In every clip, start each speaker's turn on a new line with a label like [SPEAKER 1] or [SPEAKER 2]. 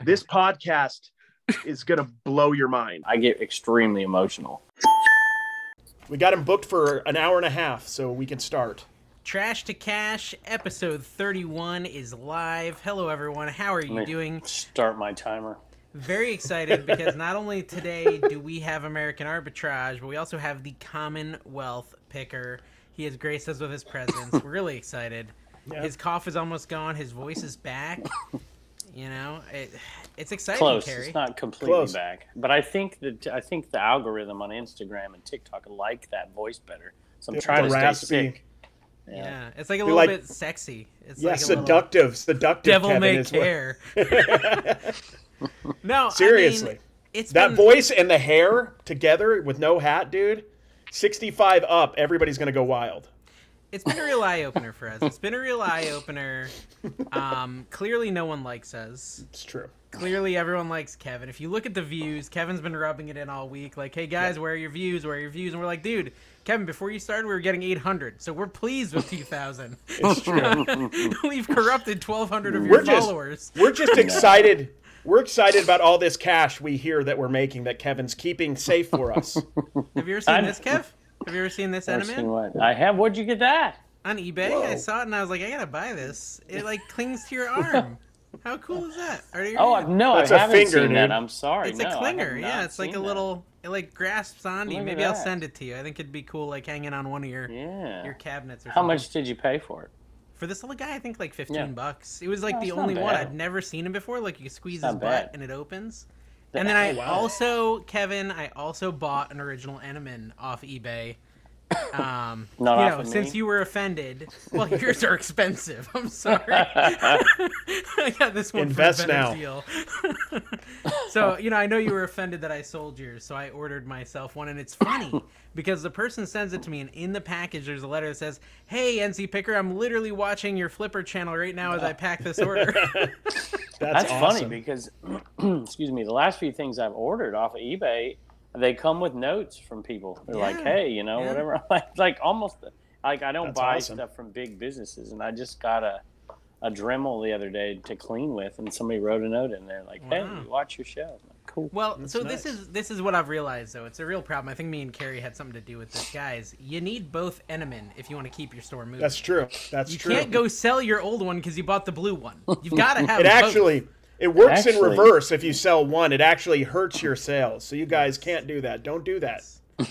[SPEAKER 1] This podcast is going to blow your mind.
[SPEAKER 2] I get extremely emotional.
[SPEAKER 3] We got him booked for an hour and a half, so we can start.
[SPEAKER 4] Trash to Cash, episode 31 is live. Hello, everyone. How are you doing?
[SPEAKER 2] Start my timer.
[SPEAKER 4] Very excited because not only today do we have American Arbitrage, but we also have the Commonwealth Picker. He has graced us with his presence. We're really excited. Yeah. His cough is almost gone. His voice is back. You know, it's exciting.
[SPEAKER 2] Close.
[SPEAKER 4] Carrie.
[SPEAKER 2] It's not completely back, but I think the algorithm on Instagram and TikTok like that voice better. So I'm trying to stay sick.
[SPEAKER 4] Yeah, it's like a little bit sexy. It's like
[SPEAKER 3] seductive.
[SPEAKER 4] Devil
[SPEAKER 3] Kevin,
[SPEAKER 4] may care. No,
[SPEAKER 3] seriously,
[SPEAKER 4] I mean, it's
[SPEAKER 3] that voice and the hair together with no hat, dude. 65 up, everybody's gonna go wild.
[SPEAKER 4] It's been a real eye-opener for us. It's been a real eye-opener. Clearly no one likes us.
[SPEAKER 3] It's true.
[SPEAKER 4] Clearly everyone likes Kevin. If you look at the views, Kevin's been rubbing it in all week. Like, hey, guys, where are your views? Where are your views? And we're like, dude, Kevin, before you started, we were getting 800. So we're pleased with 2,000.
[SPEAKER 3] It's true.
[SPEAKER 4] We've corrupted 1,200 of your followers.
[SPEAKER 3] We're just excited. We're excited about all this cash we hear that we're making that Kevin's keeping safe for us.
[SPEAKER 4] Have you ever seen this, Kev? Have you ever seen this anime?
[SPEAKER 2] I have. Where'd you get that?
[SPEAKER 4] On eBay. Whoa. I saw it and I was like, I gotta buy this. It like clings to your arm. How cool is that?
[SPEAKER 2] No, I haven't seen that. I'm sorry.
[SPEAKER 4] It's a clinger. Yeah, it's like a little. It like grasps onto you. Maybe I'll send it to you. I think it'd be cool, like hanging on one of your cabinets or something.
[SPEAKER 2] How much did you pay for it?
[SPEAKER 4] For this little guy, I think like $15. It was like the only one. I'd never seen him before. Like you can squeeze his butt and it opens. And then I also bought an original Eneman off eBay. Since you were offended, well, yours are expensive. I'm sorry. I got this one
[SPEAKER 3] Invest
[SPEAKER 4] for a better
[SPEAKER 3] now.
[SPEAKER 4] deal. So, I know you were offended that I sold yours, so I ordered myself one, and it's funny because the person sends it to me, and in the package there's a letter that says, "Hey, NC Picker, I'm literally watching your Flipper channel right now as I pack this order."
[SPEAKER 2] That's
[SPEAKER 3] awesome.
[SPEAKER 2] Funny because, excuse me, the last few things I've ordered off of eBay, they come with notes from people. They're like, hey, whatever. Like almost like I don't buy stuff from big businesses. And I just got a Dremel the other day to clean with, and somebody wrote a note in there like, hey, watch your show. I'm like, cool.
[SPEAKER 4] Well, that's nice. This is what I've realized, though. It's a real problem. I think me and Carrie had something to do with this. Guys, you need both Eneman if you want to keep your store moving.
[SPEAKER 3] That's true.
[SPEAKER 4] You can't go sell your old one because you bought the blue one. You've got to have both.
[SPEAKER 3] It works in reverse. If you sell one, it actually hurts your sales. So you guys can't do that. Don't do that.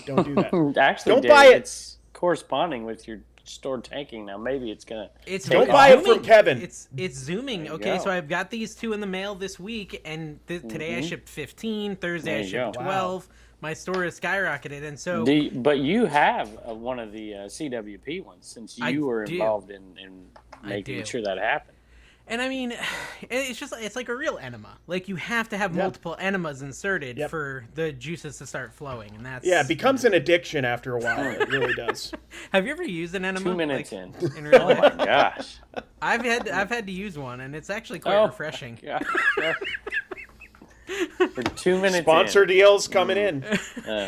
[SPEAKER 3] Don't do that.
[SPEAKER 2] Actually,
[SPEAKER 3] don't buy it.
[SPEAKER 2] It's corresponding with your store tanking. Now maybe it's gonna.
[SPEAKER 3] Don't buy it from Kevin.
[SPEAKER 4] It's zooming. Okay, so I've got these 2 in the mail this week, and today I shipped 15. Thursday I shipped 12. Wow. My store has skyrocketed, and so.
[SPEAKER 2] But you have one of the CWP ones since you were involved in making sure that happened.
[SPEAKER 4] And I mean, it's like a real enema. Like you have to have multiple enemas inserted for the juices to start flowing, and that's
[SPEAKER 3] it becomes an addiction after a while. It really does.
[SPEAKER 4] Have you ever used an enema?
[SPEAKER 2] 2 minutes in
[SPEAKER 4] real life?
[SPEAKER 2] Oh my gosh!
[SPEAKER 4] I've had to use one, and it's actually quite refreshing.
[SPEAKER 2] Yeah. For 2 minutes.
[SPEAKER 3] Sponsor deals coming in.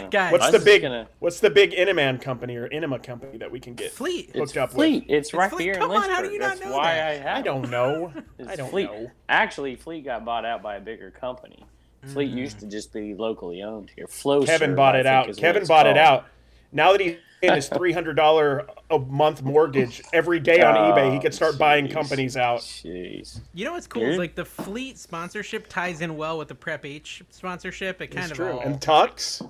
[SPEAKER 4] Guys,
[SPEAKER 3] what's the big Eneman company or Enema company that we can get
[SPEAKER 4] Fleet
[SPEAKER 3] hooked up
[SPEAKER 2] Fleet.
[SPEAKER 3] with?
[SPEAKER 2] It's right here in Lynchburg.
[SPEAKER 4] Come on, how do you not know that?
[SPEAKER 3] I don't know. I don't know.
[SPEAKER 2] Actually, Fleet got bought out by a bigger company. Fleet used to just be locally owned here.
[SPEAKER 3] Kevin bought it out. Kevin bought it out. Now that he's in his $300 a month mortgage every day on eBay, he could start buying companies out.
[SPEAKER 2] Jeez.
[SPEAKER 4] You know what's cool? Is like the Fleet sponsorship ties in well with the Prep H sponsorship. It kind of all...
[SPEAKER 3] And Tux.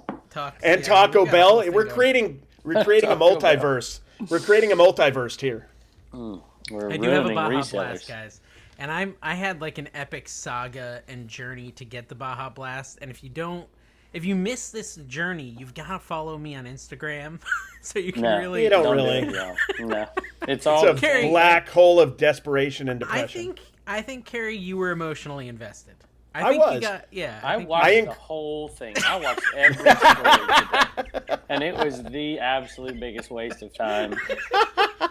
[SPEAKER 3] And
[SPEAKER 4] yeah,
[SPEAKER 3] Taco Bell. We're creating a multiverse. We're creating a multiverse here.
[SPEAKER 2] We're
[SPEAKER 4] I do have a Baja
[SPEAKER 2] resellers.
[SPEAKER 4] Blast, guys. And I had like an epic saga and journey to get the Baja Blast. And if you miss this journey, you've got to follow me on Instagram so you can really.
[SPEAKER 3] You don't really.
[SPEAKER 2] No, it's
[SPEAKER 3] a black hole of desperation and depression.
[SPEAKER 4] I think Carrie, you were emotionally invested.
[SPEAKER 3] I was.
[SPEAKER 2] I watched the whole thing. I watched every story today, and it was the absolute biggest waste of time.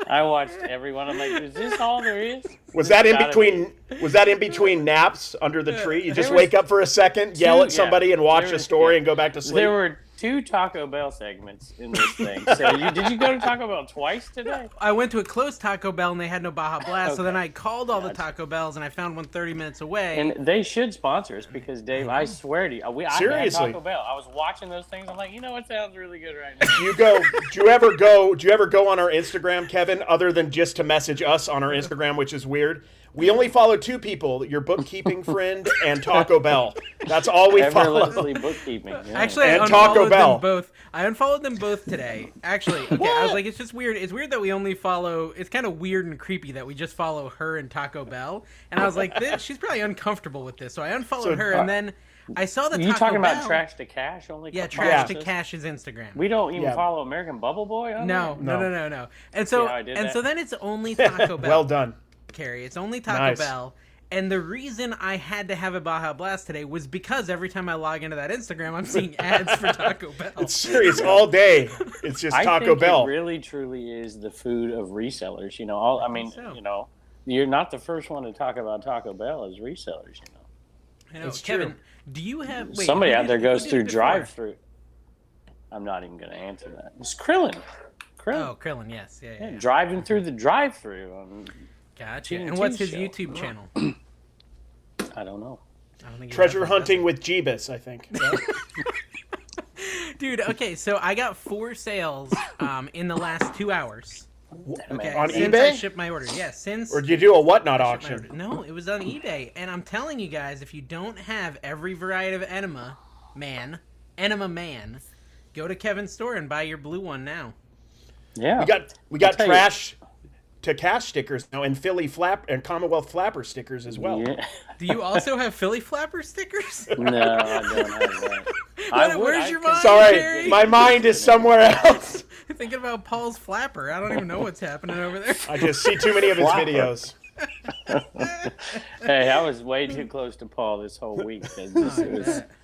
[SPEAKER 2] I watched every one. I'm like, is this all there is?
[SPEAKER 3] Was that in between naps under the tree? You just wake up for a second, yell at somebody, and watch a story, and go back to sleep.
[SPEAKER 2] 2 Taco Bell segments in this thing. So did you go to Taco Bell twice today?
[SPEAKER 4] I went to a close Taco Bell and they had no Baja Blast, so then I called all the Taco Bells and I found one 30 minutes away.
[SPEAKER 2] And they should sponsor us because, Dave, I swear to you, I had Taco Bell. I was watching those things. I'm like, you know what sounds really good right now?
[SPEAKER 3] Do you ever go on our Instagram, Kevin, other than just to message us on our Instagram, which is weird? We only follow 2 people, your bookkeeping friend and Taco Bell. That's all we follow.
[SPEAKER 2] Effortlessly bookkeeping. Yeah.
[SPEAKER 4] Actually, I unfollowed them both. I unfollowed them both today. Actually, okay, I was like, it's just weird. It's weird that we only follow. It's kind of weird and creepy that we just follow her and Taco Bell. And I was like, she's probably uncomfortable with this, so I unfollowed her. And then I saw the Taco Bell.
[SPEAKER 2] You talking about Trash to Cash only?
[SPEAKER 4] Yeah, Trash to Cash's Instagram.
[SPEAKER 2] We don't even follow American Bubble Boy on
[SPEAKER 4] No. And so then it's only Taco Bell.
[SPEAKER 3] Well done.
[SPEAKER 4] Carrie. It's only Taco Bell. And the reason I had to have a Baja Blast today was because every time I log into that Instagram, I'm seeing ads for Taco Bell.
[SPEAKER 3] It's serious all day. It's just Taco Bell.
[SPEAKER 2] It really, truly is the food of resellers. You know, you're not the first one to talk about Taco Bell as resellers. You know,
[SPEAKER 4] I know. Kevin, do you have
[SPEAKER 2] somebody out there goes through drive-through? I'm not even going to answer that. It's Krillin.
[SPEAKER 4] Oh, Krillin. Yes, yeah.
[SPEAKER 2] Driving through the drive-through.
[SPEAKER 4] Gotcha. And what's his YouTube channel?
[SPEAKER 2] I don't know.
[SPEAKER 3] Treasure Hunting with Jeebus, I think.
[SPEAKER 4] Dude, okay, so I got 4 sales in the last 2 hours.
[SPEAKER 3] Okay, on
[SPEAKER 4] since
[SPEAKER 3] eBay?
[SPEAKER 4] I shipped my order. Yeah, since.
[SPEAKER 3] Or did you do a whatnot auction?
[SPEAKER 4] No, it was on eBay. And I'm telling you guys, if you don't have every variety of Enema Man, go to Kevin's store and buy your blue one now.
[SPEAKER 2] Yeah.
[SPEAKER 3] We got Trash to Cash stickers now, and Philly and Commonwealth Flapper stickers as well.
[SPEAKER 2] Yeah.
[SPEAKER 4] Do you also have Philly Flapper stickers?
[SPEAKER 2] No, I don't have that.
[SPEAKER 4] Where's your mind?
[SPEAKER 3] Sorry,
[SPEAKER 4] Terry?
[SPEAKER 3] my mind is somewhere else.
[SPEAKER 4] Thinking about Paul's Flapper. I don't even know what's happening over there.
[SPEAKER 3] I just see too many of his videos.
[SPEAKER 2] Hey, I was way too close to Paul this whole week.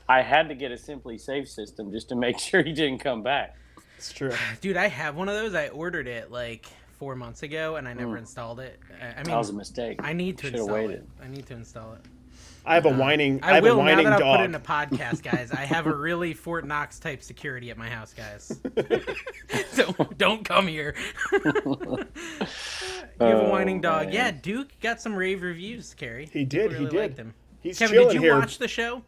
[SPEAKER 2] I had to get a Simply Safe system just to make sure he didn't come back.
[SPEAKER 3] It's true.
[SPEAKER 4] Dude, I have one of those. I ordered it like 4 months ago, and I never installed it. I mean,
[SPEAKER 2] that was a mistake.
[SPEAKER 4] I need to install it. I need to install it.
[SPEAKER 3] I have a whining.
[SPEAKER 4] I will, now that
[SPEAKER 3] dog.
[SPEAKER 4] I'll put it in a podcast, guys. I have a really Fort Knox type security at my house, guys. So don't come here. You have a whining dog. Man. Yeah, Duke got some rave reviews, Carrie.
[SPEAKER 3] He did.
[SPEAKER 4] Really liked him.
[SPEAKER 3] He's
[SPEAKER 4] Kevin,
[SPEAKER 3] chilling
[SPEAKER 4] did you
[SPEAKER 3] here.
[SPEAKER 4] watch the show?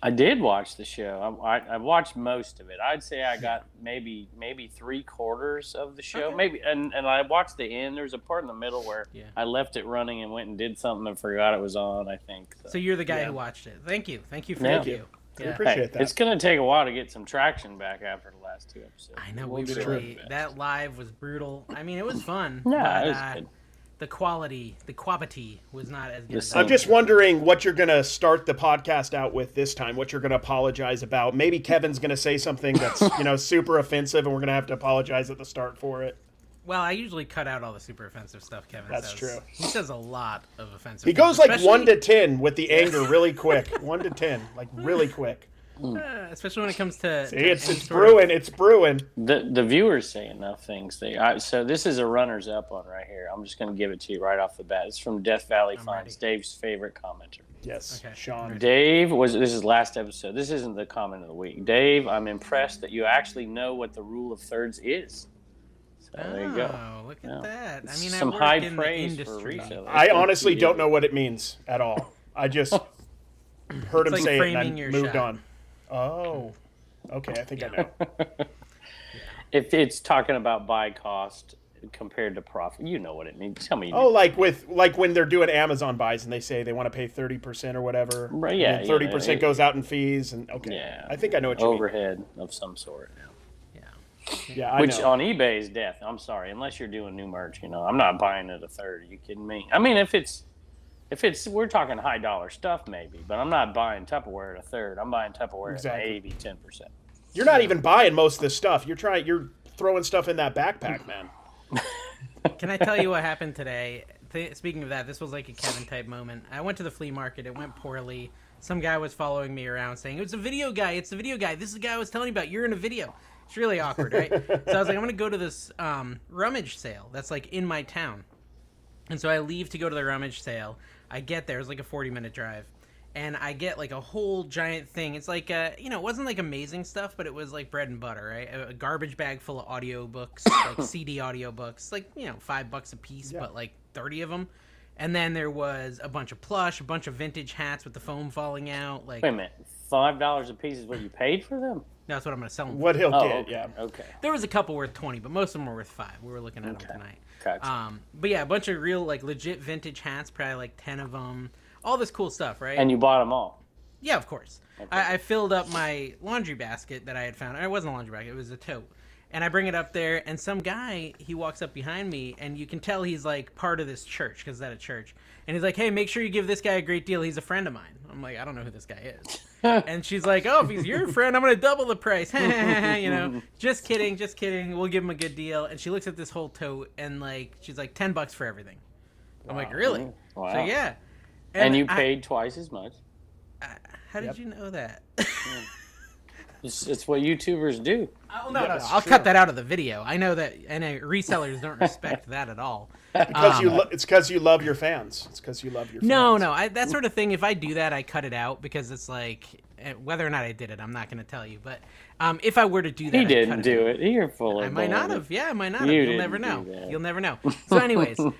[SPEAKER 2] I did watch the show. I watched most of it. I'd say I got maybe 3/4 of the show. Okay. Maybe, and I watched the end. There's a part in the middle where I left it running and went and did something and forgot it was on, I think.
[SPEAKER 4] So you're the guy who watched it. Thank you for the review.
[SPEAKER 3] I appreciate that.
[SPEAKER 2] It's going to take a while to get some traction back after the last 2 episodes.
[SPEAKER 4] I know. That live was brutal. I mean, it was fun.
[SPEAKER 2] Yeah, it was good.
[SPEAKER 4] The quality was not as good.
[SPEAKER 3] I'm just wondering what you're going to start the podcast out with this time, what you're going to apologize about. Maybe Kevin's going to say something that's, super offensive, and we're going to have to apologize at the start for it.
[SPEAKER 4] Well, I usually cut out all the super offensive stuff Kevin says.
[SPEAKER 3] That's true.
[SPEAKER 4] He says a lot of offensive
[SPEAKER 3] He goes like 1 to 10 with the anger really quick. 1 to 10, like really quick.
[SPEAKER 4] Especially when it comes to...
[SPEAKER 3] See, it's brewing. It's brewing.
[SPEAKER 2] The viewers say enough things. So this is a runners-up one right here. I'm just going to give it to you right off the bat. It's from Death Valley Finds, Dave's favorite commenter.
[SPEAKER 3] Yes, okay. Sean.
[SPEAKER 2] Dave, this is last episode. This isn't the comment of the week. Dave, I'm impressed that you actually know what the rule of thirds is. So there you go.
[SPEAKER 4] Oh, look at that. I mean,
[SPEAKER 2] some high praise for resellers.
[SPEAKER 3] I honestly don't know what it means at all. I just heard him say it and I moved on. Oh, okay. I think I know.
[SPEAKER 2] If it's talking about buy cost compared to profit, you know what it means. Tell me.
[SPEAKER 3] Oh, like when they're doing Amazon buys and they say they want to pay 30% or whatever.
[SPEAKER 2] Right. Yeah.
[SPEAKER 3] And 30% goes out in fees and
[SPEAKER 2] Yeah.
[SPEAKER 3] I think I know what you
[SPEAKER 2] overhead mean. Of some sort.
[SPEAKER 3] Yeah. I
[SPEAKER 2] Which
[SPEAKER 3] know.
[SPEAKER 2] on eBay is death. I'm sorry, unless you're doing new merch. I'm not buying it a third. Are you kidding me? I mean, if it's we're talking high dollar stuff maybe, but I'm not buying Tupperware at a third. I'm buying Tupperware at maybe 10%.
[SPEAKER 3] You're not even buying most of this stuff. You're throwing stuff in that backpack, man.
[SPEAKER 4] Can I tell you what happened today? Speaking of that, this was like a Kevin type moment. I went to the flea market. It went poorly. Some guy was following me around saying, "It's a video guy. It's the video guy. This is the guy I was telling you about. You're in a video." It's really awkward, right? So I was like, I'm going to go to this rummage sale that's like in my town. And so I leave to go to the rummage sale. I get there. It's like a 40-minute drive. and I get like a whole giant thing. It's like it wasn't like amazing stuff, but it was like bread and butter, right? A garbage bag full of audiobooks, like CD audiobooks, like $5 a piece, but like 30 of them. And then there was a bunch of plush, a bunch of vintage hats with the foam falling out. Like,
[SPEAKER 2] wait a minute, $5 a piece is what you paid for them?
[SPEAKER 4] No, that's what I'm going to sell them for.
[SPEAKER 3] What he'll get,
[SPEAKER 2] okay.
[SPEAKER 3] yeah.
[SPEAKER 2] Okay.
[SPEAKER 4] There was a couple worth 20, but most of them were worth 5. We were looking at them tonight.
[SPEAKER 2] Gotcha.
[SPEAKER 4] But yeah, a bunch of real, like, legit vintage hats, probably like 10 of them. All this cool stuff, right?
[SPEAKER 2] And you bought them all?
[SPEAKER 4] Yeah, of course.
[SPEAKER 2] Okay.
[SPEAKER 4] I filled up my laundry basket that I had found. It wasn't a laundry basket, it was a tote. And I bring it up there, and some guy, he walks up behind me, and you can tell he's, like, part of this church, because it's at a church. And he's like, hey, make sure you give this guy a great deal. He's a friend of mine. I'm like, I don't know who this guy is. And she's like, oh, if he's your friend, I'm going to double the price. Just kidding. We'll give him a good deal. And she looks at this whole tote, and, like, she's like, $10 for everything. I'm like, really?
[SPEAKER 2] Wow.
[SPEAKER 4] So, yeah.
[SPEAKER 2] And you paid twice as much.
[SPEAKER 4] How did you know that?
[SPEAKER 2] It's what YouTubers do.
[SPEAKER 4] Oh, no. I'll cut that out of the video. I know that, and resellers don't respect that at all.
[SPEAKER 3] It's because you love your fans. It's because you love your fans.
[SPEAKER 4] No, that sort of thing. If I do that, I cut it out because it's like whether or not I did it, I'm not going to tell you. But if I were to do that,
[SPEAKER 2] he didn't do it. You're full of.
[SPEAKER 4] I might not have. Yeah, I might not have.
[SPEAKER 2] You'll
[SPEAKER 4] never know. You'll never know. So, anyways, so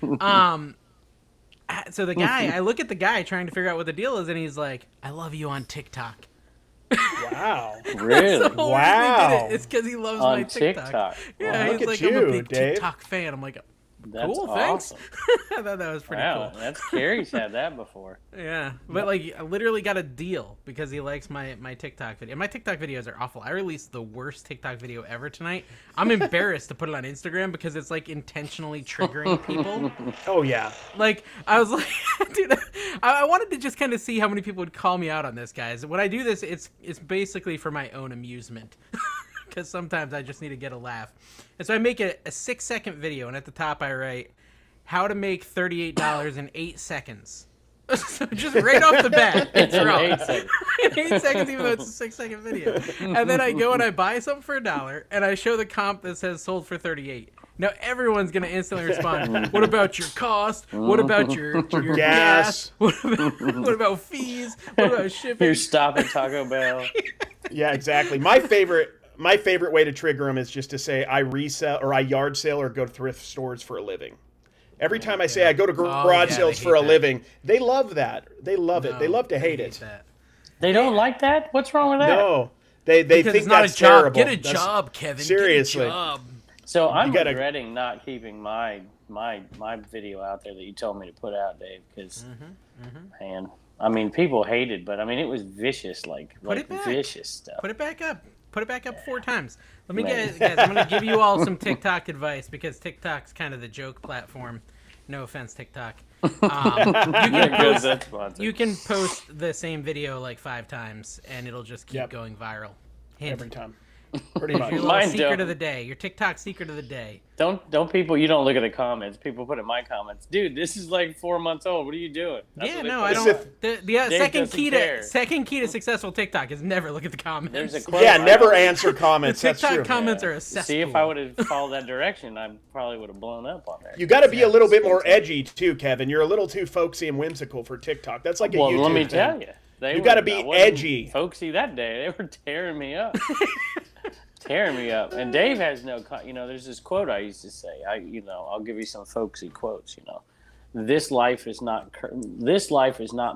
[SPEAKER 4] the guy, I look at the guy trying to figure out what the deal is, and he's like, "I love you on TikTok."
[SPEAKER 3] Wow.
[SPEAKER 2] Really?
[SPEAKER 3] Wow.
[SPEAKER 4] It's because he loves
[SPEAKER 2] on
[SPEAKER 4] my TikTok.
[SPEAKER 2] Wow.
[SPEAKER 4] Yeah, he's
[SPEAKER 3] Look
[SPEAKER 4] like,
[SPEAKER 3] at
[SPEAKER 4] I'm a
[SPEAKER 3] you,
[SPEAKER 4] big
[SPEAKER 3] Dave.
[SPEAKER 4] TikTok fan. I'm like,
[SPEAKER 2] That's
[SPEAKER 4] cool,
[SPEAKER 2] awesome.
[SPEAKER 4] thanks. I thought that was pretty
[SPEAKER 2] Wow,
[SPEAKER 4] cool.
[SPEAKER 2] that's Carrie's had that before.
[SPEAKER 4] Yeah, but like I literally got a deal because he likes my TikTok video. My TikTok videos are awful. I released the worst TikTok video ever tonight. I'm embarrassed to put it on Instagram because it's like intentionally triggering people.
[SPEAKER 3] Oh yeah.
[SPEAKER 4] Like I was like, dude, I wanted to just kind of see how many people would call me out on this, guys. When I do this, it's basically for my own amusement. Because sometimes I just need to get a laugh. And so I make a 6-second video, and at the top I write, how to make $38 in 8 seconds. So just right off the bat, it's wrong.
[SPEAKER 2] 8 seconds.
[SPEAKER 4] In 8 seconds, even though it's a 6-second video. And then I go and I buy something for $1, and I show the comp that says sold for $38. Now everyone's going to instantly respond, what about your cost? What about your gas? What about fees? What about shipping?
[SPEAKER 2] You're stopping Taco Bell.
[SPEAKER 3] Yeah, exactly. My favorite way to trigger them is just to say I resell or I yard sale or go to thrift stores for a living. Every time I say I go to garage sales for a living, they love that. They love it. They love to hate it.
[SPEAKER 2] They don't like that? What's wrong with that?
[SPEAKER 3] No, they think
[SPEAKER 4] it's not
[SPEAKER 3] that's
[SPEAKER 4] a job.
[SPEAKER 3] terrible.
[SPEAKER 4] Get a job, Kevin.
[SPEAKER 3] Seriously.
[SPEAKER 4] Get a job.
[SPEAKER 2] So I'm regretting not keeping my video out there that you told me to put out, Dave, because man, I mean, people hated, but I mean, it was vicious, like vicious stuff.
[SPEAKER 4] Put it back up. Put it back up 4 times. Let me guys, I'm going to give you all some TikTok advice because TikTok's kind of the joke platform. No offense, TikTok. You can post the same video like 5 times and it'll just keep going viral. Hint.
[SPEAKER 3] Every time. Pretty much.
[SPEAKER 4] Your little secret of the day. Your TikTok secret of the day.
[SPEAKER 2] Don't people, you don't look at the comments. People put in my comments, dude, this is like 4 months old. What are you doing?
[SPEAKER 4] That's I don't. The second key to successful TikTok is never look at the comments.
[SPEAKER 2] There's a quote,
[SPEAKER 3] never answer comments.
[SPEAKER 4] The TikTok
[SPEAKER 3] That's true.
[SPEAKER 4] comments are a cesspool.
[SPEAKER 2] See, if I would have followed that direction, I probably would have blown up on there.
[SPEAKER 3] You got to be a little bit more edgy too, Kevin. You're a little too folksy and whimsical for TikTok. That's like a YouTube
[SPEAKER 2] let me
[SPEAKER 3] thing.
[SPEAKER 2] tell you.
[SPEAKER 3] You got to be edgy.
[SPEAKER 2] Folksy that day. They were tearing me up. Tearing me up. And Dave has no, there's this quote I used to say. I'll give you some folksy quotes. This life is not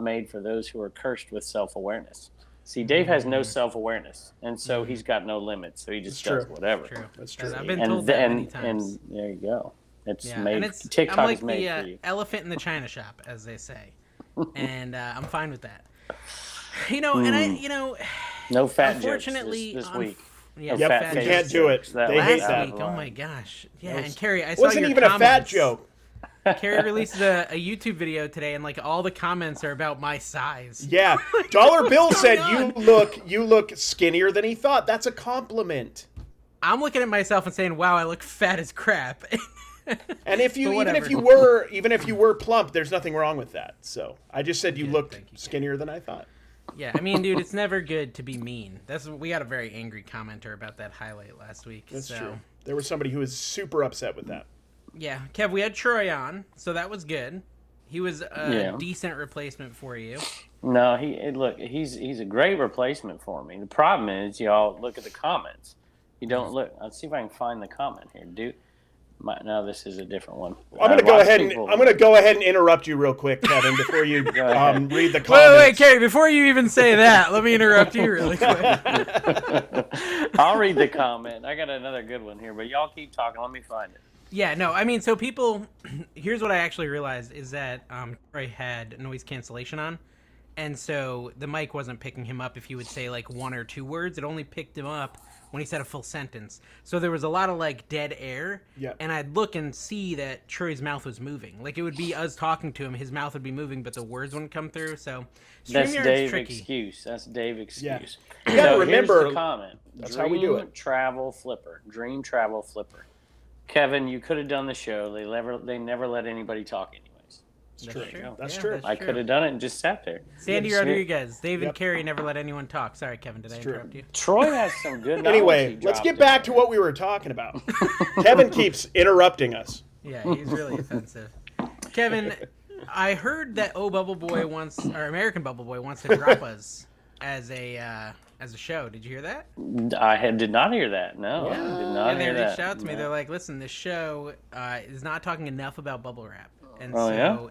[SPEAKER 2] made for those who are cursed with self-awareness. See, Dave has no self-awareness, and so he's got no limits. So he just does whatever.
[SPEAKER 4] True.
[SPEAKER 3] That's true.
[SPEAKER 4] I've been told that many times.
[SPEAKER 2] And there you go.
[SPEAKER 4] TikTok
[SPEAKER 2] I'm like
[SPEAKER 4] is made for you. Elephant in the china shop, as they say, and I'm fine with that.
[SPEAKER 2] No fat
[SPEAKER 4] unfortunately,
[SPEAKER 2] jokes this week.
[SPEAKER 3] Yeah, you can't do it. They hate that.
[SPEAKER 4] Oh my gosh. Yeah, and Carrie, I saw
[SPEAKER 3] wasn't
[SPEAKER 4] your
[SPEAKER 3] even
[SPEAKER 4] comments.
[SPEAKER 3] a fat joke.
[SPEAKER 4] Carrie released a YouTube video today, and like all the comments are about my size.
[SPEAKER 3] Yeah, Dollar Bill said you look skinnier than he thought. That's a compliment.
[SPEAKER 4] I'm looking at myself and saying, "Wow, I look fat as crap."
[SPEAKER 3] And even if you were plump, there's nothing wrong with that. So I just said you looked skinnier than I thought.
[SPEAKER 4] Yeah, I mean, dude, it's never good to be mean. We got a very angry commenter about that highlight last week.
[SPEAKER 3] That's true. There was somebody who was super upset with that.
[SPEAKER 4] Yeah, Kev, we had Troy on, so that was good. He was a decent replacement for you.
[SPEAKER 2] No, he's a great replacement for me. The problem is, y'all look at the comments. You don't look. Let's see if I can find the comment here. No, this is a different one.
[SPEAKER 3] I'm going to go ahead and interrupt you real quick, Kevin, before you read the comments.
[SPEAKER 4] Wait, Kerry, before you even say that, let me interrupt you really quick.
[SPEAKER 2] I'll read the comment. I got another good one here, but y'all keep talking. Let me find it.
[SPEAKER 4] Yeah, no, I mean, so people, here's what I actually realized is that Troy had noise cancellation on, and so the mic wasn't picking him up if he would say like 1 or 2 words. It only picked him up when he said a full sentence. So there was a lot of like dead air, and I'd look and see that Troy's mouth was moving. Like it would be us talking to him, his mouth would be moving, but the words wouldn't come through. So
[SPEAKER 2] that's Dave's excuse. That's Dave's excuse.
[SPEAKER 3] Yeah. You gotta remember,
[SPEAKER 2] here's the comment.
[SPEAKER 3] That's how we do it.
[SPEAKER 2] Dream travel flipper. Kevin, you could have done the show. They never let anybody talk anyways.
[SPEAKER 3] That's true.
[SPEAKER 2] I could have done it and just sat there.
[SPEAKER 4] Sandy Rodriguez, David Carey never let anyone talk. Sorry, Kevin, did I interrupt you?
[SPEAKER 2] Troy has some good
[SPEAKER 3] Anyway, let's get back to what we were talking about. Kevin keeps interrupting us.
[SPEAKER 4] Yeah, he's really offensive. Kevin, I heard that American Bubble Boy wants to drop us as a show. Did you hear that?
[SPEAKER 2] I did not hear that. No, I did not hear that.
[SPEAKER 4] They reached out to me. They're like, listen, this show is not talking enough about bubble wrap. And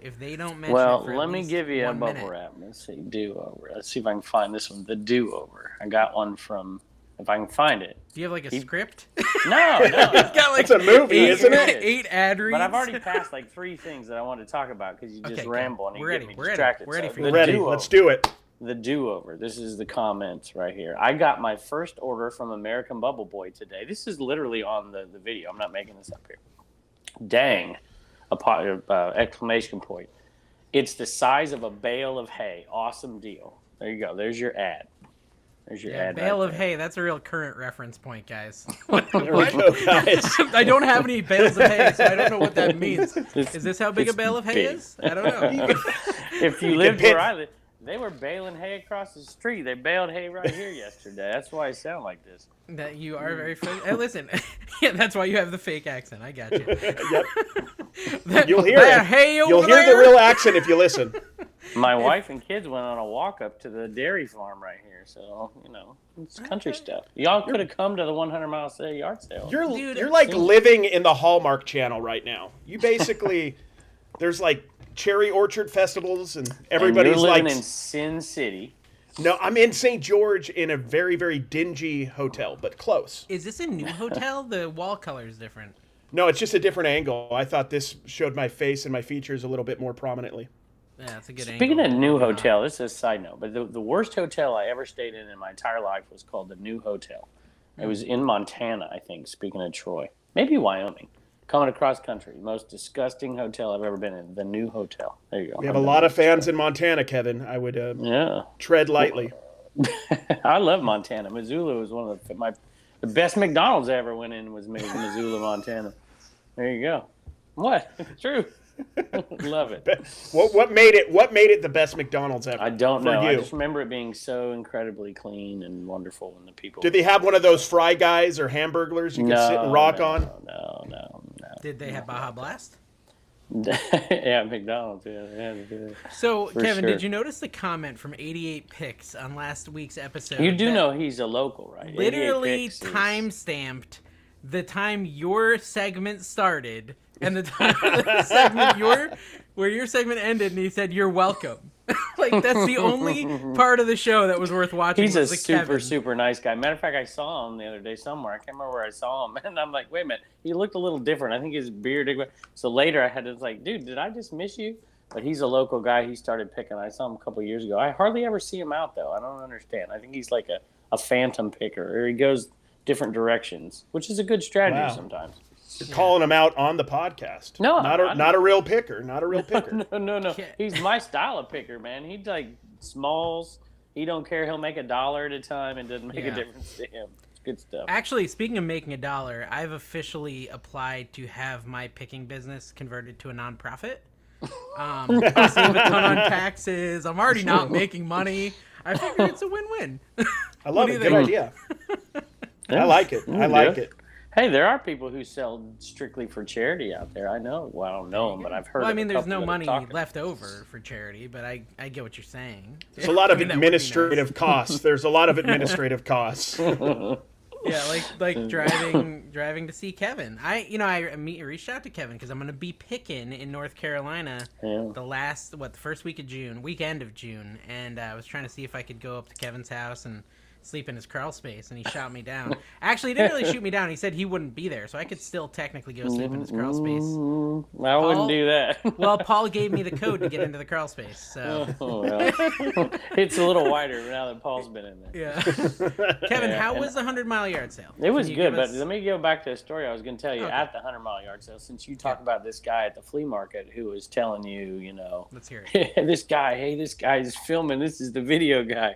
[SPEAKER 4] if they don't mention it for
[SPEAKER 2] let me give you a bubble wrap. Let's see, do-over. Let's see if I can find this one, the do-over. I got one from, if I can find it.
[SPEAKER 4] Do you have like a script?
[SPEAKER 2] No.
[SPEAKER 3] It's a movie, isn't it?
[SPEAKER 4] 8 ad reads.
[SPEAKER 2] But I've already passed like 3 things that I wanted to talk about because you just ramble and you get me distracted.
[SPEAKER 4] We're
[SPEAKER 3] ready. Let's do it.
[SPEAKER 2] The do-over. This is the comments right here. I got my first order from American Bubble Boy today. This is literally on the video. I'm not making this up here. Dang. Exclamation point. It's the size of a bale of hay. Awesome deal. There you go. There's your ad. There's your ad.
[SPEAKER 4] Bale of hay. That's a real current reference point, guys.
[SPEAKER 3] There we go, guys.
[SPEAKER 4] I don't have any bales of hay, so I don't know what that means. Is this how big a bale of hay is? I don't know.
[SPEAKER 2] If you lived where I live, they were baling hay across the street. They baled hay right here yesterday. That's why I sound like this.
[SPEAKER 4] That you are very funny. Hey, listen, that's why you have the fake accent. I got you.
[SPEAKER 3] Yep. You'll hear it.
[SPEAKER 4] Hey,
[SPEAKER 3] you'll hear the real accent if you listen.
[SPEAKER 2] My wife and kids went on a walk up to the dairy farm right here, so it's country stuff. Y'all could have come to the 100-mile yard sale.
[SPEAKER 3] You're like living in the Hallmark Channel right now. You basically there's like cherry orchard festivals and everybody's
[SPEAKER 2] and you're living
[SPEAKER 3] like
[SPEAKER 2] in Sin City.
[SPEAKER 3] No, I'm in St. George in a very, very dingy hotel, but close.
[SPEAKER 4] Is this a new hotel? The wall color is different.
[SPEAKER 3] No, it's just a different angle. I thought this showed my face and my features a little bit more prominently.
[SPEAKER 4] Yeah, that's a good angle.
[SPEAKER 2] Speaking of new hotel, this is a side note, but the worst hotel I ever stayed in my entire life was called the New Hotel. It was in Montana, I think, speaking of Troy. Maybe Wyoming. Coming across country. Most disgusting hotel I've ever been in. The New Hotel. There you go.
[SPEAKER 3] We have a lot of fans in Montana, Kevin. I would tread lightly.
[SPEAKER 2] I love Montana. Missoula was one of the best McDonald's I ever went in was Missoula, Montana. There you go. What? It's true. Love it.
[SPEAKER 3] What made it the best McDonald's ever?
[SPEAKER 2] I don't know. I just remember it being so incredibly clean and wonderful, and the people.
[SPEAKER 3] Did they have one of those fry guys or hamburglers you could sit and rock on?
[SPEAKER 2] No.
[SPEAKER 4] Did they have Baja Blast?
[SPEAKER 2] Yeah, McDonald's. Yeah.
[SPEAKER 4] So, Kevin, did you notice the comment from 88 Picks on last week's episode?
[SPEAKER 2] You do know he's a local, right?
[SPEAKER 4] Literally time-stamped the time your segment started and the time the segment where your segment ended, and he said, "You're welcome." Like, that's the only part of the show that was worth watching.
[SPEAKER 2] He's a super nice guy. Matter of fact, I saw him the other day somewhere. I can't remember where I saw him, and I'm like, wait a minute, he looked a little different. I think his beard. So later, I had to dude, did I just miss you? But he's a local guy. He started picking. I saw him a couple of years ago. I hardly ever see him out though. I don't understand. I think he's like a phantom picker, or he goes different directions, which is a good strategy sometimes.
[SPEAKER 3] You're calling him out on the podcast.
[SPEAKER 2] No,
[SPEAKER 3] not a real picker. Not a real picker.
[SPEAKER 2] No. He's my style of picker, man. He like smalls. He don't care. He'll make $1 at a time and doesn't make a difference to him. It's good stuff.
[SPEAKER 4] Actually, speaking of making $1, I've officially applied to have my picking business converted to a nonprofit. I'll save a ton on taxes. I'm already not making money. I figure it's a win-win.
[SPEAKER 3] I love it. Good idea. I like it. I like it.
[SPEAKER 2] Hey, there are people who sell strictly for charity out there. I know. Well, I don't know them, but I've heard.
[SPEAKER 4] Well,
[SPEAKER 2] of
[SPEAKER 4] I mean, there's no money
[SPEAKER 2] talking.
[SPEAKER 4] left over for charity, but I get what you're saying.
[SPEAKER 3] There's a lot of administrative costs. There's a lot of administrative costs.
[SPEAKER 4] Yeah, like driving to see Kevin. I reached out to Kevin because I'm going to be picking in North Carolina the first weekend of June, and I was trying to see if I could go up to Kevin's house and sleep in his crawl space, and he shot me down. Actually, he didn't really shoot me down. He said he wouldn't be there, so I could still technically go sleep in his crawl space.
[SPEAKER 2] I wouldn't do that.
[SPEAKER 4] Well, Paul gave me the code to get into the crawl space, so
[SPEAKER 2] it's a little wider now that Paul's been in there.
[SPEAKER 4] Yeah. Kevin, how was the 100-mile yard sale?
[SPEAKER 2] It was good, but let me go back to the story I was going to tell you at the 100-mile yard sale. Since you talked about this guy at the flea market who was telling you,
[SPEAKER 4] let's hear it.
[SPEAKER 2] this guy is filming. This is the video guy.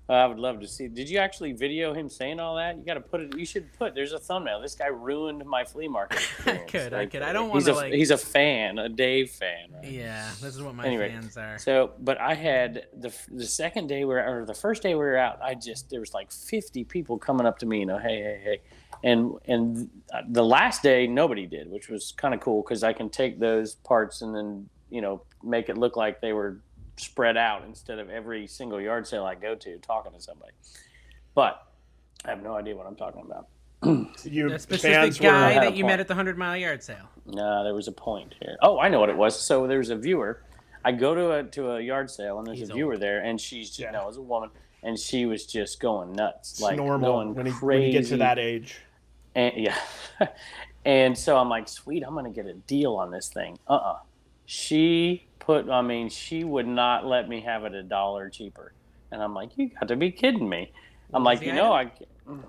[SPEAKER 2] I would love to see. Did you actually video him saying all that? You got to put it. You should put. There's a thumbnail. This guy ruined my flea market experience.
[SPEAKER 4] I could. I don't want to.
[SPEAKER 2] He's a fan, a Dave fan. Right?
[SPEAKER 4] Yeah, this is what my fans are.
[SPEAKER 2] So, but I had the second day or the first day we were out. There was like 50 people coming up to me. Hey, and the last day nobody did, which was kind of cool because I can take those parts and then make it look like they were spread out instead of every single yard sale I go to talking to somebody. But I have no idea what I'm talking about.
[SPEAKER 4] The specific guy that you met at the 100-mile yard sale.
[SPEAKER 2] No, there was a point here. Oh, I know what it was. So there's a viewer. I go to a yard sale and there's a viewer there, and she's just, it was a woman, and she was just going nuts,
[SPEAKER 3] it's
[SPEAKER 2] like
[SPEAKER 3] normal
[SPEAKER 2] going crazy.
[SPEAKER 3] When you get to that age.
[SPEAKER 2] And and so I'm like, sweet, I'm gonna get a deal on this thing. She would not let me have it $1 cheaper. And I'm like, you got to be kidding me. I'm like,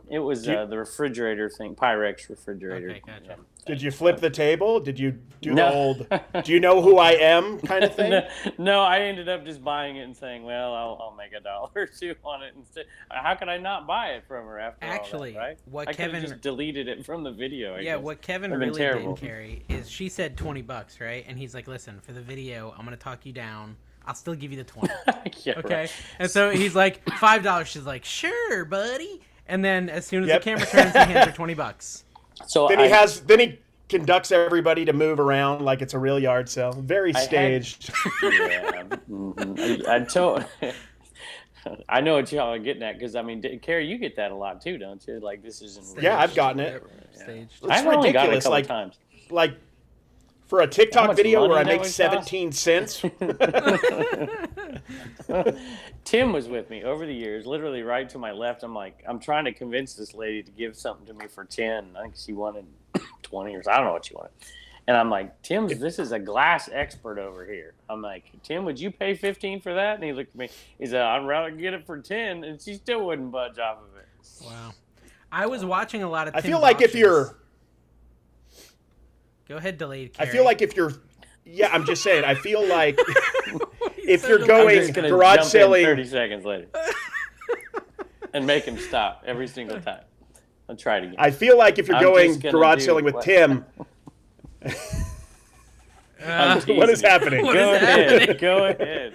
[SPEAKER 2] it was the refrigerator thing, Pyrex refrigerator.
[SPEAKER 4] Okay, gotcha.
[SPEAKER 3] Did you flip the table? Did you do the old, do you know who I am kind of thing?
[SPEAKER 2] No, I ended up just buying it and saying, well, I'll make $1 or $2 on it instead. How could I not buy it from her after
[SPEAKER 4] Actually,
[SPEAKER 2] all that, right?
[SPEAKER 4] what
[SPEAKER 2] I
[SPEAKER 4] Kevin
[SPEAKER 2] just deleted it from the video. I guess.
[SPEAKER 4] What Kevin really didn't carry is she said $20, right? And he's like, listen, for the video, I'm going to talk you down. I'll still give you the 20.
[SPEAKER 2] Yeah,
[SPEAKER 4] okay.
[SPEAKER 2] Right.
[SPEAKER 4] And so he's like, $5. She's like, sure, buddy. And then as soon as the camera turns, he hands her $20.
[SPEAKER 2] So
[SPEAKER 3] then he conducts everybody to move around like it's a real yard sale. Very staged.
[SPEAKER 2] I know what y'all are getting at because Carrie, you get that a lot too, don't you? Like this isn't.
[SPEAKER 3] Yeah, I've gotten it.
[SPEAKER 4] Staged.
[SPEAKER 2] I've only got it a couple times.
[SPEAKER 3] Like for a TikTok video where I make 17 cents.
[SPEAKER 2] Tim was with me over the years, literally right to my left. I'm trying to convince this lady to give something to me for 10. I think she wanted 20 or I don't know what she wanted. And I'm like, Tim, this is a glass expert over here. I'm like, Tim, would you pay 15 for that? And he looked at me. He said, I'd rather get it for 10. And she still wouldn't budge off of it.
[SPEAKER 4] Wow. I was watching a lot of Tim's
[SPEAKER 3] I feel like
[SPEAKER 4] auctions.
[SPEAKER 3] if you're...
[SPEAKER 4] Go ahead, delayed Carrie.
[SPEAKER 3] I feel like if you're... Yeah, I'm just saying. I feel like if you're going garage selling...
[SPEAKER 2] 30 seconds later. And make him stop every single time. I'll try it again.
[SPEAKER 3] I feel like if you're going garage selling with Tim... what is happening?
[SPEAKER 2] Go ahead.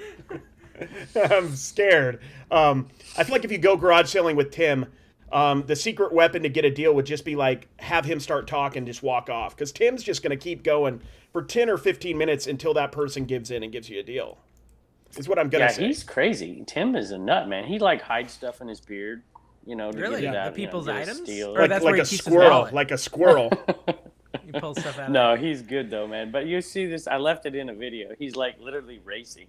[SPEAKER 3] I'm scared. I feel like if you go garage selling with Tim, the secret weapon to get a deal would just be like have him start talking, just walk off. Because Tim's just going to keep going for 10 or 15 minutes until that person gives in and gives you a deal. Is what I'm going to say.
[SPEAKER 2] Yeah, he's crazy. Tim is a nut, man. He hides stuff in his beard, to
[SPEAKER 4] really?
[SPEAKER 2] get
[SPEAKER 4] The people's items?
[SPEAKER 2] Or
[SPEAKER 4] that's
[SPEAKER 3] like
[SPEAKER 4] where
[SPEAKER 3] a squirrel. Like a squirrel.
[SPEAKER 4] You pull stuff out.
[SPEAKER 2] No, he's good though, man. But you see this? I left it in a video. He's like literally racing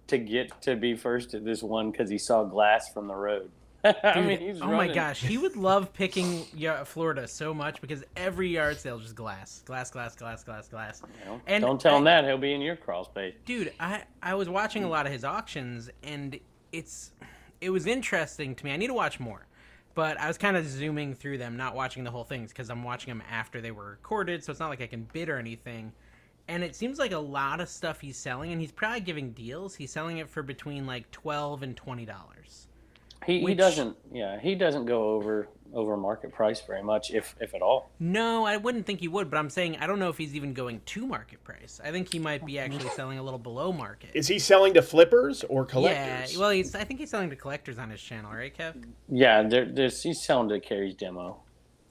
[SPEAKER 2] to get to be first at this one because he saw glass from the road.
[SPEAKER 4] Dude,
[SPEAKER 2] he's
[SPEAKER 4] running. My gosh, he would love picking Florida so much because every yard sale is just glass. And
[SPEAKER 2] don't tell him that he'll be in your crawl space.
[SPEAKER 4] Dude, I was watching a lot of his auctions and it was interesting to me. I need to watch more. But I was kind of zooming through them, not watching the whole things because I'm watching them after they were recorded, so it's not like I can bid or anything. And it seems like a lot of stuff he's selling, and he's probably giving deals. He's selling it for between like $12 and $20.
[SPEAKER 2] He doesn't go over market price very much, if at all.
[SPEAKER 4] No, I wouldn't think he would, but I'm saying I don't know if he's even going to market price. I think he might be actually selling a little below market.
[SPEAKER 3] Is he selling to flippers or collectors?
[SPEAKER 4] Yeah, well, I think he's selling to collectors on his channel, right, Kev?
[SPEAKER 2] Yeah, he's selling to Carrie's demo.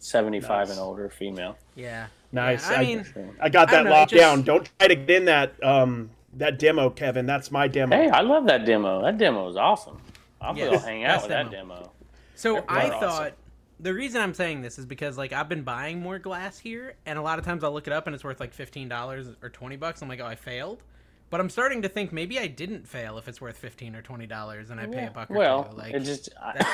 [SPEAKER 2] 75 and older female.
[SPEAKER 4] Yeah.
[SPEAKER 3] Nice.
[SPEAKER 4] Yeah,
[SPEAKER 3] I got that locked down. Don't try to get in that demo, Kevin. That's my demo.
[SPEAKER 2] Hey, I love that demo. That demo is awesome. I'll hang out with that demo.
[SPEAKER 4] So I thought the reason I'm saying this is because like I've been buying more glass here, and a lot of times I'll look it up and it's worth like $15 or $20. I'm like, oh, I failed. But I'm starting to think maybe I didn't fail if it's worth $15 or $20 and I pay a buck or two. Like, that's just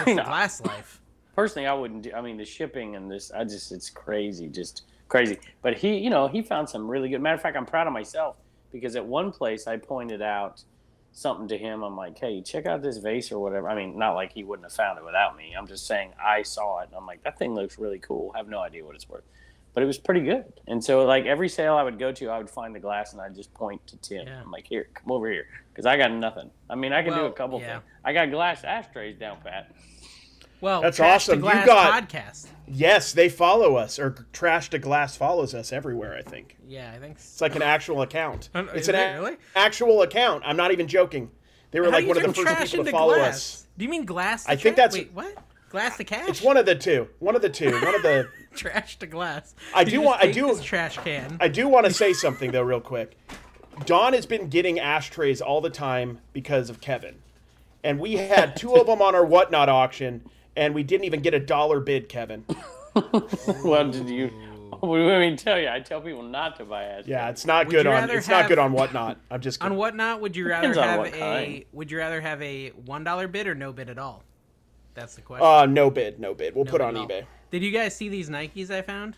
[SPEAKER 4] the glass life.
[SPEAKER 2] Personally, I wouldn't do. I mean, the shipping and this, it's crazy, just crazy. But he found some really good. Matter of fact, I'm proud of myself because at one place I pointed out something to him. I'm like, hey, check out this vase or whatever. I mean, not like he wouldn't have found it without me. I'm just saying I saw it and I'm like, that thing looks really cool. I have no idea what it's worth. But it was pretty good. And so, like, every sale I would go to, I would find the glass and I'd just point to Tim. Yeah. I'm like, here, come over here. Because I got nothing. I mean, I can do a couple things. I got glass ashtrays down pat.
[SPEAKER 4] Well,
[SPEAKER 3] that's
[SPEAKER 4] Trash
[SPEAKER 3] awesome.
[SPEAKER 4] to Glass podcast.
[SPEAKER 3] Yes, they follow us. Or Trash to Glass follows us everywhere, I think.
[SPEAKER 4] Yeah, I think so.
[SPEAKER 3] It's like an actual account.
[SPEAKER 4] It's an
[SPEAKER 3] actual account. I'm not even joking. They were like one of the first people to follow us.
[SPEAKER 4] Do you mean glass to
[SPEAKER 3] I think that's...
[SPEAKER 4] Wait, what? Glass to cash?
[SPEAKER 3] It's one of the two. One of the...
[SPEAKER 4] Trash to glass.
[SPEAKER 3] I do
[SPEAKER 4] trash can.
[SPEAKER 3] I do want to say something though, real quick. Dawn has been getting ashtrays all the time because of Kevin, and we had 2 of them on our Whatnot auction, and we didn't even get a dollar bid, Kevin.
[SPEAKER 2] Well, did you? What do I tell you? I tell people not to buy ashtrays.
[SPEAKER 3] Yeah, it's not good on. It's not good on Whatnot. I'm just kidding.
[SPEAKER 4] On Whatnot. Would you rather have a $1 bid or no bid at all? That's the question.
[SPEAKER 3] No bid. We'll put on eBay.
[SPEAKER 4] Did you guys see these Nikes I found?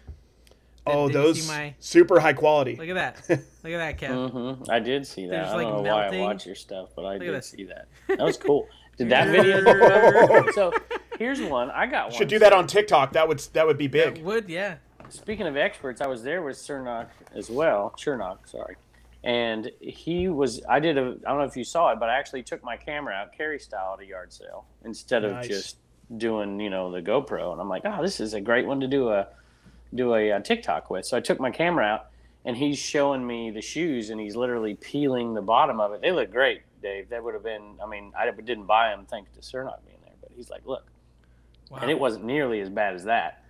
[SPEAKER 3] Those super high quality.
[SPEAKER 4] Look at that. Look at that, Kev.
[SPEAKER 2] Mm-hmm. I did see that. I don't know why I watch your stuff, but I did see that. That was cool. Did that video? So here's one. I got one.
[SPEAKER 3] Should do that on TikTok. That would be big.
[SPEAKER 4] That would, yeah.
[SPEAKER 2] Speaking of experts, I was there with Chernock as well. Chernock, sorry. And I don't know if you saw it, but I actually took my camera out, carry style, at a yard sale instead of just doing, the GoPro. And I'm like, oh, this is a great one to do a TikTok with. So I took my camera out, and he's showing me the shoes, and he's literally peeling the bottom of it. They look great, Dave. That would have been, I didn't buy them thanks to Chernock being there, but he's like, look. Wow. And it wasn't nearly as bad as that.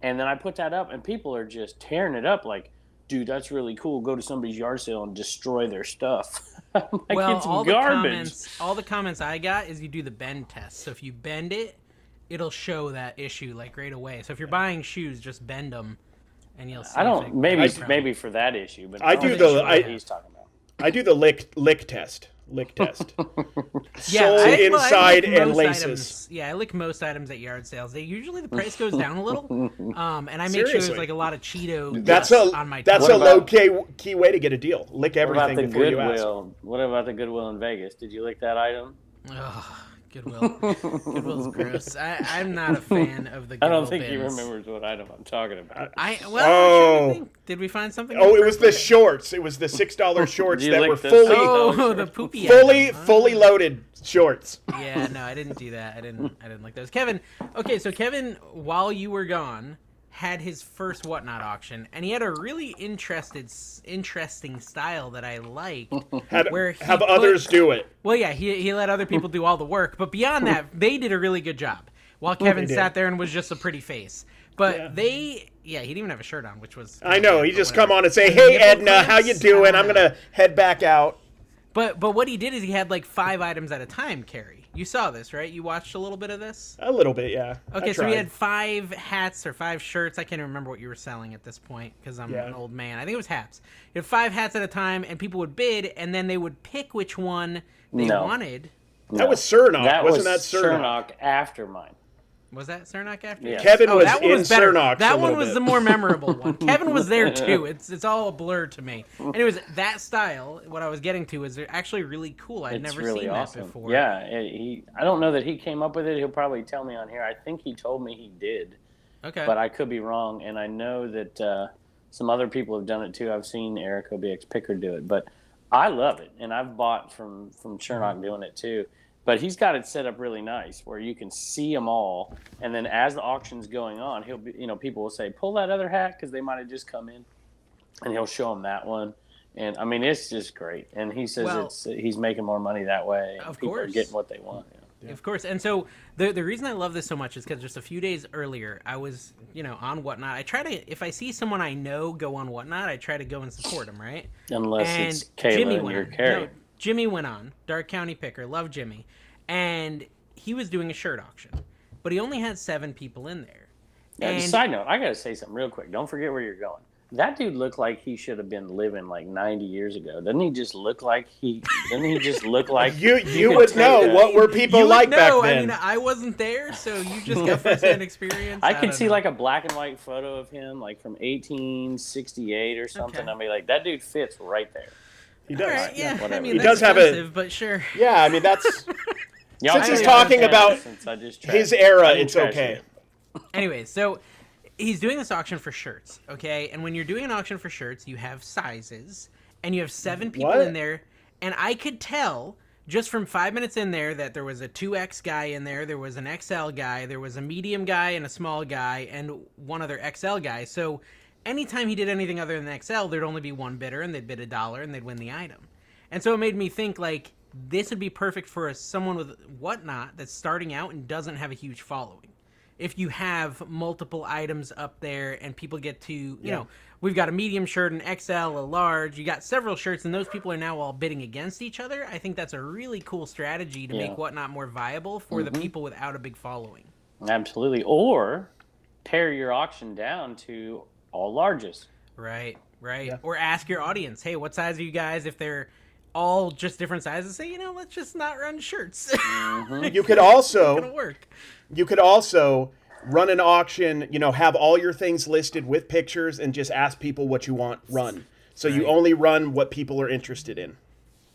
[SPEAKER 2] And then I put that up, and people are just tearing it up like, dude, that's really cool. Go to somebody's yard sale and destroy their stuff. Like,
[SPEAKER 4] well,
[SPEAKER 2] it's garbage.
[SPEAKER 4] All the comments I got is you do the bend test. So if you bend it, it'll show that issue like right away. So if you're buying shoes, just bend them, and you'll see.
[SPEAKER 2] Maybe for that issue, but he's talking about.
[SPEAKER 3] I do the lick test.
[SPEAKER 4] Yeah,
[SPEAKER 3] Sole inside and laces.
[SPEAKER 4] Items. Yeah, I lick most items at yard sales. Usually the price goes down a little, and I make sure there's like a lot of Cheeto. That's on my.
[SPEAKER 3] That's a low key way to get a deal. Lick everything before you ask.
[SPEAKER 2] What about the Goodwill in Vegas? Did you lick that item?
[SPEAKER 4] Oh, Goodwill. Goodwill's gross. I'm not a fan of the Goodwill
[SPEAKER 2] I don't think
[SPEAKER 4] bins.
[SPEAKER 2] he remembers what item I'm talking about.
[SPEAKER 4] Did we find something?
[SPEAKER 3] Oh, it was the shorts. It was the $6 shorts that were fully...
[SPEAKER 4] Oh, the poopy
[SPEAKER 3] fully loaded shorts.
[SPEAKER 4] Yeah, no, I didn't do that. I didn't like those. Kevin, so Kevin, while you were gone, had his first Whatnot auction, and he had a really interesting style that I liked.
[SPEAKER 3] Have others do it.
[SPEAKER 4] Well, yeah, he let other people do all the work, but beyond that, they did a really good job. While Kevin sat there and was just a pretty face. But he didn't even have a shirt on, which was...
[SPEAKER 3] I know, he just come on and say, hey, Edna, how you doing? I'm going to head back out.
[SPEAKER 4] But what he did is he had like 5 items at a time carry. You saw this, right? You watched a little bit of this?
[SPEAKER 3] A little bit, yeah.
[SPEAKER 4] Okay, so he had 5 hats or 5 shirts. I can't even remember what you were selling at this point because I'm an old man. I think it was hats. You had 5 hats at a time, and people would bid, and then they would pick which one they wanted.
[SPEAKER 3] That was Chernock. Wasn't that
[SPEAKER 2] Chernock after mine?
[SPEAKER 4] Was that Chernock after?
[SPEAKER 2] Yeah.
[SPEAKER 3] Kevin was in Chernock.
[SPEAKER 4] That one was the more memorable one. Kevin was there too. It's all a blur to me. Anyways, that style, what I was getting to, is actually really cool. I'd never seen that before.
[SPEAKER 2] Yeah, I don't know that he came up with it. He'll probably tell me on here. I think he told me he did.
[SPEAKER 4] Okay.
[SPEAKER 2] But I could be wrong, and I know that some other people have done it too. I've seen Eric OBX Picker do it, but I love it, and I've bought from Chernock doing it too. But he's got it set up really nice where you can see them all, and then as the auction's going on, he'll be, people will say, "Pull that other hat," because they might have just come in, and he'll show them that one. And I mean, it's just great. And he says he's making more money that way. And
[SPEAKER 4] of
[SPEAKER 2] people
[SPEAKER 4] course,
[SPEAKER 2] are getting what they want.
[SPEAKER 4] Of course. And so the reason I love this so much is because just a few days earlier, I was, on Whatnot. I try to, if I see someone I know go on Whatnot, I try to go and support them, right?
[SPEAKER 2] Unless it's Kayla and you're Carrie. No,
[SPEAKER 4] Jimmy went on, Dark County Picker, love Jimmy. And he was doing a shirt auction, but he only had 7 people in there.
[SPEAKER 2] Now,
[SPEAKER 4] and
[SPEAKER 2] side note, I got to say something real quick. Don't forget where you're going. That dude looked like he should have been living like 90 years ago. Doesn't he just look like he? Doesn't he just look like
[SPEAKER 3] you would know what were people like back then?
[SPEAKER 4] I mean, I wasn't there, so you just got firsthand experience.
[SPEAKER 2] I could see like a black and white photo of him, like from 1868 or something. Okay. I mean, like that dude fits right there.
[SPEAKER 3] He does.
[SPEAKER 4] Right, yeah,
[SPEAKER 2] whatever.
[SPEAKER 4] I mean,
[SPEAKER 3] he does have a.
[SPEAKER 4] But sure.
[SPEAKER 3] Yeah, I mean that's. Since he's talking about his era, it's okay.
[SPEAKER 4] Anyway, so. He's doing this auction for shirts, okay? And when you're doing an auction for shirts, you have sizes, and you have 7 people in there. And I could tell just from 5 minutes in there that there was a 2X guy in there was an XL guy, there was a medium guy and a small guy, and one other XL guy. So anytime he did anything other than XL, there'd only be one bidder, and they'd bid $1, and they'd win the item. And so it made me think, like, this would be perfect for someone with Whatnot that's starting out and doesn't have a huge following. If you have multiple items up there and people get to, you know, we've got a medium shirt, an XL, a large, you got several shirts, and those people are now all bidding against each other. I think that's a really cool strategy to make Whatnot more viable for the people without a big following.
[SPEAKER 2] Absolutely. Or pare your auction down to all larges.
[SPEAKER 4] Right. Yeah. Or ask your audience, hey, what size are you guys? If they're all just different sizes, say, let's just not run shirts.
[SPEAKER 3] You could also...
[SPEAKER 4] It's gonna work.
[SPEAKER 3] You could also run an auction, have all your things listed with pictures and just ask people what you want run. So you only run what people are interested in.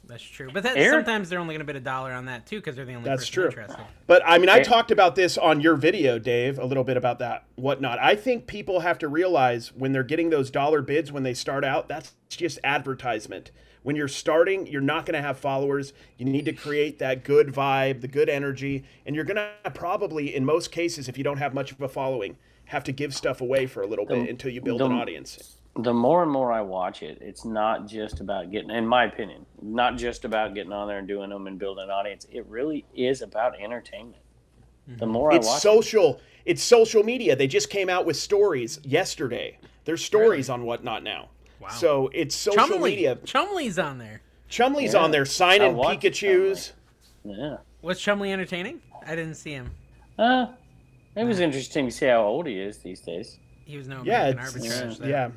[SPEAKER 4] That's true. But sometimes they're only going to bid $1 on that, too, because they're the only person interested.
[SPEAKER 3] But, I mean, I talked about this on your video, Dave, a little bit about that, Whatnot. I think people have to realize when they're getting those dollar bids when they start out, that's just advertisement. When you're starting, you're not going to have followers. You need to create that good vibe, the good energy, and you're going to probably, in most cases, if you don't have much of a following, have to give stuff away for a little bit until you build an audience.
[SPEAKER 2] The more and more I watch it, it's not just about getting, in my opinion, not just about getting on there and doing them and building an audience. It really is about entertainment. The more I watch
[SPEAKER 3] it's social media. They just came out with stories yesterday. There's stories on Whatnot now. Wow. So it's social media.
[SPEAKER 4] Chumley's on there.
[SPEAKER 3] Chumley's on there signing Pikachus.
[SPEAKER 2] Yeah.
[SPEAKER 4] Was Chumley entertaining? I didn't see him.
[SPEAKER 2] It was interesting to see how old he is these days.
[SPEAKER 4] He was no American Arbitrage there.
[SPEAKER 3] Yeah.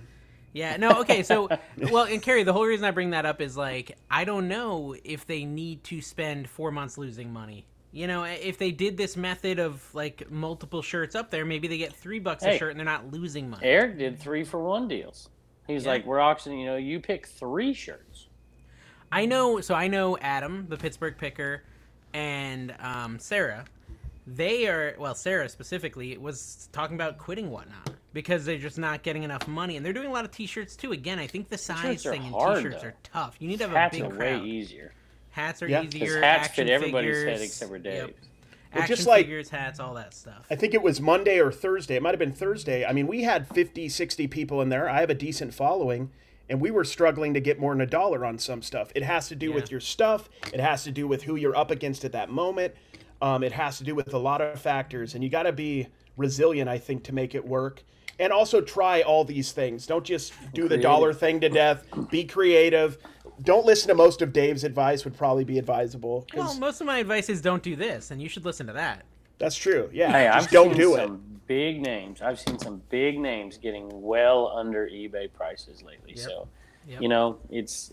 [SPEAKER 4] Yeah, no, okay, so, well, and Carrie, the whole reason I bring that up is, like, I don't know if they need to spend 4 months losing money. If they did this method of, like, multiple shirts up there, maybe they get $3 a shirt and they're not losing money.
[SPEAKER 2] Eric did 3-for-1 deals. He's like, we're auctioning, you pick 3 shirts.
[SPEAKER 4] I know Adam, the Pittsburgh Picker, and Sarah. They are, well, Sarah specifically was talking about quitting Whatnot because they're just not getting enough money. And they're doing a lot of T-shirts, too. Again, I think the size thing in T-shirts are tough. You need to have a big crowd.
[SPEAKER 2] Hats are way easier.
[SPEAKER 4] Hats are easier.
[SPEAKER 2] Hats fit everybody's head except for Dave's.
[SPEAKER 4] Action figures, hats, all that stuff.
[SPEAKER 3] I think it was Monday or Thursday. It might have been Thursday. I mean, we had 50, 60 people in there. I have a decent following, and we were struggling to get more than $1 on some stuff. It has to do with your stuff. It has to do with who you're up against at that moment. It has to do with a lot of factors, and you got to be resilient, I think, to make it work. And also try all these things. Don't just do the dollar thing to death. Be creative. Don't listen to most of Dave's advice would probably be advisable.
[SPEAKER 4] Well, most of my advice is don't do this, and you should listen to that.
[SPEAKER 3] That's true. Yeah,
[SPEAKER 2] hey,
[SPEAKER 3] just don't do it.
[SPEAKER 2] Big names. I've seen some big names getting well under eBay prices lately. Yep. So, it's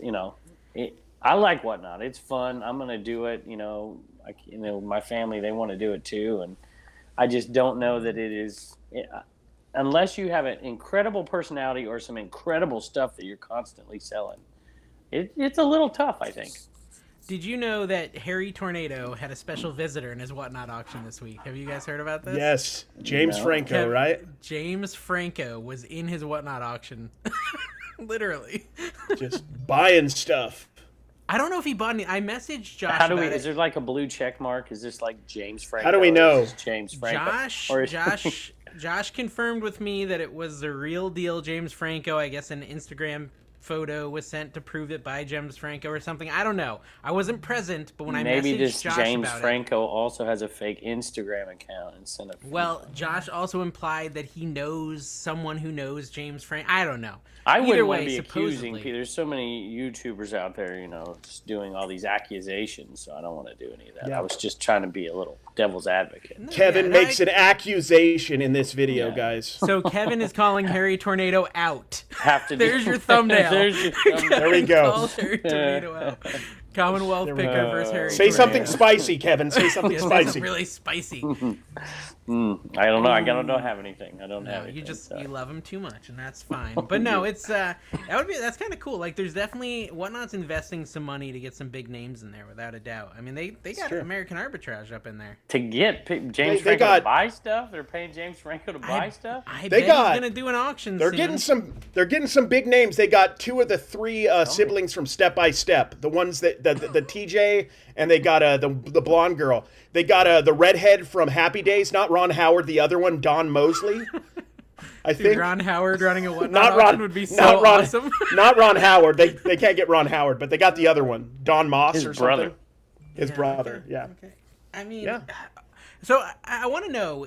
[SPEAKER 2] I like Whatnot. It's fun. I'm gonna do it. My family, they want to do it too, and I just don't know that it is. Unless you have an incredible personality or some incredible stuff that you're constantly selling, it's a little tough, I think.
[SPEAKER 4] Did you know that Harry Tornado had a special visitor in his Whatnot auction this week? Have you guys heard about this?
[SPEAKER 3] Yes. James Franco, right?
[SPEAKER 4] James Franco was in his Whatnot auction. Literally.
[SPEAKER 3] Just buying stuff.
[SPEAKER 4] I don't know if he bought any. I messaged Josh.
[SPEAKER 2] Is there like a blue check mark? Is this like James Franco?
[SPEAKER 3] How do we know?
[SPEAKER 2] James Franco.
[SPEAKER 4] Josh confirmed with me that it was the real deal James Franco, I guess an Instagram photo was sent to prove it by James Franco or something. I don't know. I wasn't present, but when I
[SPEAKER 2] maybe
[SPEAKER 4] messaged
[SPEAKER 2] this
[SPEAKER 4] Josh
[SPEAKER 2] James
[SPEAKER 4] about
[SPEAKER 2] Franco also has a fake Instagram account and sent a.
[SPEAKER 4] Well, Josh also implied that he knows someone who knows James Franco. I don't know.
[SPEAKER 2] I
[SPEAKER 4] Either
[SPEAKER 2] wouldn't
[SPEAKER 4] way,
[SPEAKER 2] want to be
[SPEAKER 4] supposedly.
[SPEAKER 2] accusing. There's so many YouTubers out there, just doing all these accusations. So I don't want to do any of that.
[SPEAKER 3] Yeah.
[SPEAKER 2] I was just trying to be a little devil's advocate.
[SPEAKER 3] Kevin makes an accusation in this video, guys.
[SPEAKER 4] So Kevin is calling Harry Tornado out.
[SPEAKER 2] Have to.
[SPEAKER 4] There's your thumbnail.
[SPEAKER 2] There's your thumbnail.
[SPEAKER 3] There we go.
[SPEAKER 4] Calls Harry Tornado out. Commonwealth picker versus Harry
[SPEAKER 3] Say
[SPEAKER 4] Tornado.
[SPEAKER 3] something spicy, Kevin. Say something
[SPEAKER 4] Yes,
[SPEAKER 3] spicy.
[SPEAKER 4] something really spicy.
[SPEAKER 2] I don't know. I don't have anything. I don't have anything.
[SPEAKER 4] You love him too much, and that's fine. But no, it's that's kind of cool. Like, there's definitely Whatnot's investing some money to get some big names in there, without a doubt. I mean, they got American Arbitrage up in there
[SPEAKER 2] to get James Franco to buy stuff. They're paying James Franco to buy stuff.
[SPEAKER 4] I bet he's gonna do an auction.
[SPEAKER 3] They're
[SPEAKER 4] soon.
[SPEAKER 3] getting some big names. They got 2 of the 3 siblings from Step by Step. The ones that the TJ, and they got the blonde girl. They got the redhead from Happy Days, not Ron Howard. The other one, Don Mosley. I think
[SPEAKER 4] Ron Howard running a Whatnot
[SPEAKER 3] not
[SPEAKER 4] auction
[SPEAKER 3] Ron
[SPEAKER 4] would be so awesome.
[SPEAKER 3] Not Ron Howard. They can't get Ron Howard, but they got the other one, Don Moss
[SPEAKER 2] His
[SPEAKER 3] or
[SPEAKER 2] brother.
[SPEAKER 3] something. His brother.
[SPEAKER 4] Okay,
[SPEAKER 3] Yeah.
[SPEAKER 4] Okay. I mean,
[SPEAKER 3] Yeah.
[SPEAKER 4] So I want to know,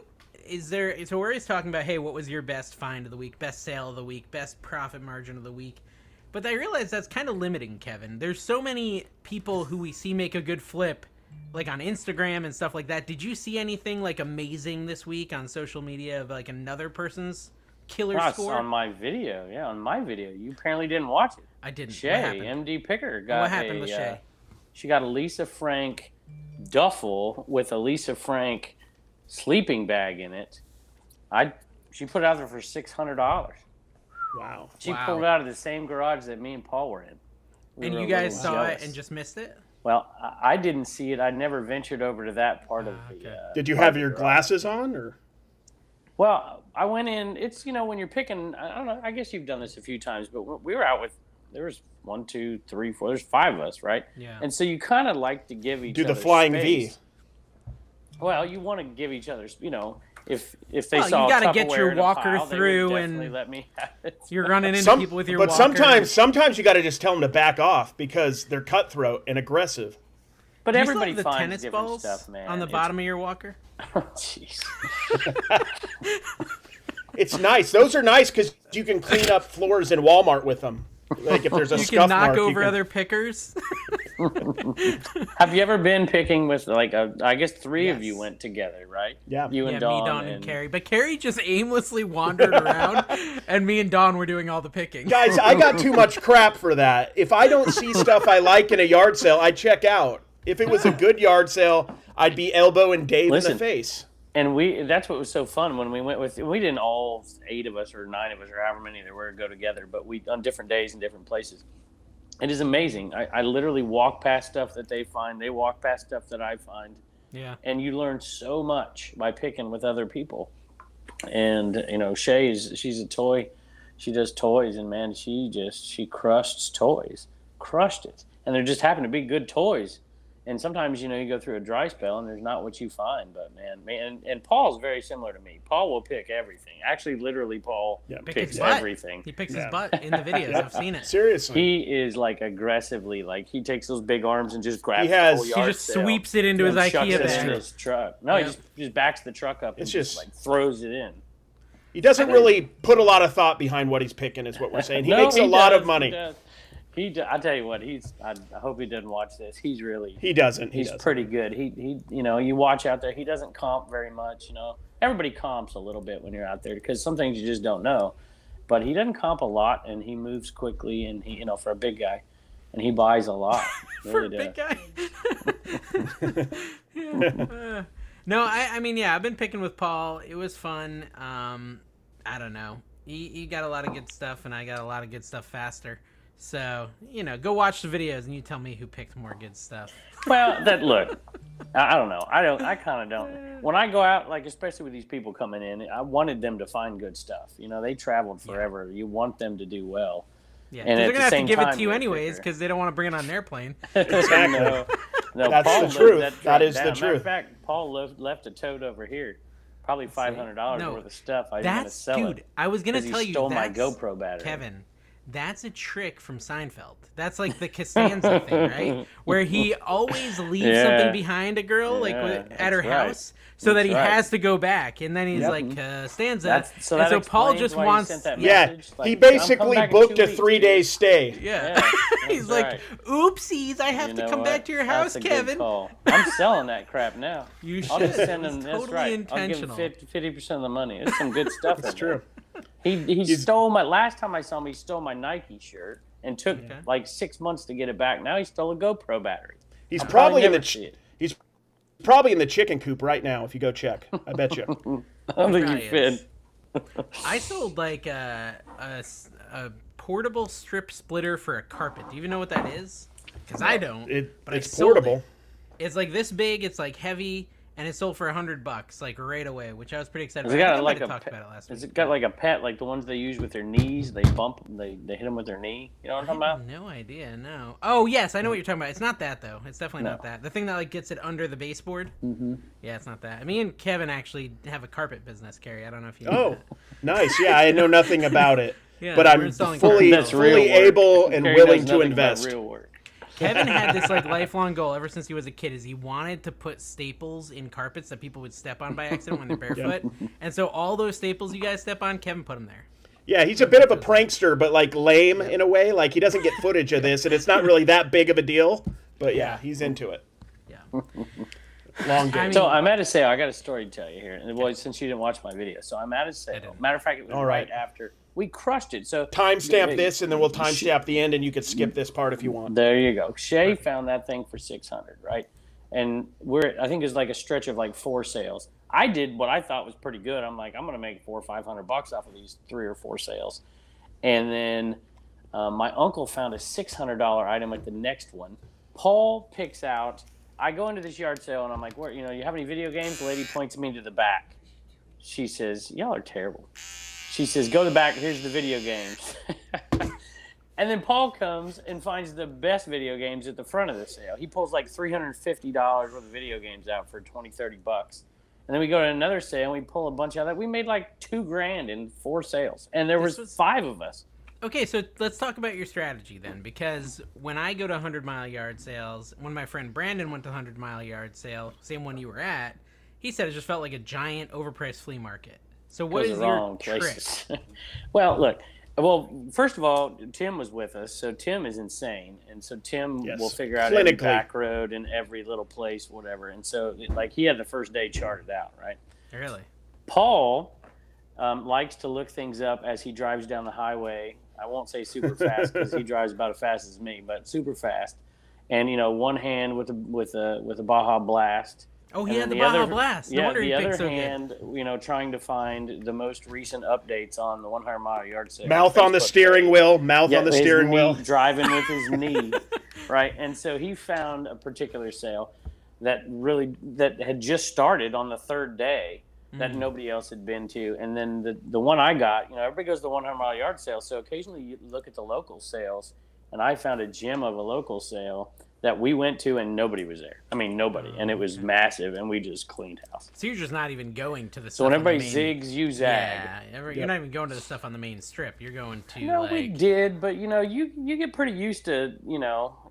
[SPEAKER 4] so we're always talking about, hey, what was your best find of the week, best sale of the week, best profit margin of the week? But I realize that's kind of limiting, Kevin. There's so many people who we see make a good flip, like on Instagram and stuff like that. Did you see anything like amazing this week on social media of like another person's killer score?
[SPEAKER 2] On my video. Yeah, on my video. You apparently didn't watch it.
[SPEAKER 4] I didn't.
[SPEAKER 2] Shay, MD Picker, got
[SPEAKER 4] what happened with Shay?
[SPEAKER 2] She got a Lisa Frank duffel with a Lisa Frank sleeping bag in it. She put it out there for $600.
[SPEAKER 3] Wow.
[SPEAKER 2] She pulled it out of the same garage that me and Paul were in.
[SPEAKER 4] And you guys saw it and just missed it?
[SPEAKER 2] Well, I didn't see it. I never ventured over to that part of the.
[SPEAKER 3] Did you have your glasses on, or?
[SPEAKER 2] Well, I went in. It's when you're picking. I don't know. I guess you've done this a few times, but we were out with. There was 1, 2, 3, 4. There's 5 of us, right?
[SPEAKER 4] Yeah.
[SPEAKER 2] And so you kind of like to give each other
[SPEAKER 3] Do the flying
[SPEAKER 2] space.
[SPEAKER 3] V.
[SPEAKER 2] Well, you want to give each other. If they
[SPEAKER 4] Well,
[SPEAKER 2] saw
[SPEAKER 4] you got to
[SPEAKER 2] Tupperware
[SPEAKER 4] get your
[SPEAKER 2] in a
[SPEAKER 4] walker
[SPEAKER 2] pile, they would
[SPEAKER 4] through,
[SPEAKER 2] definitely
[SPEAKER 4] and
[SPEAKER 2] let me have it.
[SPEAKER 4] you're running into people with your walker.
[SPEAKER 3] But sometimes you got to just tell them to back off because they're cutthroat and aggressive.
[SPEAKER 2] But
[SPEAKER 4] Do you
[SPEAKER 2] everybody
[SPEAKER 4] still have the
[SPEAKER 2] finds
[SPEAKER 4] tennis
[SPEAKER 2] different
[SPEAKER 4] balls
[SPEAKER 2] stuff, man.
[SPEAKER 4] on the bottom of your walker?
[SPEAKER 2] Jeez.
[SPEAKER 3] It's nice. Those are nice because you can clean up floors in Walmart with them. Like if there's a
[SPEAKER 4] You
[SPEAKER 3] scuff
[SPEAKER 4] can knock
[SPEAKER 3] mark,
[SPEAKER 4] over other pickers.
[SPEAKER 2] Have you ever been picking with I guess 3 of
[SPEAKER 4] Yes.
[SPEAKER 2] you went together, right?
[SPEAKER 3] Yeah.
[SPEAKER 2] You and
[SPEAKER 4] Yeah,
[SPEAKER 2] Dawn.
[SPEAKER 4] me, Dawn, and Carrie. But Carrie just aimlessly wandered around, and me and Dawn were doing all the picking.
[SPEAKER 3] Guys, I got too much crap for that. If I don't see stuff I like in a yard sale, I check out. If it was a good yard sale, I'd be elbowing Dave in the face.
[SPEAKER 2] And that's what was so fun when we went we didn't all 8 of us or 9 of us or however many there were go together, but we on different days in different places. It is amazing. I literally walk past stuff that they find. They walk past stuff that I find.
[SPEAKER 4] Yeah.
[SPEAKER 2] And you learn so much by picking with other people. And, Shay she's a toy. She does toys, and man, she crushed toys. Crushed it. And there just happen to be good toys. And sometimes, you go through a dry spell and there's not what you find. But, man, and Paul's very similar to me. Paul will pick everything. Actually, literally, Paul picks everything.
[SPEAKER 4] He picks his butt in the videos. I've seen it.
[SPEAKER 3] Seriously.
[SPEAKER 2] He is, aggressively, he takes those big arms and just grabs
[SPEAKER 3] He has-
[SPEAKER 2] the whole
[SPEAKER 3] he
[SPEAKER 2] yard
[SPEAKER 4] He just
[SPEAKER 2] sale
[SPEAKER 4] sweeps it into his
[SPEAKER 2] and chucks
[SPEAKER 4] IKEA
[SPEAKER 2] it
[SPEAKER 4] bag.
[SPEAKER 2] into his truck. No, he just backs the truck up and
[SPEAKER 3] It's
[SPEAKER 2] just,
[SPEAKER 3] just-
[SPEAKER 2] throws it in.
[SPEAKER 3] He doesn't really put a lot of thought behind what he's picking, is what we're saying. He makes a lot of money.
[SPEAKER 2] I tell you what, I hope he doesn't watch this. He's really
[SPEAKER 3] He doesn't.
[SPEAKER 2] He's pretty good. He you watch out there. He doesn't comp very much. Everybody comps a little bit when you're out there because some things you just don't know. But he doesn't comp a lot, and he moves quickly, and he for a big guy, and he buys a lot.
[SPEAKER 4] For
[SPEAKER 2] Really
[SPEAKER 4] a big
[SPEAKER 2] does.
[SPEAKER 4] guy. No, I mean, I've been picking with Paul. It was fun. I don't know. You got a lot of good stuff, and I got a lot of good stuff faster. So, go watch the videos, and you tell me who picked more good stuff.
[SPEAKER 2] Well, look, I don't know. I kind of don't. When I go out, especially with these people coming in, I wanted them to find good stuff. They traveled forever. Yeah. You want them to do well.
[SPEAKER 4] Yeah,
[SPEAKER 2] and
[SPEAKER 4] they're
[SPEAKER 2] going to
[SPEAKER 4] have to give it to you anyways because they don't want to bring it on their plane.
[SPEAKER 3] Exactly.
[SPEAKER 2] No,
[SPEAKER 3] that's
[SPEAKER 2] Paul
[SPEAKER 3] the truth. That is
[SPEAKER 2] down.
[SPEAKER 3] the
[SPEAKER 2] Matter
[SPEAKER 3] truth.
[SPEAKER 2] of fact, Paul left a tote over here. Probably $500 worth of stuff. I didn't want to sell it.
[SPEAKER 4] I was going to tell you.
[SPEAKER 2] Stole my GoPro battery.
[SPEAKER 4] Kevin, That's a trick from Seinfeld. That's like the Costanza thing, right? Where he always leaves something behind a girl, like at her house, so that he has to go back. And then he's like, Costanza. So Paul just wants...
[SPEAKER 3] he basically booked a 3-day stay.
[SPEAKER 4] He's like, oopsies, I have to come back to your house, Kevin.
[SPEAKER 2] I'm selling that crap now.
[SPEAKER 4] You should.
[SPEAKER 2] I'll just send him this,
[SPEAKER 4] totally intentional.
[SPEAKER 2] I'll give him 50% of the money. It's some good stuff.
[SPEAKER 3] That's true.
[SPEAKER 2] He stole my, last time I saw him, he stole my Nike shirt and took like 6 months to get it back. Now he stole a GoPro battery.
[SPEAKER 3] He's probably in the chicken coop right now if you go check. I bet you.
[SPEAKER 2] I don't think he fit.
[SPEAKER 4] I sold like a portable strip splitter for a carpet. Do you even know what that is? Because I don't.
[SPEAKER 3] It's portable.
[SPEAKER 4] It's like this big. It's like heavy. And it sold for $100, like right away, which I was pretty excited about.
[SPEAKER 2] I might have talked about it last week. Has it got like a pet, like the ones they use with their knees? They bump, they hit them with their knee. You know what I'm talking about?
[SPEAKER 4] No idea, no. Oh yes, I know what you're talking about. It's not that though. It's definitely not that. The thing that like gets it under the baseboard. Mm-hmm. Yeah, it's not that. Me and Kevin actually have a carpet business, Carrie. I don't know if you know that.
[SPEAKER 3] Nice. Yeah, I know nothing about it, but I'm fully able and
[SPEAKER 2] Carrie
[SPEAKER 3] willing to invest.
[SPEAKER 2] Real work.
[SPEAKER 4] Kevin had this like lifelong goal ever since he was a kid, is he wanted to put staples in carpets that people would step on by accident when they're barefoot. And so all those staples you guys step on, Kevin put them there.
[SPEAKER 3] Yeah, he's a bit of a prankster, but like lame in a way. Like he doesn't get footage of this, and it's not really that big of a deal. But yeah, he's into it.
[SPEAKER 4] Yeah.
[SPEAKER 3] Long game.
[SPEAKER 2] So I'm at a sale. I got a story to tell you here. And well, since you didn't watch my video, so I'm at a sale. Matter of fact, it was right after. We crushed it. So
[SPEAKER 3] timestamp this, and then we'll timestamp the end, and you could skip this part if you want.
[SPEAKER 2] There you go. Shay found that thing for $600, right? And I think it's like a stretch of like 4 sales. I did what I thought was pretty good. I'm like, I'm going to make $400 or $500 off of these 3 or 4 sales. And then my uncle found a $600 item at the next one. Paul picks out. I go into this yard sale, and I'm like, "Where? You have any video games?" The lady points me to the back. She says, "Y'all are terrible." She says, "Go to the back. Here's the video games." And then Paul comes and finds the best video games at the front of the sale. He pulls like $350 worth of video games out for $20, $30. And then we go to another sale and we pull a bunch out of that. We made like $2,000 in 4 sales. And there was 5 of us.
[SPEAKER 4] Okay, so let's talk about your strategy then, because when I go to 100-mile yard sales, when my friend Brandon went to 100-mile yard sale, same one you were at, he said it just felt like a giant overpriced flea market. So what is your trick?
[SPEAKER 2] Well, look. Well, first of all, Tim was with us, so Tim is insane, and so Tim will figure out every back road and every little place, whatever. And so, like, he had the first day charted out, right?
[SPEAKER 4] Really?
[SPEAKER 2] Paul likes to look things up as he drives down the highway. I won't say super fast because he drives about as fast as me, but super fast. And one hand with a Baja Blast.
[SPEAKER 4] Oh, he had the Baja Blast. No wonder
[SPEAKER 2] the
[SPEAKER 4] he
[SPEAKER 2] other
[SPEAKER 4] so
[SPEAKER 2] hand, trying to find the most recent updates on the 100-mile yard sale.
[SPEAKER 3] Mouth on the steering wheel. Mouth on the steering wheel.
[SPEAKER 2] Driving with his knee, right? And so he found a particular sale that had just started on the 3rd day that nobody else had been to. And then the one I got, everybody goes to the 100-mile yard sale. So occasionally you look at the local sales, and I found a gem of a local sale that we went to and nobody was there. I mean, nobody. And it was massive, and we just cleaned house.
[SPEAKER 4] So you're just not even going to the stuff.
[SPEAKER 2] So when everybody zigs, you zag.
[SPEAKER 4] Yeah, you're not even going to the stuff on the main strip. You're going to
[SPEAKER 2] No, we did, but you get pretty used to,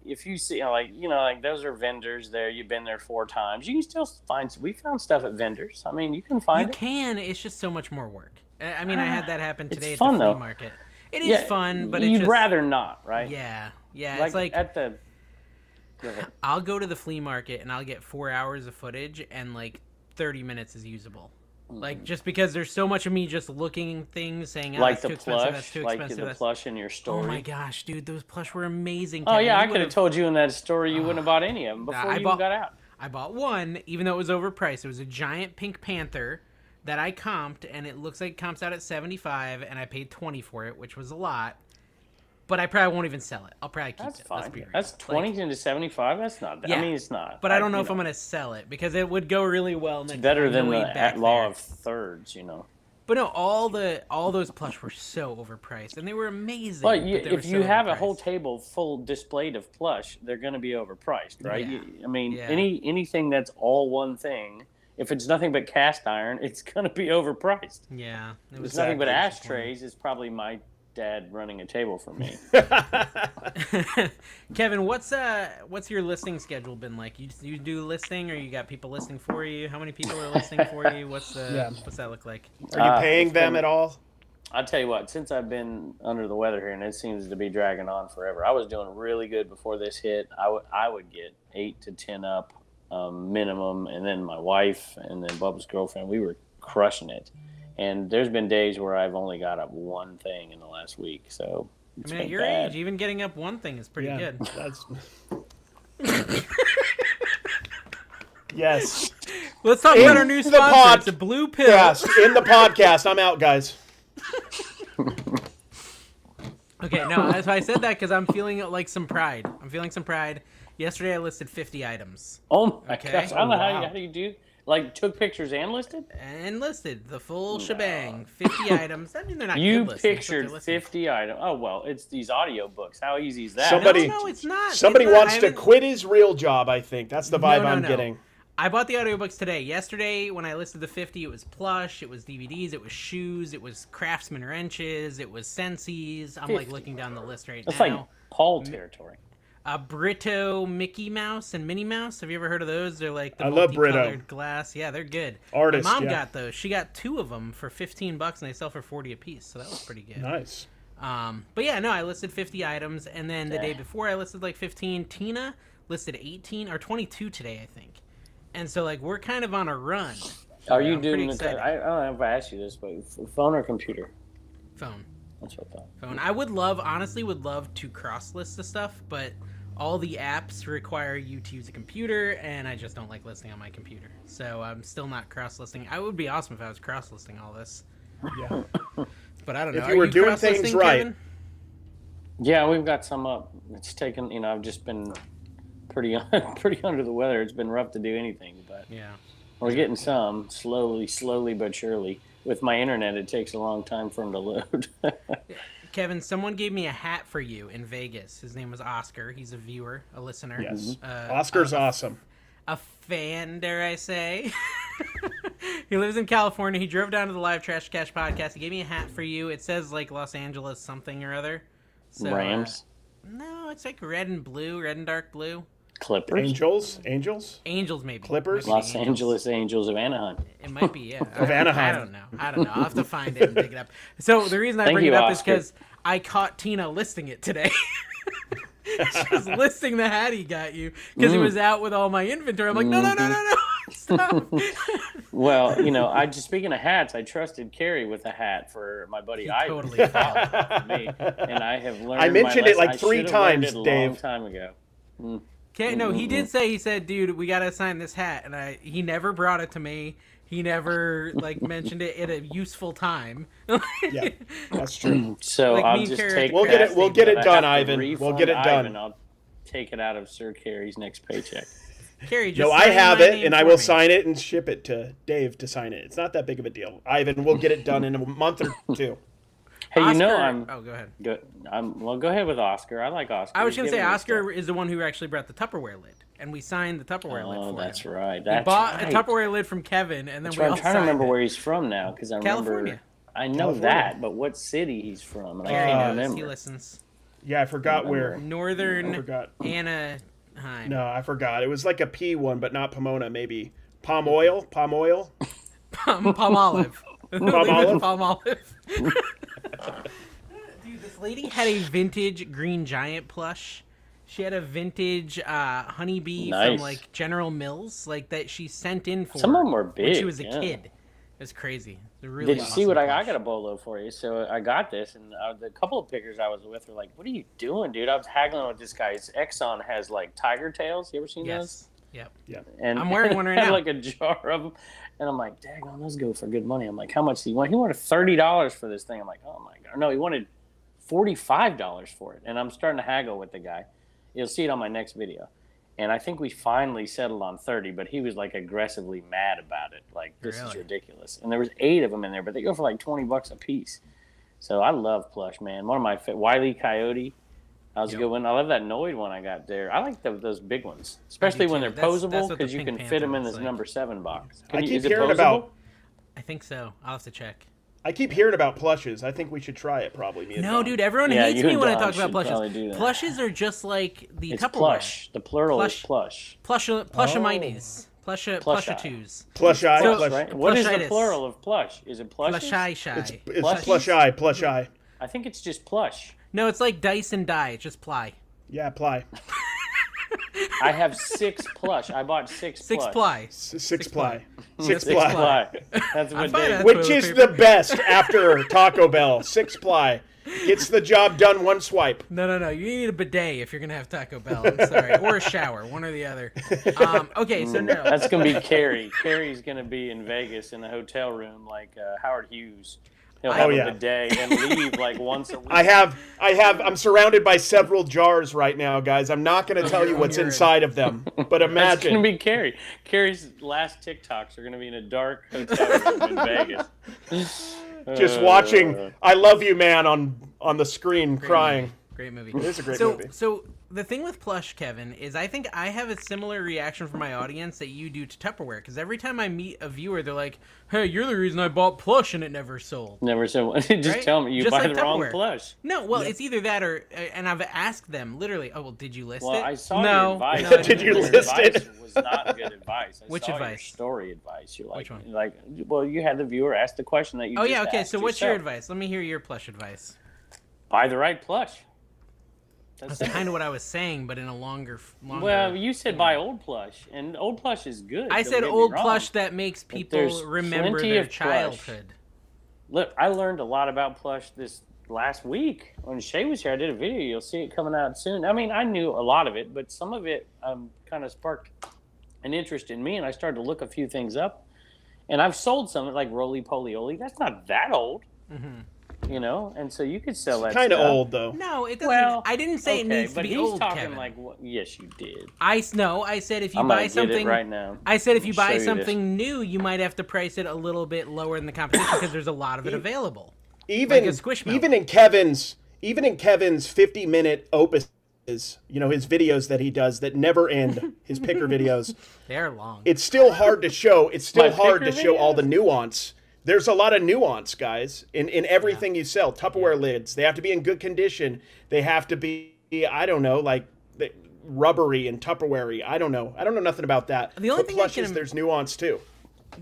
[SPEAKER 2] if you see like those are vendors there, you've been there 4 times. You can still we found stuff at vendors. I mean, you can find
[SPEAKER 4] it's just so much more work. I mean, I had that happen today at
[SPEAKER 2] the
[SPEAKER 4] flea market. It is fun, but
[SPEAKER 2] you'd rather not, right?
[SPEAKER 4] Yeah.
[SPEAKER 2] Like,
[SPEAKER 4] it's like
[SPEAKER 2] at the
[SPEAKER 4] I'll go to the flea market and I'll get 4 hours of footage and like 30 minutes is usable. Like, just because there's so much of me just looking things, saying,
[SPEAKER 2] like
[SPEAKER 4] that's too expensive, that's too expensive.
[SPEAKER 2] Like the plush in your story.
[SPEAKER 4] Oh my gosh, dude, those plush were amazing.
[SPEAKER 2] Oh yeah, I could have told you in that story you wouldn't have bought any of them before you got out.
[SPEAKER 4] I bought one, even though it was overpriced. It was a giant Pink Panther that I comped, and it looks like it comps out at $75, and I paid $20 for it, which was a lot. But I probably won't even sell it. I'll probably keep it.
[SPEAKER 2] That's fine. That's 20 into 75. That's not.
[SPEAKER 4] Yeah,
[SPEAKER 2] I mean, it's not.
[SPEAKER 4] But I don't know if I'm gonna sell it because it would go really well.
[SPEAKER 2] It's better than the law of thirds,
[SPEAKER 4] But no, all those plush were so overpriced, and they were amazing.
[SPEAKER 2] But if you have a whole table full displayed of plush, they're going to be overpriced, right?
[SPEAKER 4] Yeah.
[SPEAKER 2] Anything that's all one thing, if it's nothing but cast iron, it's going to be overpriced.
[SPEAKER 4] Yeah,
[SPEAKER 2] if it's nothing but ashtrays, it's probably my dad running a table for me.
[SPEAKER 4] Kevin, what's your listing schedule been like? You do listing, or you got people listing for you? How many people are listing for you? What's that look like?
[SPEAKER 3] Are you paying them at all?
[SPEAKER 2] I'll tell you what, since I've been under the weather here, and it seems to be dragging on forever, I was doing really good before this hit. I would get 8 to 10 up minimum, and then my wife and then Bubba's girlfriend, we were crushing it. And there's been days where I've only got up one thing in the last week. So
[SPEAKER 4] I mean, at your age, even getting up one thing is pretty good.
[SPEAKER 3] That's... Yes.
[SPEAKER 4] Let's talk about our new sponsor. It's a blue pill.
[SPEAKER 3] Yes, in the podcast. I'm out, guys.
[SPEAKER 4] Okay, no, so I said that because I'm feeling like some pride. I'm feeling some pride. Yesterday I listed 50 items.
[SPEAKER 2] Oh my gosh! I don't know how do you do. Like, took pictures and listed?
[SPEAKER 4] And listed the full shebang. 50 items. I mean, they're not
[SPEAKER 2] you
[SPEAKER 4] good
[SPEAKER 2] pictured 50 items. Oh, well, it's these audio books. How easy is that?
[SPEAKER 4] No, it's not.
[SPEAKER 3] Somebody wants to quit his real job, I think. That's the vibe I'm getting.
[SPEAKER 4] I bought the audiobooks today. Yesterday, when I listed the 50, it was plush, it was DVDs, it was shoes, it was Craftsman wrenches, it was Sensi's. I'm, like, looking down the list right now.
[SPEAKER 2] That's like Paul territory.
[SPEAKER 4] Brito Mickey Mouse and Minnie Mouse. Have you ever heard of those? They're like the
[SPEAKER 3] I love Brito.
[SPEAKER 4] multicolored glass. Yeah, they're good.
[SPEAKER 3] Artist,
[SPEAKER 4] My mom got those. She got 2 of them for $15, and they sell for $40 a piece. So that was pretty good.
[SPEAKER 3] Nice.
[SPEAKER 4] But yeah, no, I listed 50 items, and then the day before I listed like 15. Tina listed 18 or 22 today, I think. And so like we're kind of on a run.
[SPEAKER 2] Are you doing? I don't know if I asked you this, but phone or computer?
[SPEAKER 4] Phone.
[SPEAKER 2] That's what I thought.
[SPEAKER 4] Phone. I honestly would love to cross list the stuff, but all the apps require you to use a computer, and I just don't like listing on my computer. So I'm still not cross-listing. It would be awesome if I was cross-listing all this.
[SPEAKER 3] Yeah.
[SPEAKER 4] But I don't know.
[SPEAKER 3] If you were doing things right.
[SPEAKER 4] Kevin?
[SPEAKER 2] Yeah, we've got some up. It's taken, I've just been pretty under the weather. It's been rough to do anything, but
[SPEAKER 4] yeah,
[SPEAKER 2] we're getting some slowly but surely. With my internet, it takes a long time for them to load.
[SPEAKER 4] Kevin, someone gave me a hat for you in Vegas. His name was Oscar. He's a viewer, a listener.
[SPEAKER 3] Yes. Oscar's awesome.
[SPEAKER 4] A fan, dare I say. He lives in California. He drove down to the Live Trash Cash podcast. He gave me a hat for you. It says like Los Angeles something or other. So,
[SPEAKER 2] Rams?
[SPEAKER 4] No, it's like red and dark blue.
[SPEAKER 2] Clippers?
[SPEAKER 3] Angels
[SPEAKER 4] maybe.
[SPEAKER 3] Clippers?
[SPEAKER 2] Los Angeles Angels of Anaheim.
[SPEAKER 4] It might be, yeah.
[SPEAKER 3] Of Anaheim.
[SPEAKER 4] I don't know. I'll have to find it and dig it up. So the reason I bring it up is because I caught Tina listing it today. She was listing the hat he got you because he was out with all my inventory. I'm like, no, stop.
[SPEAKER 2] Well, speaking of hats, I trusted Carrie with a hat for my buddy Ivan.
[SPEAKER 4] Totally
[SPEAKER 2] for me, and I have learned.
[SPEAKER 3] I mentioned it like 3 times,
[SPEAKER 2] Dave.
[SPEAKER 3] Dave.
[SPEAKER 2] A long time ago.
[SPEAKER 4] Okay, no, he did say, he said, dude, we got to sign this hat. And he never brought it to me. He never, mentioned it at a useful time.
[SPEAKER 3] Yeah, that's true.
[SPEAKER 2] So I'll just take
[SPEAKER 3] We'll get it done, Ivan. We'll get it done.
[SPEAKER 2] And I'll take it out of Sir Carrie's next paycheck.
[SPEAKER 4] Carrie, just
[SPEAKER 3] I have it, and I will sign it and ship it to Dave to sign it. It's not that big of a deal. Ivan, we'll get it done in a month or 2.
[SPEAKER 2] Hey,
[SPEAKER 4] Oscar,
[SPEAKER 2] Oh,
[SPEAKER 4] go ahead.
[SPEAKER 2] Go ahead with Oscar. I like Oscar.
[SPEAKER 4] I was going to say, Oscar is the one who actually brought the Tupperware lid, and we signed the Tupperware lid for him.
[SPEAKER 2] That's right.
[SPEAKER 4] We bought a Tupperware lid from Kevin, and then we all
[SPEAKER 2] I'm trying to remember where he's from now, because I
[SPEAKER 4] California.
[SPEAKER 2] I know that, but what city he's from? And I can't remember.
[SPEAKER 4] He listens.
[SPEAKER 3] Yeah, I forgot where.
[SPEAKER 4] Northern Anaheim.
[SPEAKER 3] No, I forgot. It was like a P one, but not Pomona, maybe. Palm oil?
[SPEAKER 4] Palm olive. Palm olive? Palm olive. Dude, this lady had a vintage Green Giant plush. She had a vintage honeybee from General Mills, that she sent in for.
[SPEAKER 2] Some of them were big
[SPEAKER 4] when she was a kid. It was crazy. Really
[SPEAKER 2] Did you see what I got a bolo for you? So I got this, and the couple of pickers I was with were like, "What are you doing, dude?" I was haggling with this guy. His Exxon has tiger tails. You ever seen those?
[SPEAKER 4] Yep.
[SPEAKER 3] Yeah.
[SPEAKER 4] And I'm wearing one right now.
[SPEAKER 2] Like a jar of them. And I'm like, daggone, those go for good money. I'm like, how much do you want? He wanted $30 for this thing. I'm like, oh my God. No, he wanted $45 for it. And I'm starting to haggle with the guy. You'll see it on my next video. And I think we finally settled on 30, but he was aggressively mad about it. This is ridiculous. And there was 8 of them in there, but they go for $20 a piece. So I love plush, man. One of my Wile E. Coyote. That was a good one. I love that Noid one I got there. I like those big ones, especially when they're posable, because you can fit them in this number 7 box.
[SPEAKER 3] I keep hearing about.
[SPEAKER 4] I think so. I'll have to check.
[SPEAKER 3] I keep hearing about plushes. I think we should try it, probably. Me and
[SPEAKER 4] No,
[SPEAKER 3] Don.
[SPEAKER 4] dude, everyone
[SPEAKER 2] Yeah,
[SPEAKER 4] hates
[SPEAKER 2] you
[SPEAKER 4] me
[SPEAKER 2] and
[SPEAKER 4] when I
[SPEAKER 2] Don
[SPEAKER 4] talk about
[SPEAKER 2] should probably
[SPEAKER 4] plushes.
[SPEAKER 2] do that.
[SPEAKER 4] Plushes are just like the
[SPEAKER 2] It's
[SPEAKER 4] Tupperware.
[SPEAKER 2] plush. The plural is
[SPEAKER 4] Plush.
[SPEAKER 2] plush.
[SPEAKER 4] Plusha-mites. Plusha-twos.
[SPEAKER 3] Plush-eye.
[SPEAKER 2] Plush,
[SPEAKER 3] Plush.
[SPEAKER 2] right? What is the
[SPEAKER 4] Plushitis.
[SPEAKER 2] plural of plush? Is it plushes?
[SPEAKER 4] Plush-eye-shy.
[SPEAKER 3] It's
[SPEAKER 2] Plushies?
[SPEAKER 3] plush-eye. Plush-eye.
[SPEAKER 2] I think it's just plush.
[SPEAKER 4] No, it's like dice and die. It's just ply.
[SPEAKER 3] Yeah, ply.
[SPEAKER 2] I have 6 plush. I bought 6
[SPEAKER 4] Six
[SPEAKER 2] plush.
[SPEAKER 4] ply.
[SPEAKER 3] Six ply.
[SPEAKER 4] Six
[SPEAKER 3] 6
[SPEAKER 2] 6
[SPEAKER 3] ply.
[SPEAKER 2] ply. That's
[SPEAKER 4] I'm
[SPEAKER 2] what
[SPEAKER 4] fine,
[SPEAKER 2] they.
[SPEAKER 4] that's
[SPEAKER 3] Which
[SPEAKER 4] toilet
[SPEAKER 3] is
[SPEAKER 4] paper.
[SPEAKER 3] the best after Taco Bell. 6 ply. Gets the job done one swipe.
[SPEAKER 4] No. You need a bidet if you're going to have Taco Bell. I'm sorry. Or a shower. One or the other. Okay, so no.
[SPEAKER 2] That's gonna be Carrie. Carrie's gonna be in Vegas in a hotel room like Howard Hughes. He'll have a bidet and leave like once a week.
[SPEAKER 3] I'm surrounded by several jars right now, guys. I'm not going to tell you what's inside of them, but
[SPEAKER 2] That's
[SPEAKER 3] imagine.
[SPEAKER 2] gonna be Carrie. Carrie's last TikToks are gonna be in a dark hotel room in Vegas.
[SPEAKER 3] Just watching I Love You Man on the screen crying.
[SPEAKER 4] Great movie.
[SPEAKER 3] It is a great movie.
[SPEAKER 4] So the thing with plush, Kevin, is I think I have a similar reaction from my audience that you do to Tupperware. Because every time I meet a viewer, they're like, "Hey, you're the reason I bought plush and it never sold."
[SPEAKER 2] Never said. Just
[SPEAKER 4] Right?
[SPEAKER 2] tell me you
[SPEAKER 4] Just
[SPEAKER 2] buy
[SPEAKER 4] like
[SPEAKER 2] the wrong
[SPEAKER 4] Tupperware.
[SPEAKER 2] plush.
[SPEAKER 4] No, well, it's either that or, and I've asked them literally, "Oh, well, did you list
[SPEAKER 2] Well,
[SPEAKER 4] it?"
[SPEAKER 2] I saw
[SPEAKER 4] no,
[SPEAKER 2] your advice.
[SPEAKER 4] no, I
[SPEAKER 3] Did you
[SPEAKER 4] didn't.
[SPEAKER 3] list it?
[SPEAKER 2] Advice was not good advice. I
[SPEAKER 4] Which
[SPEAKER 2] saw
[SPEAKER 4] advice?
[SPEAKER 2] Your story advice. You're like,
[SPEAKER 4] Which one?
[SPEAKER 2] like, well, you had the viewer ask the question that you.
[SPEAKER 4] Oh
[SPEAKER 2] just
[SPEAKER 4] yeah, okay.
[SPEAKER 2] asked
[SPEAKER 4] So what's your
[SPEAKER 2] yourself.
[SPEAKER 4] advice? Let me hear your plush advice.
[SPEAKER 2] Buy the right plush.
[SPEAKER 4] That's kind of what I was saying, but in a longer.
[SPEAKER 2] Well, you said buy old plush, and old plush is good.
[SPEAKER 4] I
[SPEAKER 2] don't
[SPEAKER 4] said
[SPEAKER 2] get me
[SPEAKER 4] old
[SPEAKER 2] wrong.
[SPEAKER 4] plush that makes people
[SPEAKER 2] there's
[SPEAKER 4] remember
[SPEAKER 2] plenty
[SPEAKER 4] their
[SPEAKER 2] of plush.
[SPEAKER 4] childhood.
[SPEAKER 2] Look, I learned a lot about plush this last week when Shay was here. I did a video. You'll see it coming out soon. I mean, I knew a lot of it, but some of it kind of sparked an interest in me, and I started to look a few things up. And I've sold some like Roly Poly Oly. That's not that old.
[SPEAKER 4] Mm-hmm.
[SPEAKER 2] You know, and so you could sell that.
[SPEAKER 3] Kind of
[SPEAKER 2] stuff.
[SPEAKER 3] old, though.
[SPEAKER 4] No, it doesn't.
[SPEAKER 2] Well,
[SPEAKER 4] I didn't say it needs to
[SPEAKER 2] but
[SPEAKER 4] be
[SPEAKER 2] he's
[SPEAKER 4] old,
[SPEAKER 2] talking
[SPEAKER 4] Kevin.
[SPEAKER 2] like, yes, you did.
[SPEAKER 4] I said if you
[SPEAKER 2] I'm
[SPEAKER 4] buy
[SPEAKER 2] gonna get
[SPEAKER 4] something
[SPEAKER 2] it right now.
[SPEAKER 4] I said if you
[SPEAKER 2] Let me
[SPEAKER 4] buy
[SPEAKER 2] show you
[SPEAKER 4] something new, you might have to price it a little bit lower than the competition because there's a lot of it available.
[SPEAKER 3] Even
[SPEAKER 4] Like a Squishmallow.
[SPEAKER 3] even in Kevin's 50-minute opuses, you know, his videos that he does that never end, his picker videos.
[SPEAKER 4] They're long.
[SPEAKER 3] It's still hard to show. It's still
[SPEAKER 2] My
[SPEAKER 3] hard to
[SPEAKER 2] picker
[SPEAKER 3] show all
[SPEAKER 2] videos?
[SPEAKER 3] the nuance. There's a lot of nuance, guys, in everything you sell. Tupperware lids, they have to be in good condition. They have to be, I don't know, like rubbery and Tupperware-y. I don't know nothing about that.
[SPEAKER 4] The only
[SPEAKER 3] but
[SPEAKER 4] thing I
[SPEAKER 3] plushes,
[SPEAKER 4] can-
[SPEAKER 3] there's nuance too.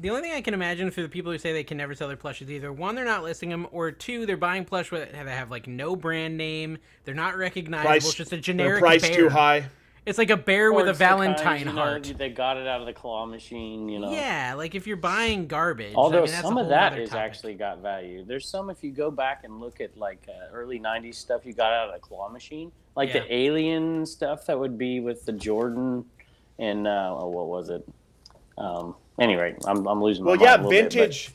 [SPEAKER 4] The only thing I can imagine for the people who say they can never sell their plushes, either one, they're not listing them, or two, they're buying plush with they have like no brand name, they're not recognizable, it's just a generic
[SPEAKER 3] price
[SPEAKER 4] bear.
[SPEAKER 3] too high.
[SPEAKER 4] It's like a bear with
[SPEAKER 2] Or
[SPEAKER 4] a
[SPEAKER 2] it's the kind,
[SPEAKER 4] Valentine
[SPEAKER 2] you know,
[SPEAKER 4] heart.
[SPEAKER 2] They got it out of the claw machine, you know.
[SPEAKER 4] Yeah, like if you're buying garbage.
[SPEAKER 2] Although
[SPEAKER 4] I mean, that's
[SPEAKER 2] some
[SPEAKER 4] a
[SPEAKER 2] of
[SPEAKER 4] whole
[SPEAKER 2] that
[SPEAKER 4] other
[SPEAKER 2] is
[SPEAKER 4] topic.
[SPEAKER 2] actually got value. There's some, if you go back and look at like early 90s stuff you got out of the claw machine, like
[SPEAKER 4] Yeah.
[SPEAKER 2] the alien stuff that would be with the Jordan and, what was it? Anyway, I'm losing my
[SPEAKER 3] Well,
[SPEAKER 2] mind
[SPEAKER 3] yeah,
[SPEAKER 2] a little bit,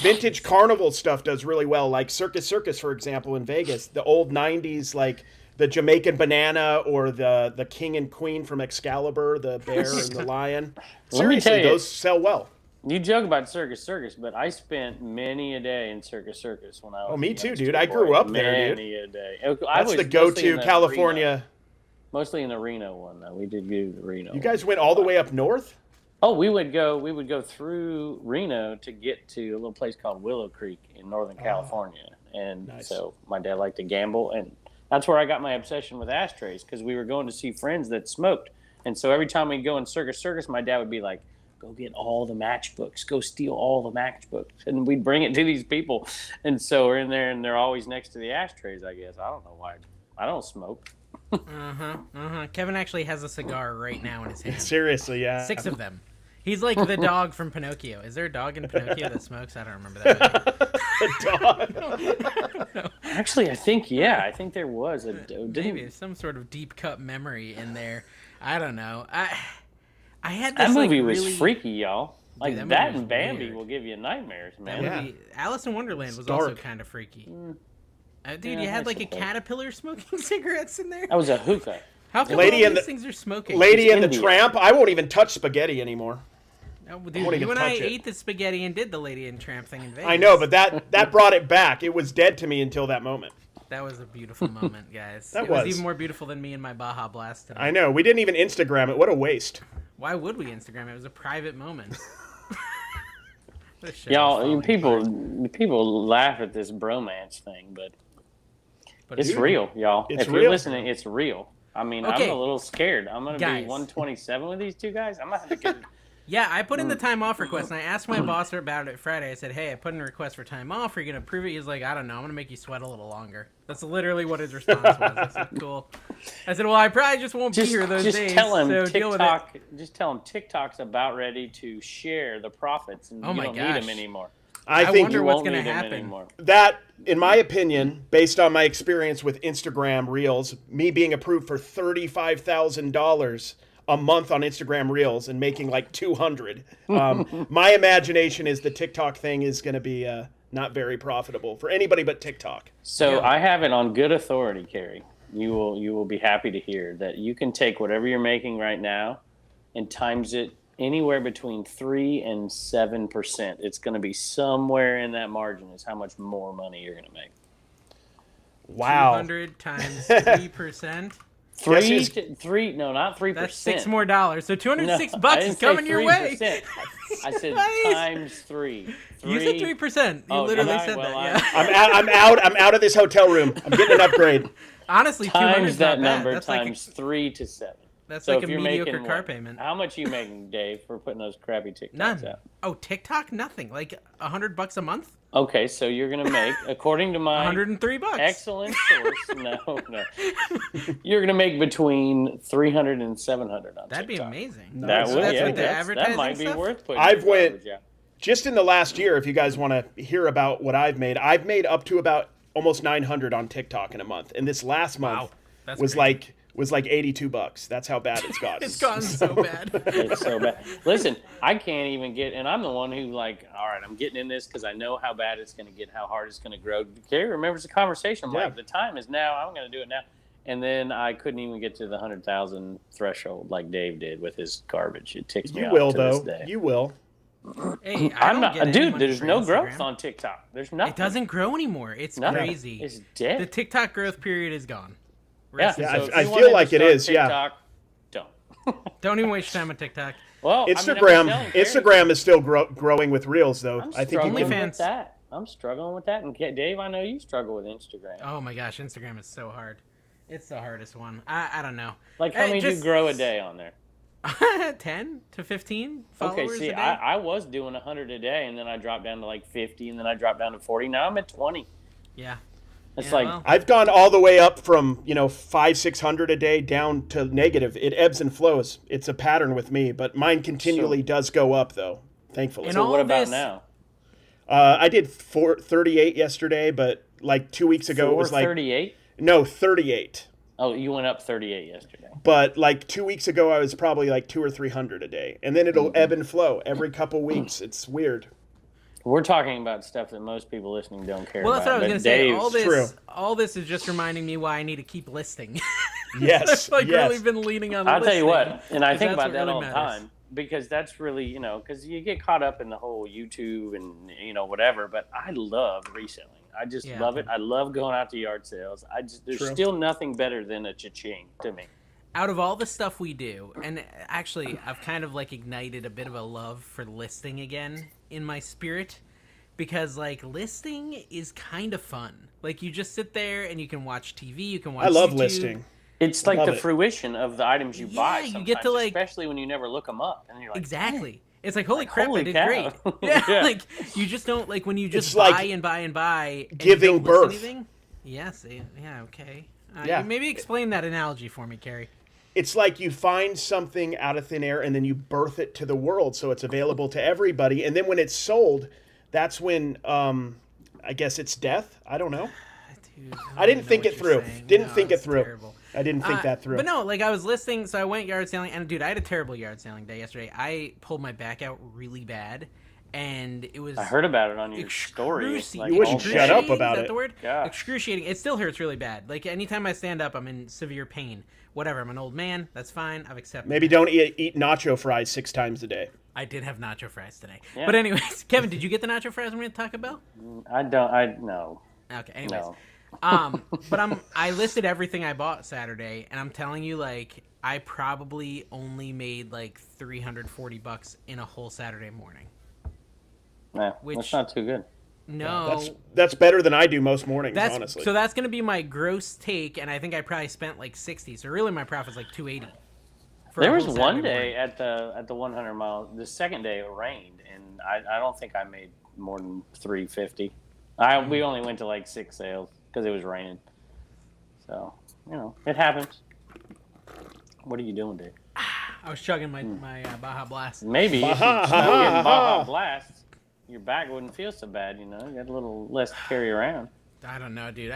[SPEAKER 3] vintage carnival stuff does really well. Like Circus, for example, in Vegas, the old '90s, like the Jamaican banana or the king and queen from Excalibur, the bear and the lion.
[SPEAKER 2] Let me tell
[SPEAKER 3] Seriously,
[SPEAKER 2] you.
[SPEAKER 3] those sell well.
[SPEAKER 2] You joke about Circus, but I spent many a day in Circus when I was.
[SPEAKER 3] Oh, me
[SPEAKER 2] a
[SPEAKER 3] too,
[SPEAKER 2] youngster
[SPEAKER 3] dude. I
[SPEAKER 2] boy.
[SPEAKER 3] grew up there, dude.
[SPEAKER 2] Many a day.
[SPEAKER 3] That's the
[SPEAKER 2] mostly in
[SPEAKER 3] go-to
[SPEAKER 2] the
[SPEAKER 3] California.
[SPEAKER 2] Reno. Mostly in the Reno one, though. We did do the Reno.
[SPEAKER 3] You guys went all the way up north?
[SPEAKER 2] Oh, we would go through Reno to get to a little place called Willow Creek in Northern California. And
[SPEAKER 3] nice.
[SPEAKER 2] so my dad liked to gamble, and that's where I got my obsession with ashtrays, because we were going to see friends that smoked. And so every time we'd go in Circus, my dad would be like, go get all the matchbooks, go steal all the matchbooks. And we'd bring it to these people. And so we're in there, and they're always next to the ashtrays, I guess. I don't know why. I don't smoke.
[SPEAKER 4] Kevin actually has a cigar right now in his hand.
[SPEAKER 3] Seriously, yeah.
[SPEAKER 4] 6 of them. He's like the dog from Pinocchio. Is there a dog in Pinocchio that smokes? I don't remember that movie.
[SPEAKER 3] Dog.
[SPEAKER 2] Actually, I think there was a...
[SPEAKER 4] Maybe there's some sort of deep cut memory in there. I don't know. I had
[SPEAKER 2] That
[SPEAKER 4] this
[SPEAKER 2] movie
[SPEAKER 4] like,
[SPEAKER 2] was
[SPEAKER 4] really...
[SPEAKER 2] freaky, y'all. Like
[SPEAKER 4] that
[SPEAKER 2] that,
[SPEAKER 4] movie was
[SPEAKER 2] and Bambi
[SPEAKER 4] weird.
[SPEAKER 2] will give you nightmares, man.
[SPEAKER 3] Yeah.
[SPEAKER 4] movie. Alice in Wonderland was
[SPEAKER 3] Dark.
[SPEAKER 4] also kind of freaky. Dude,
[SPEAKER 2] Yeah,
[SPEAKER 4] you had
[SPEAKER 2] I
[SPEAKER 4] like a
[SPEAKER 2] suppose.
[SPEAKER 4] caterpillar smoking cigarettes in there?
[SPEAKER 2] That was a hookah.
[SPEAKER 4] How come
[SPEAKER 3] Lady
[SPEAKER 4] all
[SPEAKER 3] in
[SPEAKER 4] these
[SPEAKER 3] the-
[SPEAKER 4] things are smoking?
[SPEAKER 3] Lady and the
[SPEAKER 2] India.
[SPEAKER 3] Tramp. I won't even touch spaghetti anymore.
[SPEAKER 4] Oh,
[SPEAKER 3] won't
[SPEAKER 4] dude,
[SPEAKER 3] even
[SPEAKER 4] you and I
[SPEAKER 3] touch it.
[SPEAKER 4] ate the spaghetti and did the Lady and Tramp thing in Vegas.
[SPEAKER 3] I know, but that brought it back. It was dead to me until that moment.
[SPEAKER 4] That was a beautiful moment, guys.
[SPEAKER 3] That
[SPEAKER 4] it was
[SPEAKER 3] was.
[SPEAKER 4] even more beautiful than me and my Baja Blast tonight.
[SPEAKER 3] I know. We didn't even Instagram it. What a waste.
[SPEAKER 4] Why would we Instagram it? It was a private moment.
[SPEAKER 2] Y'all, people laugh at this bromance thing, but it's real, y'all. If you're listening, it's real. I mean, I'm a little scared. I'm going to be 127 with these two guys. I'm not going to get...
[SPEAKER 4] Yeah, I put in the time off request, and I asked my boss about it Friday. I said, hey, I put in a request for time off. Are you going to approve it? He's like, I don't know. I'm going to make you sweat a little longer. That's literally what his response was. I said, cool. I said, well, I probably just won't be here those days,
[SPEAKER 2] tell him
[SPEAKER 4] so deal with it.
[SPEAKER 2] Just tell him TikTok's about ready to share the profits, and you don't need them anymore.
[SPEAKER 3] I think
[SPEAKER 4] wonder what's going to happen.
[SPEAKER 3] That, in my opinion, based on my experience with Instagram Reels, me being approved for $35,000 a month on Instagram Reels and making like 200. My imagination is the TikTok thing is going to be not very profitable for anybody but TikTok.
[SPEAKER 2] So I have it on good authority, Carrie. You will be happy to hear that you can take whatever you're making right now and times it anywhere between 3 and 7%. It's going to be somewhere in that margin is how much more money you're going to make.
[SPEAKER 3] Wow.
[SPEAKER 4] 200 times 3%.
[SPEAKER 2] No, not 3%.
[SPEAKER 4] That's $6 more. So $206 is coming your way.
[SPEAKER 2] I said times 3.
[SPEAKER 4] You said 3%. You literally said that.
[SPEAKER 3] Yeah. I'm out of this hotel room. I'm getting an upgrade.
[SPEAKER 4] Honestly,
[SPEAKER 2] times that number that's times 3 to 7.
[SPEAKER 4] That's like a mediocre car payment.
[SPEAKER 2] How much are you making, Dave, for putting those crappy TikToks
[SPEAKER 4] None.
[SPEAKER 2] out?
[SPEAKER 4] Oh, TikTok? Nothing. Like $100 a month?
[SPEAKER 2] Okay, so you're going to make, according to my
[SPEAKER 4] $103
[SPEAKER 2] excellent source, no. You're going to make between $300 and $700 on TikTok.
[SPEAKER 4] That'd be amazing.
[SPEAKER 2] That would,
[SPEAKER 4] that's
[SPEAKER 2] yeah,
[SPEAKER 4] with the advertising
[SPEAKER 2] that might be
[SPEAKER 4] stuff?
[SPEAKER 2] worth putting.
[SPEAKER 3] I've went, just in the last year, if you guys want to hear about what I've made up to about almost 900 on TikTok in a month. And this last month was crazy. was like $82. That's how bad it's gotten.
[SPEAKER 4] It's gotten so bad.
[SPEAKER 2] It's so bad. Listen, I can't even get, and I'm the one who like, all right, I'm getting in this because I know how bad it's going to get, how hard it's going to grow. Carrie remembers the conversation. I'm like, the time is now. I'm going to do it now. And then I couldn't even get to the 100,000 threshold like Dave did with his garbage. It ticks me off to this day.
[SPEAKER 3] You will.
[SPEAKER 4] Hey,
[SPEAKER 2] I'm not, dude. There's no growth on TikTok. There's nothing.
[SPEAKER 4] It doesn't grow anymore. It's crazy.
[SPEAKER 2] It's dead.
[SPEAKER 4] The TikTok growth period is gone.
[SPEAKER 2] Yeah,
[SPEAKER 3] so
[SPEAKER 2] I
[SPEAKER 3] feel like it is.
[SPEAKER 2] TikTok,
[SPEAKER 4] don't even waste your time on TikTok.
[SPEAKER 2] Well,
[SPEAKER 3] Instagram is still growing with Reels, though.
[SPEAKER 2] I think with that. I'm struggling with that. And Dave, I know you struggle with Instagram.
[SPEAKER 4] Oh my gosh, Instagram is so hard. It's the hardest one. I don't know.
[SPEAKER 2] Like how many do you grow a day on there?
[SPEAKER 4] 10 to 15 followers
[SPEAKER 2] a day. I was doing 100 a day, and then I dropped down to like 50, and then I dropped down to 40. Now I'm at 20.
[SPEAKER 4] Yeah.
[SPEAKER 2] It's
[SPEAKER 3] I've gone all the way up from 500-600 a day down to negative. It ebbs and flows. It's a pattern with me, but mine continually does go up though. Thankfully.
[SPEAKER 2] So what about now?
[SPEAKER 3] I did 38 yesterday, but like 2 weeks ago it was like
[SPEAKER 2] 38.
[SPEAKER 3] No, 38.
[SPEAKER 2] Oh, you went up 38 yesterday.
[SPEAKER 3] But like 2 weeks ago, I was probably like 200 or 300 a day, and then it'll ebb and flow every couple weeks. It's weird.
[SPEAKER 2] We're talking about stuff that most people listening don't care about.
[SPEAKER 4] Well, that's what I was going to say.
[SPEAKER 3] True.
[SPEAKER 4] All this is just reminding me why I need to keep listing.
[SPEAKER 3] Yes.
[SPEAKER 4] I've really been leaning on
[SPEAKER 2] I'll
[SPEAKER 4] listing.
[SPEAKER 2] tell you what, and I think about that
[SPEAKER 4] really
[SPEAKER 2] all the time, because that's really, because you get caught up in the whole YouTube and, whatever, but I love reselling. I just love it. I love going out to yard sales. There's still nothing better than a cha-ching to me.
[SPEAKER 4] Out of all the stuff we do, and actually I've kind of like ignited a bit of a love for listing again in my spirit, because like listing is kind of fun. Like you just sit there and you can watch TV, you can watch
[SPEAKER 3] I love
[SPEAKER 4] YouTube.
[SPEAKER 3] listing.
[SPEAKER 2] It's like the fruition of the items you buy sometimes,
[SPEAKER 4] you get to like,
[SPEAKER 2] especially when you never look them up. And you're like,
[SPEAKER 4] exactly. It's like, holy crap,
[SPEAKER 2] holy
[SPEAKER 4] I did
[SPEAKER 2] cow.
[SPEAKER 4] great. Yeah, like you just don't, like when you just buy and buy and buy. And
[SPEAKER 3] giving
[SPEAKER 4] you don't list
[SPEAKER 3] birth.
[SPEAKER 4] anything. Yes, yeah, okay.
[SPEAKER 3] Yeah.
[SPEAKER 4] Maybe explain that analogy for me, Carrie.
[SPEAKER 3] It's like you find something out of thin air and then you birth it to the world so it's available to everybody. And then when it's sold, that's when, I guess it's death. I don't know.
[SPEAKER 4] Dude,
[SPEAKER 3] I didn't think it through. Didn't think it through.
[SPEAKER 4] Terrible.
[SPEAKER 3] I didn't think that through.
[SPEAKER 4] But no, like I was listing, so I went yard selling, and dude, I had a terrible yard selling day yesterday. I pulled my back out really bad, and it was.
[SPEAKER 2] I heard about it on your story.
[SPEAKER 3] You wouldn't shut up about it.
[SPEAKER 4] Is that the word?
[SPEAKER 2] Gosh.
[SPEAKER 4] Excruciating. It still hurts really bad. Like anytime I stand up, I'm in severe pain. Whatever. I'm an old man. That's fine. I've accepted.
[SPEAKER 3] Maybe don't eat nacho fries 6 times a day.
[SPEAKER 4] I did have nacho fries today. Yeah. But anyways, Kevin, did you get the nacho fries when we had Taco Bell?
[SPEAKER 2] No.
[SPEAKER 4] Okay. Anyways.
[SPEAKER 2] No.
[SPEAKER 4] But I listed everything I bought Saturday, and I'm telling you, like, I probably only made like $340 in a whole Saturday morning.
[SPEAKER 2] Nah,
[SPEAKER 4] which
[SPEAKER 2] that's not too good.
[SPEAKER 4] No,
[SPEAKER 3] that's better than I do most mornings, honestly.
[SPEAKER 4] So that's going to be my gross take, and I think I probably spent like 60. So really, my profit's like 280.
[SPEAKER 2] There was one day at the 100 mile. The second day it rained, and I don't think I made more than 350. We only went to like 6 sales because it was raining. So it happens. What are you doing, Dave?
[SPEAKER 4] I was chugging my Baja Blast.
[SPEAKER 2] Maybe if you start getting Baja Blast, your back wouldn't feel so bad. You got a little less to carry around.
[SPEAKER 4] I don't know, dude.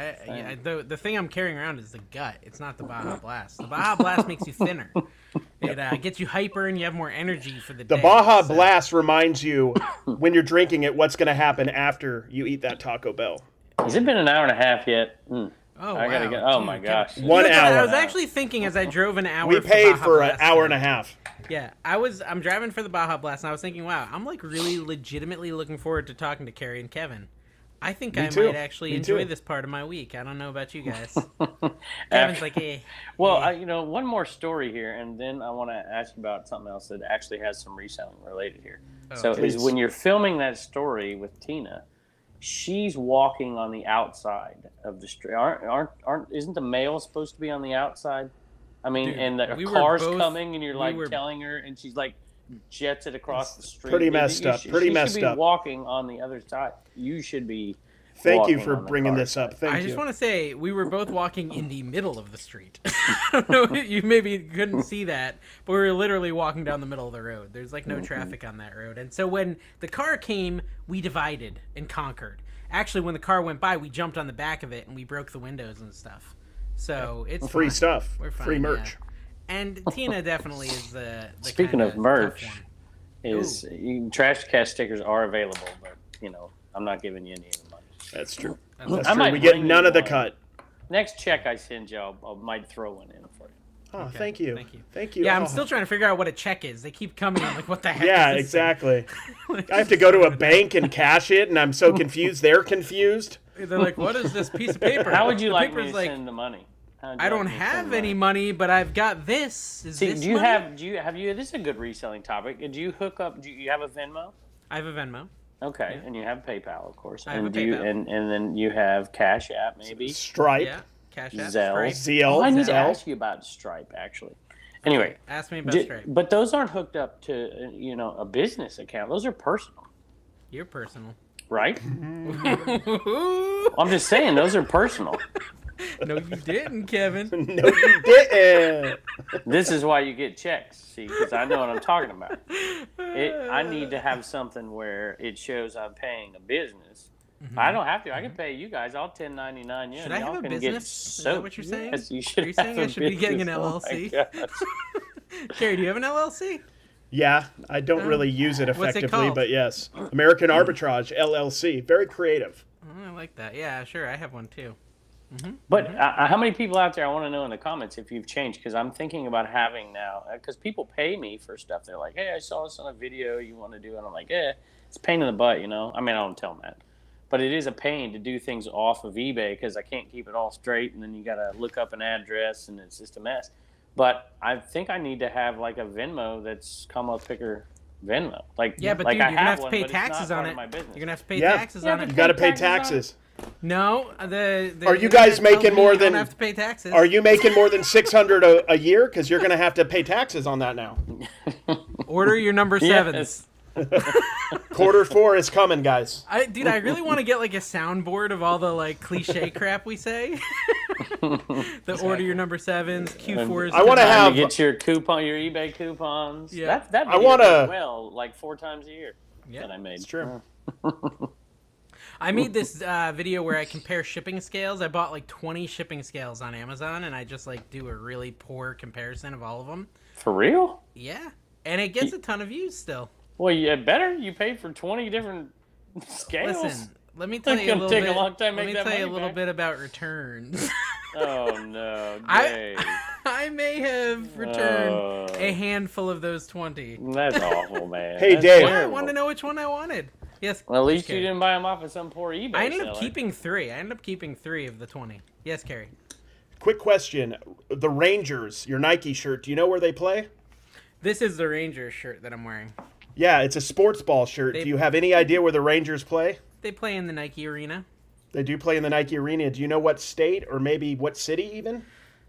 [SPEAKER 4] The thing I'm carrying around is the gut. It's not the Baja Blast. The Baja Blast makes you thinner. It gets you hyper and you have more energy for the day.
[SPEAKER 3] The Baja Blast reminds you when you're drinking it what's going to happen after you eat that Taco Bell.
[SPEAKER 2] Has it been an hour and a half yet?
[SPEAKER 4] Oh,
[SPEAKER 2] I gotta go. Oh my gosh!
[SPEAKER 3] 1 hour.
[SPEAKER 4] I was actually thinking as I drove an hour.
[SPEAKER 3] We paid for an hour and a half.
[SPEAKER 4] Yeah, I'm driving for the Baja Blast, and I was thinking, wow, I'm like really legitimately looking forward to talking to Carrie and Kevin. I think I might actually enjoy this part of my week. I don't know about you guys. Kevin's like, hey.
[SPEAKER 2] Well, one more story here, and then I want to ask you about something else that actually has some reselling related here. Is when you're filming that story with Tina, she's walking on the outside of the street. Isn't the male supposed to be on the outside? I mean, and the car's coming, and you're like telling her, and she's like jets it across the street.
[SPEAKER 3] Pretty messed up. She should be
[SPEAKER 2] walking on the other side. You should be.
[SPEAKER 3] Thank you for bringing this up. Thank you.
[SPEAKER 4] I just want to say we were both walking in the middle of the street. I don't know, you maybe couldn't see that, but we were literally walking down the middle of the road. There's like no traffic on that road. And so when the car came, we divided and conquered. Actually, when the car went by, we jumped on the back of it and we broke the windows and stuff. So it's
[SPEAKER 3] free
[SPEAKER 4] fun.
[SPEAKER 3] stuff.
[SPEAKER 4] We're fine,
[SPEAKER 3] free merch.
[SPEAKER 4] Yeah. And Tina definitely is the
[SPEAKER 2] Speaking of merch, Trash Cast stickers are available, but I'm not giving you any of the money.
[SPEAKER 3] That's true.
[SPEAKER 4] That's
[SPEAKER 3] true. We get none of the cut.
[SPEAKER 2] Next check I send you, I might throw one in for you.
[SPEAKER 3] Oh,
[SPEAKER 4] okay.
[SPEAKER 3] Thank you.
[SPEAKER 4] Yeah, I'm still trying to figure out what a check is. They keep coming. I'm like, what the heck?
[SPEAKER 3] Yeah,
[SPEAKER 4] is this
[SPEAKER 3] exactly. I have to go to a bank and cash it, and I'm so confused. They're confused.
[SPEAKER 4] They're like, what is this piece of paper?
[SPEAKER 2] How would you like me to send the money?
[SPEAKER 4] I don't have any money, but I've got this.
[SPEAKER 2] This is a good reselling topic. Do you hook up? Do you have a Venmo?
[SPEAKER 4] I have a Venmo.
[SPEAKER 2] Okay, and you have PayPal, of course.
[SPEAKER 4] I have a PayPal.
[SPEAKER 2] And then you have Cash App, maybe.
[SPEAKER 3] Stripe.
[SPEAKER 4] Yeah, Cash App.
[SPEAKER 3] Zelle.
[SPEAKER 2] I need to ask you about Stripe, actually. Anyway,
[SPEAKER 4] ask me about Stripe.
[SPEAKER 2] But those aren't hooked up to a business account. Those are personal.
[SPEAKER 4] You're personal,
[SPEAKER 2] right? I'm just saying, those are personal.
[SPEAKER 4] No, you didn't, Kevin.
[SPEAKER 3] No, you didn't.
[SPEAKER 2] This is why you get checks, see, because I know what I'm talking about. I need to have something where it shows I'm paying a business. I don't have to. I can pay you guys. I'll 1099 you.
[SPEAKER 4] Should I have a business? Is that what you're saying?
[SPEAKER 2] Yes, you should.
[SPEAKER 4] Are you saying I should be getting an LLC? Carrie, do you have an LLC?
[SPEAKER 3] Yeah, I don't really use it effectively,
[SPEAKER 4] What's it called?
[SPEAKER 3] but yes. American Arbitrage, LLC. Very creative.
[SPEAKER 4] Oh, I like that. Yeah, sure. I have one too.
[SPEAKER 2] But how many people out there, I want to know in the comments if you've changed, because I'm thinking about having now, because people pay me for stuff. They're like, hey, I saw this on a video you want to do. And I'm like, it's a pain in the butt, I mean, I don't tell them that. But it is a pain to do things off of eBay because I can't keep it all straight. And then you got to look up an address and it's just a mess. But I think I need to have like a Venmo that's comma picker Venmo. Like,
[SPEAKER 4] yeah, but
[SPEAKER 2] like
[SPEAKER 4] dude,
[SPEAKER 2] I
[SPEAKER 4] you're going to have to
[SPEAKER 2] one,
[SPEAKER 4] pay
[SPEAKER 2] but it's not
[SPEAKER 4] taxes on
[SPEAKER 2] part
[SPEAKER 4] it.
[SPEAKER 2] of my business.
[SPEAKER 4] You're going to have to pay taxes on it.
[SPEAKER 3] You got to pay taxes.
[SPEAKER 4] No,
[SPEAKER 3] Are you guys making more than?
[SPEAKER 4] You don't have to pay taxes.
[SPEAKER 3] Are you making more than $600 a year? Because you're going to have to pay taxes on that now.
[SPEAKER 4] Order your number 7s.
[SPEAKER 2] Yes.
[SPEAKER 3] Q4 is coming, guys.
[SPEAKER 4] Dude, I really want to get like a soundboard of all the like cliche crap we say. Order your number 7s, Q4s.
[SPEAKER 3] I want to have
[SPEAKER 2] get your coupon, your eBay coupons.
[SPEAKER 4] Yeah,
[SPEAKER 2] that
[SPEAKER 3] I want to
[SPEAKER 2] like 4 times a year.
[SPEAKER 4] Yeah,
[SPEAKER 2] that I made.
[SPEAKER 3] It's true.
[SPEAKER 4] I made this video where I compare shipping scales. I bought like 20 shipping scales on Amazon, and I just like do a really poor comparison of all of them.
[SPEAKER 2] For real?
[SPEAKER 4] Yeah, and it gets a ton of views still.
[SPEAKER 2] Well, yeah, better. You paid for 20 different scales.
[SPEAKER 4] Listen, let me tell you a little bit.
[SPEAKER 2] A long time
[SPEAKER 4] let me tell you a little bit about returns.
[SPEAKER 2] Oh no, Dave.
[SPEAKER 4] I may have returned a handful of those 20.
[SPEAKER 2] That's awful, man.
[SPEAKER 3] Hey,
[SPEAKER 2] That's
[SPEAKER 3] Dave.
[SPEAKER 2] terrible.
[SPEAKER 4] I wanted to know which one I wanted. Yes.
[SPEAKER 2] Well, at least you didn't buy them off of some poor eBay
[SPEAKER 4] I ended
[SPEAKER 2] seller.
[SPEAKER 4] up keeping 3. I ended up keeping 3 of the 20. Yes, Carrie.
[SPEAKER 3] Quick question: the Rangers, your Nike shirt. Do you know where they play?
[SPEAKER 4] This is the Rangers shirt that I'm wearing.
[SPEAKER 3] Yeah, it's a sports ball shirt. Do you have any idea where the Rangers play?
[SPEAKER 4] They play in the Nike Arena.
[SPEAKER 3] They do play in the Nike Arena. Do you know what state or maybe what city even?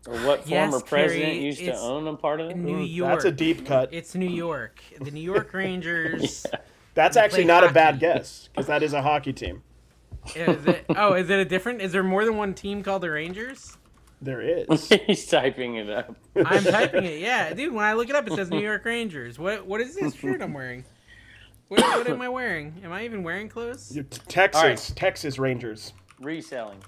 [SPEAKER 2] Or what former president used to own a part of it?
[SPEAKER 4] New York.
[SPEAKER 3] That's a deep cut.
[SPEAKER 4] It's New York. The New York Rangers.
[SPEAKER 3] Yeah. That's actually not a bad guess, because that is a hockey team.
[SPEAKER 4] Is it? Oh, is it a different? Is there more than one team called the Rangers?
[SPEAKER 3] There is.
[SPEAKER 2] He's typing it up.
[SPEAKER 4] I'm typing it. Yeah, dude. When I look it up, it says New York Rangers. What is this shirt I'm wearing? What am I wearing? Am I even wearing clothes?
[SPEAKER 3] Texas Rangers.
[SPEAKER 2] Reselling.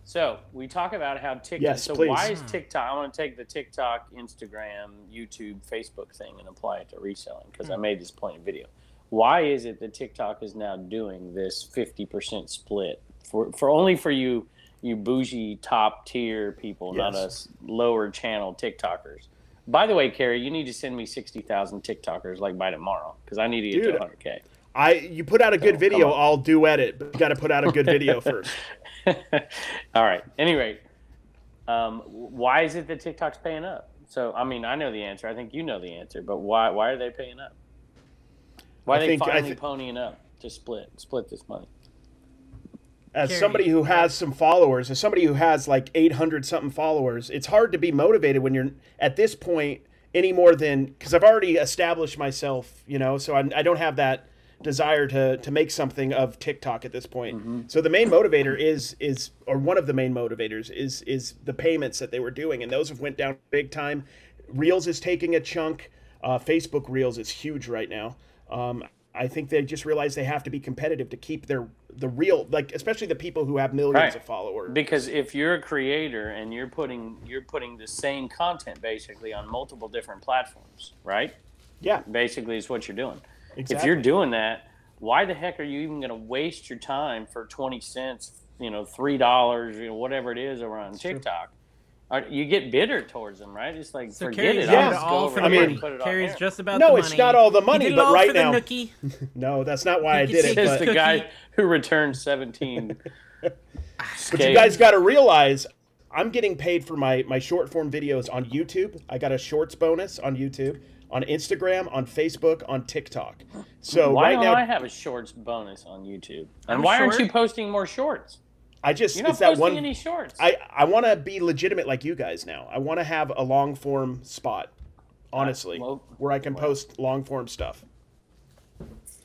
[SPEAKER 2] So we talk about how TikTok.
[SPEAKER 3] Yes,
[SPEAKER 2] so
[SPEAKER 3] please.
[SPEAKER 2] why is TikTok? I want to take the TikTok, Instagram, YouTube, Facebook thing and apply it to reselling, because I made this point in video. Why is it that TikTok is now doing this 50% split for only for you bougie top tier people, not us lower channel TikTokers? By the way, Carrie, you need to send me 60,000 TikTokers like by tomorrow, because I need to get to 100K.
[SPEAKER 3] You put out a good video, I'll duet it, but you got to put out a good video first.
[SPEAKER 2] All right. Anyway, why is it that TikTok's paying up? So, I mean, I know the answer. I think you know the answer. But why are they paying up? Why are they finally ponying up to split this money?
[SPEAKER 3] As somebody who has some followers, as somebody who has like 800 something followers, it's hard to be motivated when you're at this point any more than, because I've already established myself, so I don't have that desire to make something of TikTok at this point. Mm-hmm. So the main motivator is or one of the main motivators is the payments that they were doing, and those have went down big time. Reels is taking a chunk. Facebook Reels is huge right now. I think they just realize they have to be competitive to keep the real, like, especially the people who have millions of followers.
[SPEAKER 2] Because if you're a creator and you're putting the same content basically on multiple different platforms, right?
[SPEAKER 3] Yeah.
[SPEAKER 2] Basically is what you're doing.
[SPEAKER 3] Exactly.
[SPEAKER 2] If you're doing that, why the heck are you even going to waste your time for 20 cents, $3, whatever it is around TikTok? You get bitter towards them, right? It's like,
[SPEAKER 4] so
[SPEAKER 2] forget it.
[SPEAKER 4] Yeah, all for the money. Carrie's just about the money.
[SPEAKER 3] No, it's not all the money, but right now.
[SPEAKER 4] Nookie.
[SPEAKER 3] No, that's not why I did it.
[SPEAKER 2] It's the guy who returned 17.
[SPEAKER 3] But you guys got to realize, I'm getting paid for my short form videos on YouTube. I got a shorts bonus on YouTube, on Instagram, on Facebook, on TikTok. So
[SPEAKER 2] why
[SPEAKER 3] right now,
[SPEAKER 2] I have a shorts bonus on YouTube? And why aren't you posting more shorts? You're not posting any shorts.
[SPEAKER 3] I want to be legitimate like you guys now. I want to have a long form spot, honestly, where I can post long form stuff.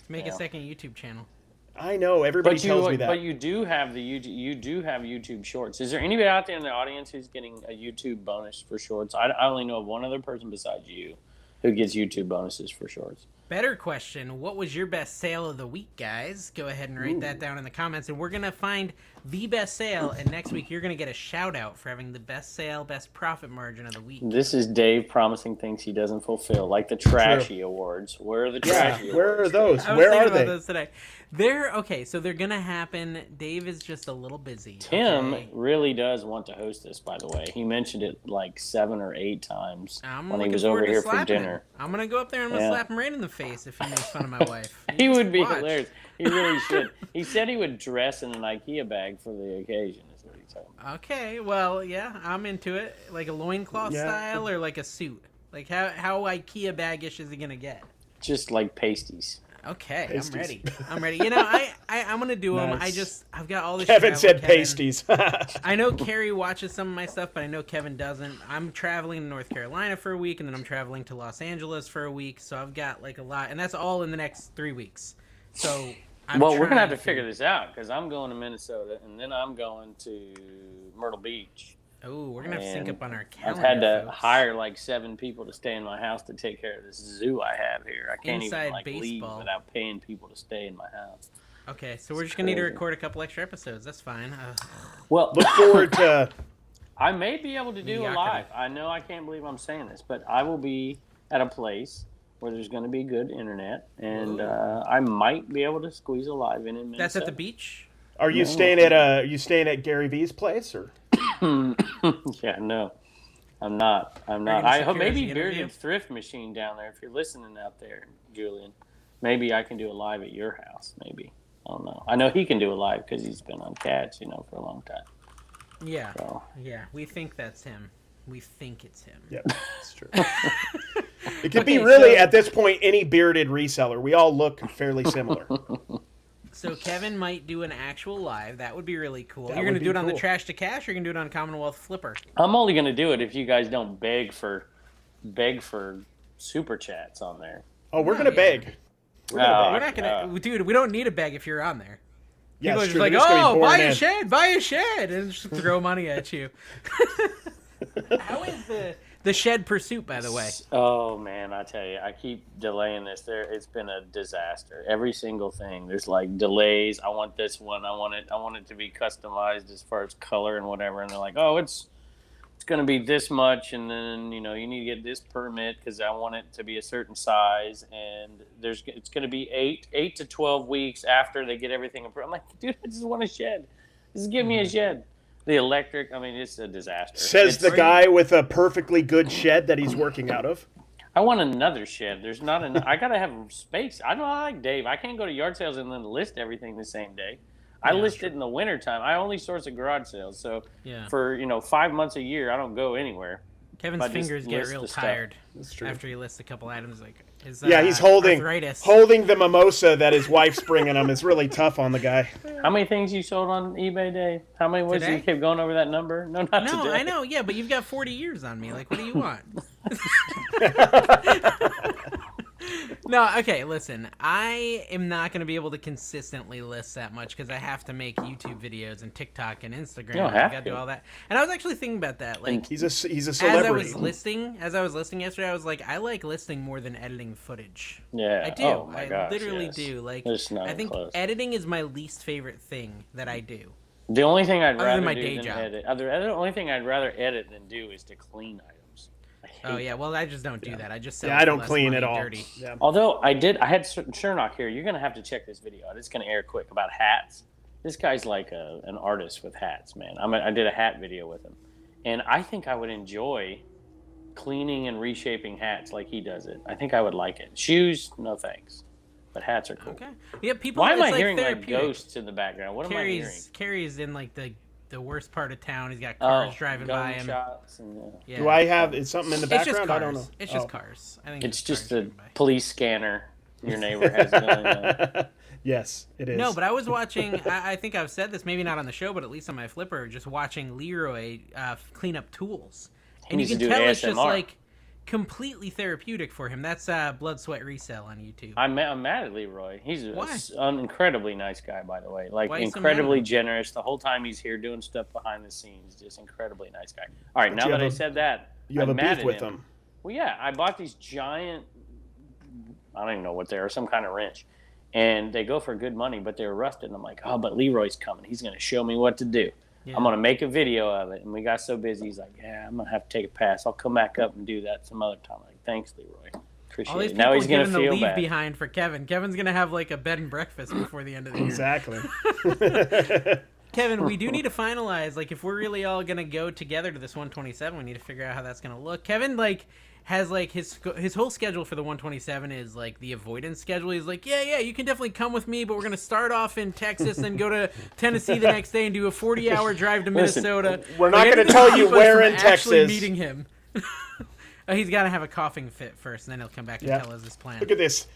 [SPEAKER 4] Make a second YouTube channel.
[SPEAKER 3] I know everybody tells me that.
[SPEAKER 2] But you do have YouTube Shorts. Is there anybody out there in the audience who's getting a YouTube bonus for Shorts? I only know of one other person besides you who gets YouTube bonuses for Shorts.
[SPEAKER 4] Better question. What was your best sale of the week, guys? Go ahead and write that down in the comments, and we're going to find the best sale, and next week you're going to get a shout-out for having the best sale, best profit margin of the week.
[SPEAKER 2] This is Dave promising things he doesn't fulfill, like the Trashy Awards. Where are the Trashy Awards?
[SPEAKER 3] Where are those?
[SPEAKER 4] I was
[SPEAKER 3] where
[SPEAKER 4] thinking
[SPEAKER 3] are they?
[SPEAKER 4] About those today. So they're going to happen. Dave is just a little busy.
[SPEAKER 2] Tim really does want to host this, by the way. He mentioned it like 7 or 8 times when he was over here for dinner.
[SPEAKER 4] I'm going to go up there and I'm going to slap him right in the face if he makes fun of my wife.
[SPEAKER 2] He would be hilarious. He really should. He said he would dress in an IKEA bag for the occasion, is what he told me.
[SPEAKER 4] Okay, well, yeah, I'm into it. Like a loincloth style or like a suit? Like how IKEA baggish is he going to get?
[SPEAKER 2] Just like pasties.
[SPEAKER 4] Okay, pasties. I'm ready. I'm gonna do them. I've got all this.
[SPEAKER 3] Kevin said pasties.
[SPEAKER 4] I know Carrie watches some of my stuff, but I know Kevin doesn't. I'm traveling to North Carolina for a week, and then I'm traveling to Los Angeles for a week. So I've got like a lot, and that's all in the next 3 weeks. So
[SPEAKER 2] we're gonna have to figure this out because I'm going to Minnesota, and then I'm going to Myrtle Beach.
[SPEAKER 4] Oh, we're going to have to sync up on our calendar.
[SPEAKER 2] I've had to hire like 7 people to stay in my house to take care of this zoo I have here. I can't even leave without paying people to stay in my house.
[SPEAKER 4] Okay, so we're just going to need to record a couple extra episodes. That's fine.
[SPEAKER 2] Well,
[SPEAKER 3] look forward to...
[SPEAKER 2] I may be able to do a live. I know I can't believe I'm saying this, but I will be at a place where there's going to be good internet, and I might be able to squeeze a live in Minnesota.
[SPEAKER 4] That's at the beach?
[SPEAKER 3] Are you staying at Gary V's place, or...
[SPEAKER 2] Yeah, no, I'm not. I hope maybe Bearded Thrift Machine down there. If you're listening out there, Julian, maybe I can do a live at your house. Maybe I don't know. I know he can do a live because he's been on Cats, for a long time.
[SPEAKER 4] Yeah, we think that's him. We think it's him.
[SPEAKER 3] Yep, that's true. It could be really, at this point, any bearded reseller. We all look fairly similar.
[SPEAKER 4] So Kevin might do an actual live. That would be really cool. You're going to do it on the Trash to Cash, or you're going to do it on Commonwealth Flipper?
[SPEAKER 2] I'm only going to do it if you guys don't beg for super chats on there.
[SPEAKER 3] Oh, we're going to beg.
[SPEAKER 4] We're not going to... Dude, we don't need a beg if you're on there.
[SPEAKER 3] Yeah,
[SPEAKER 4] people are just like, oh, buy a shed, and just throw money at you. How is the shed pursuit, by the way?
[SPEAKER 2] Oh man, I tell you, I keep delaying this. It's been a disaster. Every single thing. There's like delays. I want this one. I want it to be customized as far as color and whatever. And they're like, oh, it's going to be this much, and then you need to get this permit because I want it to be a certain size, and it's going to be 8 to 12 weeks after they get everything approved. I'm like, dude, I just want a shed. Just give me a shed. The electric, I mean, it's a disaster.
[SPEAKER 3] Says the guy with a perfectly good shed that he's working out of.
[SPEAKER 2] I want another shed. There's not enough. I got to have space. I don't like Dave. I can't go to yard sales and then list everything the same day. I list it in the wintertime. I only source at garage sales. So for 5 months a year, I don't go anywhere.
[SPEAKER 4] Kevin's fingers get real tired after he lists a couple items. Like
[SPEAKER 3] he's holding the mimosa that his wife's bringing him is really tough on the guy.
[SPEAKER 2] How many things you sold on eBay, Dave? How many was it? You kept going over that number? No, not today.
[SPEAKER 4] No, I know. Yeah, but you've got 40 years on me. Like, what do you want? No, okay, listen. I am not going to be able to consistently list that much because I have to make YouTube videos and TikTok and Instagram. I got to do all that. And I was actually thinking about that. Like,
[SPEAKER 3] he's a celebrity.
[SPEAKER 4] As I was listing yesterday, I was like, I like listing more than editing footage.
[SPEAKER 2] Yeah,
[SPEAKER 4] I do.
[SPEAKER 2] Oh my gosh,
[SPEAKER 4] literally do. Like, I think editing is my least favorite thing that I do.
[SPEAKER 2] The only thing I'd rather
[SPEAKER 4] my
[SPEAKER 2] do
[SPEAKER 4] day
[SPEAKER 2] than
[SPEAKER 4] job.
[SPEAKER 2] edit. The only thing I'd rather edit than do is to clean items.
[SPEAKER 4] Oh yeah, well I just don't do that. I just sell
[SPEAKER 3] I don't clean at all.
[SPEAKER 4] Dirty.
[SPEAKER 3] Yeah.
[SPEAKER 2] Although I had Shernock here. You're gonna have to check this video out. It's gonna air quick about hats. This guy's like an artist with hats, man. I did a hat video with him, and I think I would enjoy cleaning and reshaping hats like he does it. I think I would like it. Shoes, no thanks, but hats are cool.
[SPEAKER 4] Okay. Yeah, people.
[SPEAKER 2] Why am I hearing like ghosts in the background? What am I hearing?
[SPEAKER 4] Carrie's in like the worst part of town. He's got cars driving by him.
[SPEAKER 3] Yeah. Do I have something in the background? I don't know.
[SPEAKER 4] It's just cars. I think
[SPEAKER 2] it's just a police scanner your neighbor has going on.
[SPEAKER 3] Yes, it is.
[SPEAKER 4] No, but I was watching. I think I've said this, maybe not on the show, but at least on my Flipper, just watching Leroy clean up tools, and you can tell it's just like completely therapeutic for him. That's Blood Sweat Resell on YouTube.
[SPEAKER 2] I'm mad at Leroy. He's an incredibly nice guy, by the way. Like, incredibly generous. The whole time he's here doing stuff behind the scenes. Just incredibly nice guy. All right, now that I said that,
[SPEAKER 3] you have a beef with him.
[SPEAKER 2] Well, yeah. I bought these giant, I don't even know what they are, some kind of wrench. And they go for good money, but they're rusted. And I'm like, oh, but Leroy's coming. He's going to show me what to do. Yeah. I'm going to make a video of it. And we got so busy, he's like, yeah, I'm going to have to take a pass. I'll come back up and do that some other time. I'm like, thanks, Leroy. Appreciate it. Now he's going to feel
[SPEAKER 4] leave
[SPEAKER 2] bad.
[SPEAKER 4] behind for Kevin. Kevin's going to have like a bed and breakfast before the end of the year.
[SPEAKER 3] Exactly.
[SPEAKER 4] Kevin, we do need to finalize. Like, if we're really all going to go together to this 127, we need to figure out how that's going to look. Kevin, like, has like his whole schedule for the 127 is like the avoidance schedule. He's like, yeah, you can definitely come with me, but we're gonna start off in Texas and go to Tennessee the next day and do a 40-hour drive to Minnesota.
[SPEAKER 3] We're not gonna tell you where in Texas.
[SPEAKER 4] Meeting him. He's got to have a coughing fit first, and then he'll come back and tell us his plan.
[SPEAKER 3] Look at this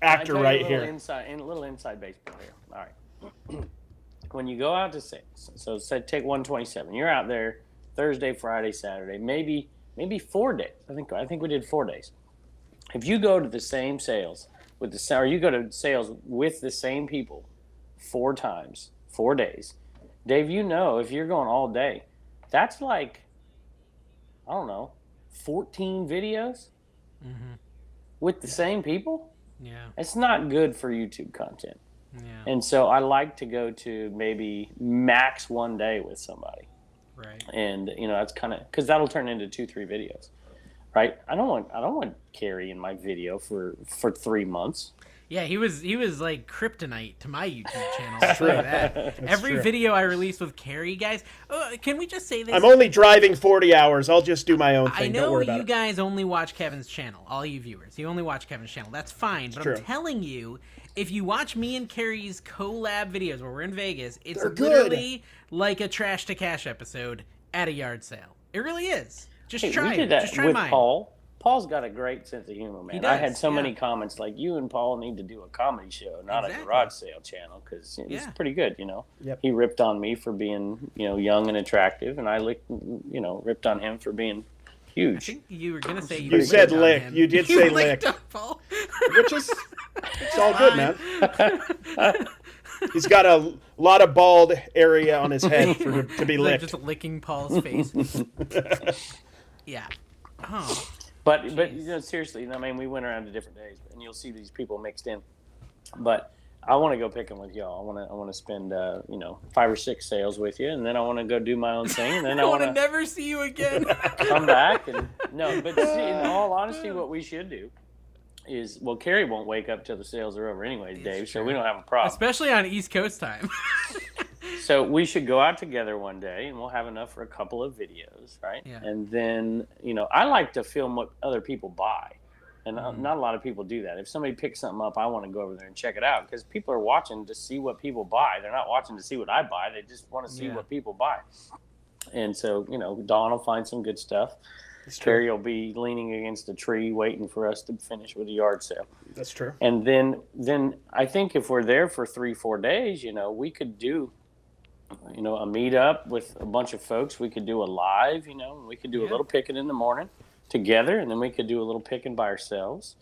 [SPEAKER 3] actor right here.
[SPEAKER 2] A little inside baseball here. All right. When you go out to sales, so say take 127, you're out there Thursday, Friday, Saturday, maybe 4 days. I think we did 4 days. If you go to the same sales or you go to sales with the same people 4 times, 4 days, Dave, if you're going all day, that's like, I don't know, 14 videos with the same people.
[SPEAKER 4] Yeah, it's
[SPEAKER 2] not good for YouTube content.
[SPEAKER 4] Yeah,
[SPEAKER 2] and so I like to go to maybe max 1 day with somebody.
[SPEAKER 4] Right.
[SPEAKER 2] And that's kind of because that'll turn into 2-3 videos, right? I don't want Carrie in my video for 3 months.
[SPEAKER 4] Yeah, he was like kryptonite to my YouTube channel. I'll tell you that. Every video I released with Carrie, guys. Can we just say this?
[SPEAKER 3] I'm only driving 40 hours. I'll just do my own thing.
[SPEAKER 4] I know
[SPEAKER 3] don't worry about
[SPEAKER 4] you guys only watch Kevin's channel. All you viewers, you only watch Kevin's channel. That's fine. But I'm telling you, if you watch me and Carrie's collab videos where we're in Vegas, it's literally like a Trash to Cash episode at a yard sale. It really is. Just try it.
[SPEAKER 2] That
[SPEAKER 4] just try
[SPEAKER 2] with
[SPEAKER 4] mine.
[SPEAKER 2] Paul Paul's got a great sense of humor, man. I had so many comments like, you and Paul need to do a comedy show, not a garage sale channel, because it's pretty good, you know.
[SPEAKER 3] Yep.
[SPEAKER 2] He ripped on me for being, you know, young and attractive, and I, ripped on him for being huge.
[SPEAKER 4] I think you were going to say
[SPEAKER 3] you said lick. You did say lick.
[SPEAKER 4] Paul.
[SPEAKER 3] Which is, it's all good, man. He's got a lot of bald area on his head to be licked.
[SPEAKER 4] Like just licking Paul's face. Yeah. Oh.
[SPEAKER 2] But you know, seriously, I mean, we went around to different days, and you'll see these people mixed in. But I want to go picking with y'all. I want to spend 5 or 6 sales with you, and then I want to go do my own thing, and then I want to
[SPEAKER 4] never see you again.
[SPEAKER 2] Come back and but see, in all honesty, what we should do is, well, Carrie won't wake up till the sales are over anyways, Dave, so we don't have a problem.
[SPEAKER 4] Especially on East Coast time.
[SPEAKER 2] So we should go out together one day, and we'll have enough for a couple of videos, right? Yeah. And then, I like to film what other people buy, and not a lot of people do that. If somebody picks something up, I want to go over there and check it out, because people are watching to see what people buy. They're not watching to see what I buy. They just want to see what people buy. And so, Dawn will find some good stuff. Carrie will be leaning against a tree waiting for us to finish with the yard sale.
[SPEAKER 3] That's true.
[SPEAKER 2] And then I think if we're there for 3-4 days, we could do, a meetup with a bunch of folks. We could do a live, we could do a little picking in the morning together, and then we could do a little picking by ourselves.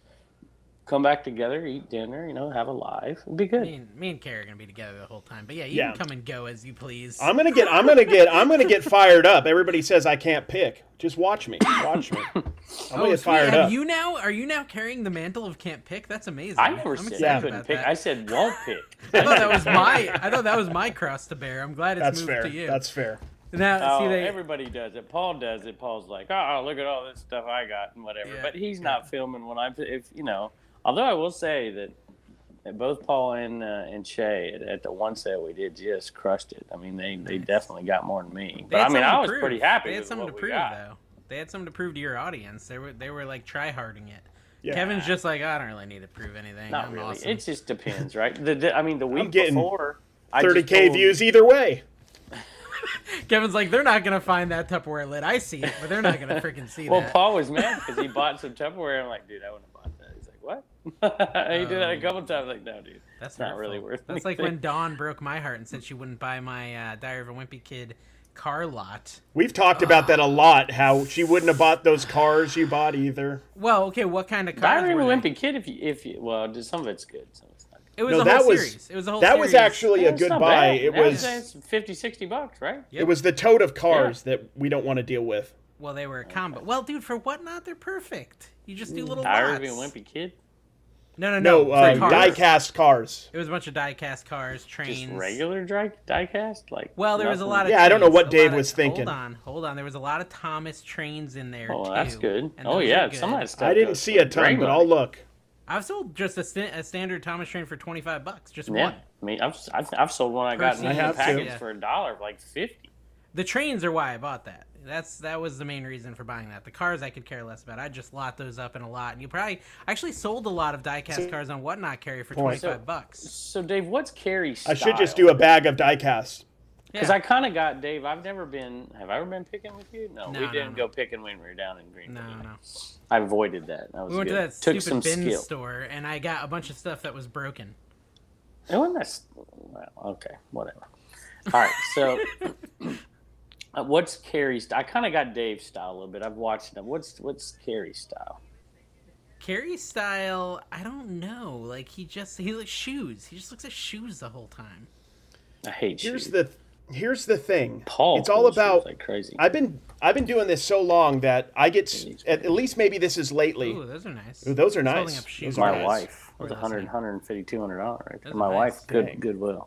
[SPEAKER 2] Come back together, eat dinner, have a live. It'd be good.
[SPEAKER 4] Me and Carrie are gonna be together the whole time. But you can come and go as you please.
[SPEAKER 3] I'm gonna get fired up. Everybody says I can't pick. Just watch me. Watch me. I'm gonna get fired up.
[SPEAKER 4] Are you now carrying the mantle of can't pick? That's amazing.
[SPEAKER 2] I never said I couldn't pick. I said won't pick.
[SPEAKER 4] I thought that was my cross to bear. I'm glad it's moved to you.
[SPEAKER 3] That's fair.
[SPEAKER 4] Now,
[SPEAKER 2] everybody does it. Paul does it. Paul's like, oh, look at all this stuff I got and whatever. But he's not filming when Although I will say that both Paul and Shay at the one sale we did just crushed it. I mean, they definitely got more than me. But I was pretty happy.
[SPEAKER 4] They had
[SPEAKER 2] with
[SPEAKER 4] something
[SPEAKER 2] what
[SPEAKER 4] to prove, though. They had something to prove to your audience. They were like try-harding it. Yeah. Kevin's just like, I don't really need to prove anything.
[SPEAKER 2] Not
[SPEAKER 4] I'm
[SPEAKER 2] really.
[SPEAKER 4] awesome.
[SPEAKER 2] It just depends, right? The week before,
[SPEAKER 3] 30K views either way.
[SPEAKER 4] Kevin's like, they're not gonna find that Tupperware lid. I see it, but they're not gonna freaking see that.
[SPEAKER 2] Well, Paul was mad because he bought some Tupperware. I'm like, dude, I wouldn't have bought that. He's like, what? He did that a couple times. Like, no, dude, that's not really worth it.
[SPEAKER 4] That's like when Dawn broke my heart and said she wouldn't buy my Diary of a Wimpy Kid car lot.
[SPEAKER 3] We've talked about that a lot. How she wouldn't have bought those cars you bought either.
[SPEAKER 4] Well, okay, what kind of cars?
[SPEAKER 2] Diary of a Wimpy Kid. If you some of it's good. Some of it's not good.
[SPEAKER 4] It was the whole series. It was the whole
[SPEAKER 3] that
[SPEAKER 4] series.
[SPEAKER 3] was actually a good buy. It was
[SPEAKER 2] $50-$60, right?
[SPEAKER 3] Yep. It was the tote of cars that we don't want to deal with.
[SPEAKER 4] Well, they were a combo. Well, dude, for Whatnot, they're perfect. You just do little
[SPEAKER 2] Diary
[SPEAKER 4] lots.
[SPEAKER 2] of a Wimpy Kid.
[SPEAKER 3] No, die-cast cars.
[SPEAKER 4] It was a bunch of die-cast cars, trains.
[SPEAKER 2] Just regular die-cast?
[SPEAKER 4] Well, there was a lot of
[SPEAKER 3] I don't know what Dave was thinking.
[SPEAKER 4] Hold on. There was a lot of Thomas trains in there,
[SPEAKER 2] too.
[SPEAKER 4] That's
[SPEAKER 2] good.
[SPEAKER 4] And
[SPEAKER 2] some of that stuff.
[SPEAKER 3] I didn't see a ton, but I'll look.
[SPEAKER 4] I've sold just a standard Thomas train for $25, just one.
[SPEAKER 2] I mean, I've sold one I got in the package for $1, like $50.
[SPEAKER 4] The trains are why I bought that. That was the main reason for buying that. The cars I could care less about. I just lot those up in a lot. And you probably actually sold a lot of diecast cars on Whatnot, Carrie, for $25.
[SPEAKER 2] So Dave, what's Carrie's style?
[SPEAKER 3] I should just do a bag of diecast.
[SPEAKER 2] Because I kind of got Dave. Have I ever been picking with you? No, we didn't go picking when we were down in Greenville.
[SPEAKER 4] No.
[SPEAKER 2] I avoided that.
[SPEAKER 4] We went to that stupid bin store, and I got a bunch of stuff that was broken.
[SPEAKER 2] Okay, whatever. All right, so what's Carrie's? I kind of got Dave's style a little bit. I've watched him. What's Carrie's style?
[SPEAKER 4] Carrie's style, I don't know. Like he likes shoes. He just looks at shoes the whole time.
[SPEAKER 2] I hate shoes.
[SPEAKER 3] Here's the thing.
[SPEAKER 2] Paul,
[SPEAKER 3] it's all about
[SPEAKER 2] like crazy.
[SPEAKER 3] I've been doing this so long that I get at least maybe this is lately.
[SPEAKER 4] Ooh, those are nice.
[SPEAKER 3] Ooh, those are nice.
[SPEAKER 2] Those my wife was $150, $200 right there. My wife, Goodwill.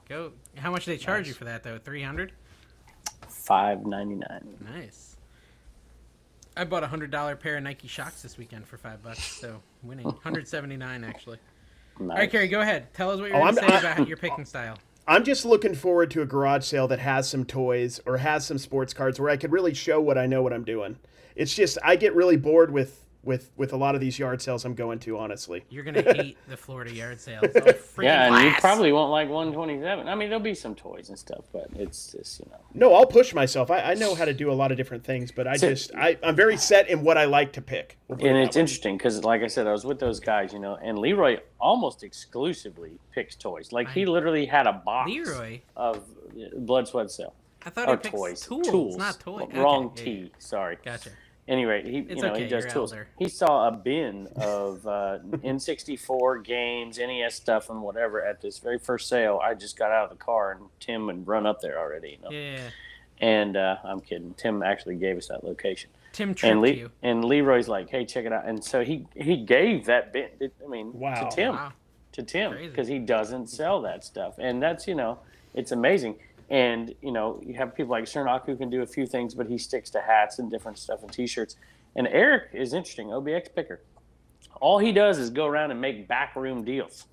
[SPEAKER 4] Go. How much do they charge you for that though? $300.
[SPEAKER 2] $5.99.
[SPEAKER 4] Nice. I bought a $100 pair of Nike Shox this weekend for $5, so winning. $179 actually. Nice. All right, Carrie, go ahead. Tell us what you're going to say about your picking style.
[SPEAKER 3] I'm just looking forward to a garage sale that has some toys or has some sports cards where I could really show what I know what I'm doing. It's just I get really bored with with a lot of these yard sales I'm going to, honestly.
[SPEAKER 4] You're gonna hate the Florida yard sales. Yeah,
[SPEAKER 2] and you probably won't like 127. I mean, there'll be some toys and stuff, but it's just, you know.
[SPEAKER 3] No, I'll push myself. I know how to do a lot of different things, but I'm very set in what I like to pick.
[SPEAKER 2] And it's interesting because, like I said, I was with those guys, you know, and Leroy almost exclusively picks toys. Like, he literally had a box of Blood, Sweat, Cell.
[SPEAKER 4] I thought he picks tools, not toys.
[SPEAKER 2] Wrong
[SPEAKER 4] okay,
[SPEAKER 2] T. Sorry.
[SPEAKER 4] Gotcha.
[SPEAKER 2] Anyway, he does tools. Older. He saw a bin of N64 games, NES stuff, and whatever at this very first sale. I just got out of the car, and Tim had run up there already. You know?
[SPEAKER 4] Yeah.
[SPEAKER 2] And I'm kidding. Tim actually gave us that location.
[SPEAKER 4] Tim tricked you.
[SPEAKER 2] And Leroy's like, "Hey, check it out." And so he gave that bin. To Tim, because he doesn't sell that stuff, and that's, you know, it's amazing. And, you know, you have people like Cernak who can do a few things, but he sticks to hats and different stuff and T-shirts. And Eric is interesting, OBX picker. All he does is go around and make backroom deals.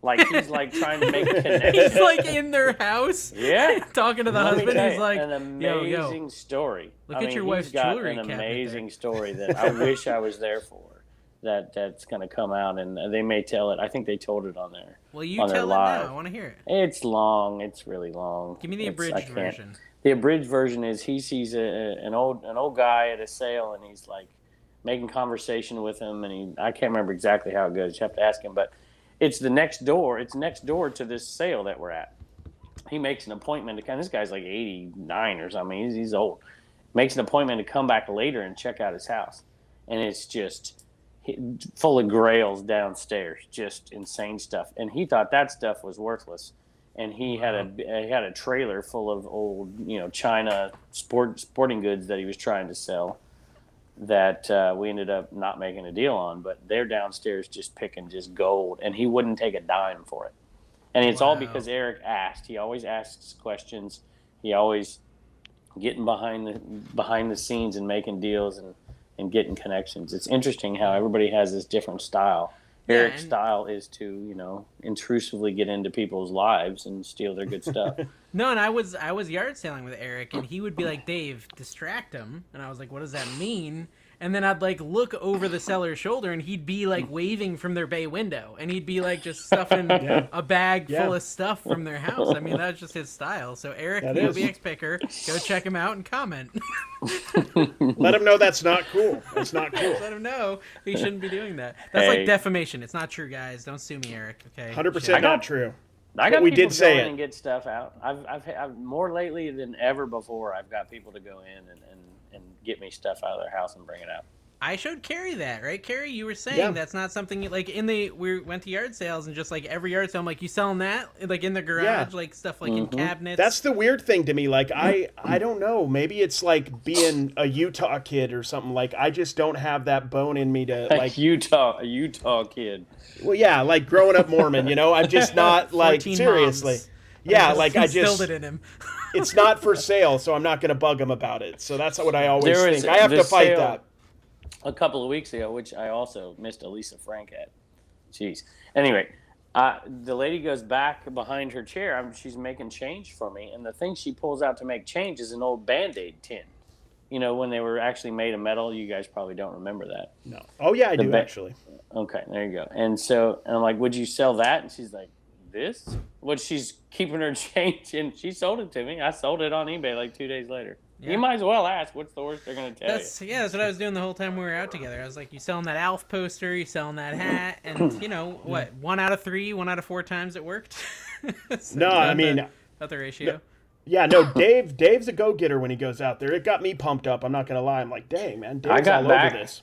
[SPEAKER 2] Like, he's like trying to make connections.
[SPEAKER 4] He's like in their house.
[SPEAKER 2] Yeah.
[SPEAKER 4] Talking to the husband. He's like,
[SPEAKER 2] an amazing story.
[SPEAKER 4] Look at your wife's jewelry cabinet.
[SPEAKER 2] He's got an amazing story that I wish I was there for. That's going to come out, and they may tell it. I think they told it on there.
[SPEAKER 4] Well, you tell it now. I want to hear it.
[SPEAKER 2] It's long. It's really long.
[SPEAKER 4] Give me the abridged version.
[SPEAKER 2] The abridged version is he sees an old guy at a sale, and he's like making conversation with him, and I can't remember exactly how it goes. You have to ask him, but it's next door to this sale that we're at. He makes an appointment to come. This guy's like 89 or something. He's old. Makes an appointment to come back later and check out his house, and it's just full of grails downstairs, just insane stuff. And he thought that stuff was worthless. And he had a trailer full of old, you know, China sporting goods that he was trying to sell that we ended up not making a deal on. But they're downstairs just picking just gold, and he wouldn't take a dime for it. And it's all because Eric asked. He always asks questions. He always getting behind the scenes and making deals and getting connections. It's interesting how everybody has this different style. Eric's style is to, you know, intrusively get into people's lives and steal their good stuff.
[SPEAKER 4] No, and I was yard selling with Eric, and he would be like, "Dave, distract him." And I was like, "What does that mean?" And then I'd like look over the seller's shoulder, and he'd be like waving from their bay window, and he'd be like just stuffing a bag full of stuff from their house. I mean, that's just his style. So Eric, the OBX picker, go check him out and comment.
[SPEAKER 3] Let him know that's not cool. That's not cool.
[SPEAKER 4] Let him know he shouldn't be doing that. That's like defamation. It's not true, guys. Don't sue me, Eric. Okay.
[SPEAKER 3] 100% not true.
[SPEAKER 2] I got people go in and get stuff out. I've more lately than ever before. I've got people to go in and get me stuff out of their house and bring it out.
[SPEAKER 4] I showed Carrie that, right? Carrie, you were saying that's not something you, like we went to yard sales and just like every yard sale, I'm like, you selling that? Like in the garage, like stuff like in cabinets.
[SPEAKER 3] That's the weird thing to me. Like I don't know. Maybe it's like being a Utah kid or something. Like I just don't have that bone in me to like
[SPEAKER 2] a Utah kid.
[SPEAKER 3] Well, yeah, like growing up Mormon, you know, I'm just not like seriously.
[SPEAKER 4] Moms.
[SPEAKER 3] Yeah, like I just
[SPEAKER 4] instilled it in him.
[SPEAKER 3] It's not for sale, so I'm not going to bug him about it. So that's what I always think. I have to fight that.
[SPEAKER 2] A couple of weeks ago, which I also missed Elisa Frank at. Jeez. Anyway, the lady goes back behind her chair. She's making change for me, and the thing she pulls out to make change is an old Band-Aid tin. You know, when they were actually made of metal. You guys probably don't remember that.
[SPEAKER 3] No. Oh, yeah, I do, actually.
[SPEAKER 2] Okay, there you go. And I'm like, would you sell that? And she's like, this? Well, she's keeping her change, and she sold it to me. I sold it on eBay like 2 days later. Yeah. You might as well ask. What's the worst they're going to tell you?
[SPEAKER 4] Yeah, that's what I was doing the whole time we were out together. I was like, you selling that Alf poster, you selling that hat, and, you know, what, 1 out of 3, 1 out of 4 times it worked? So
[SPEAKER 3] no, I mean...
[SPEAKER 4] About the ratio?
[SPEAKER 3] No, yeah, no, Dave's a go-getter when he goes out there. It got me pumped up. I'm not going to lie. I'm like, dang, man, Dave's all over this.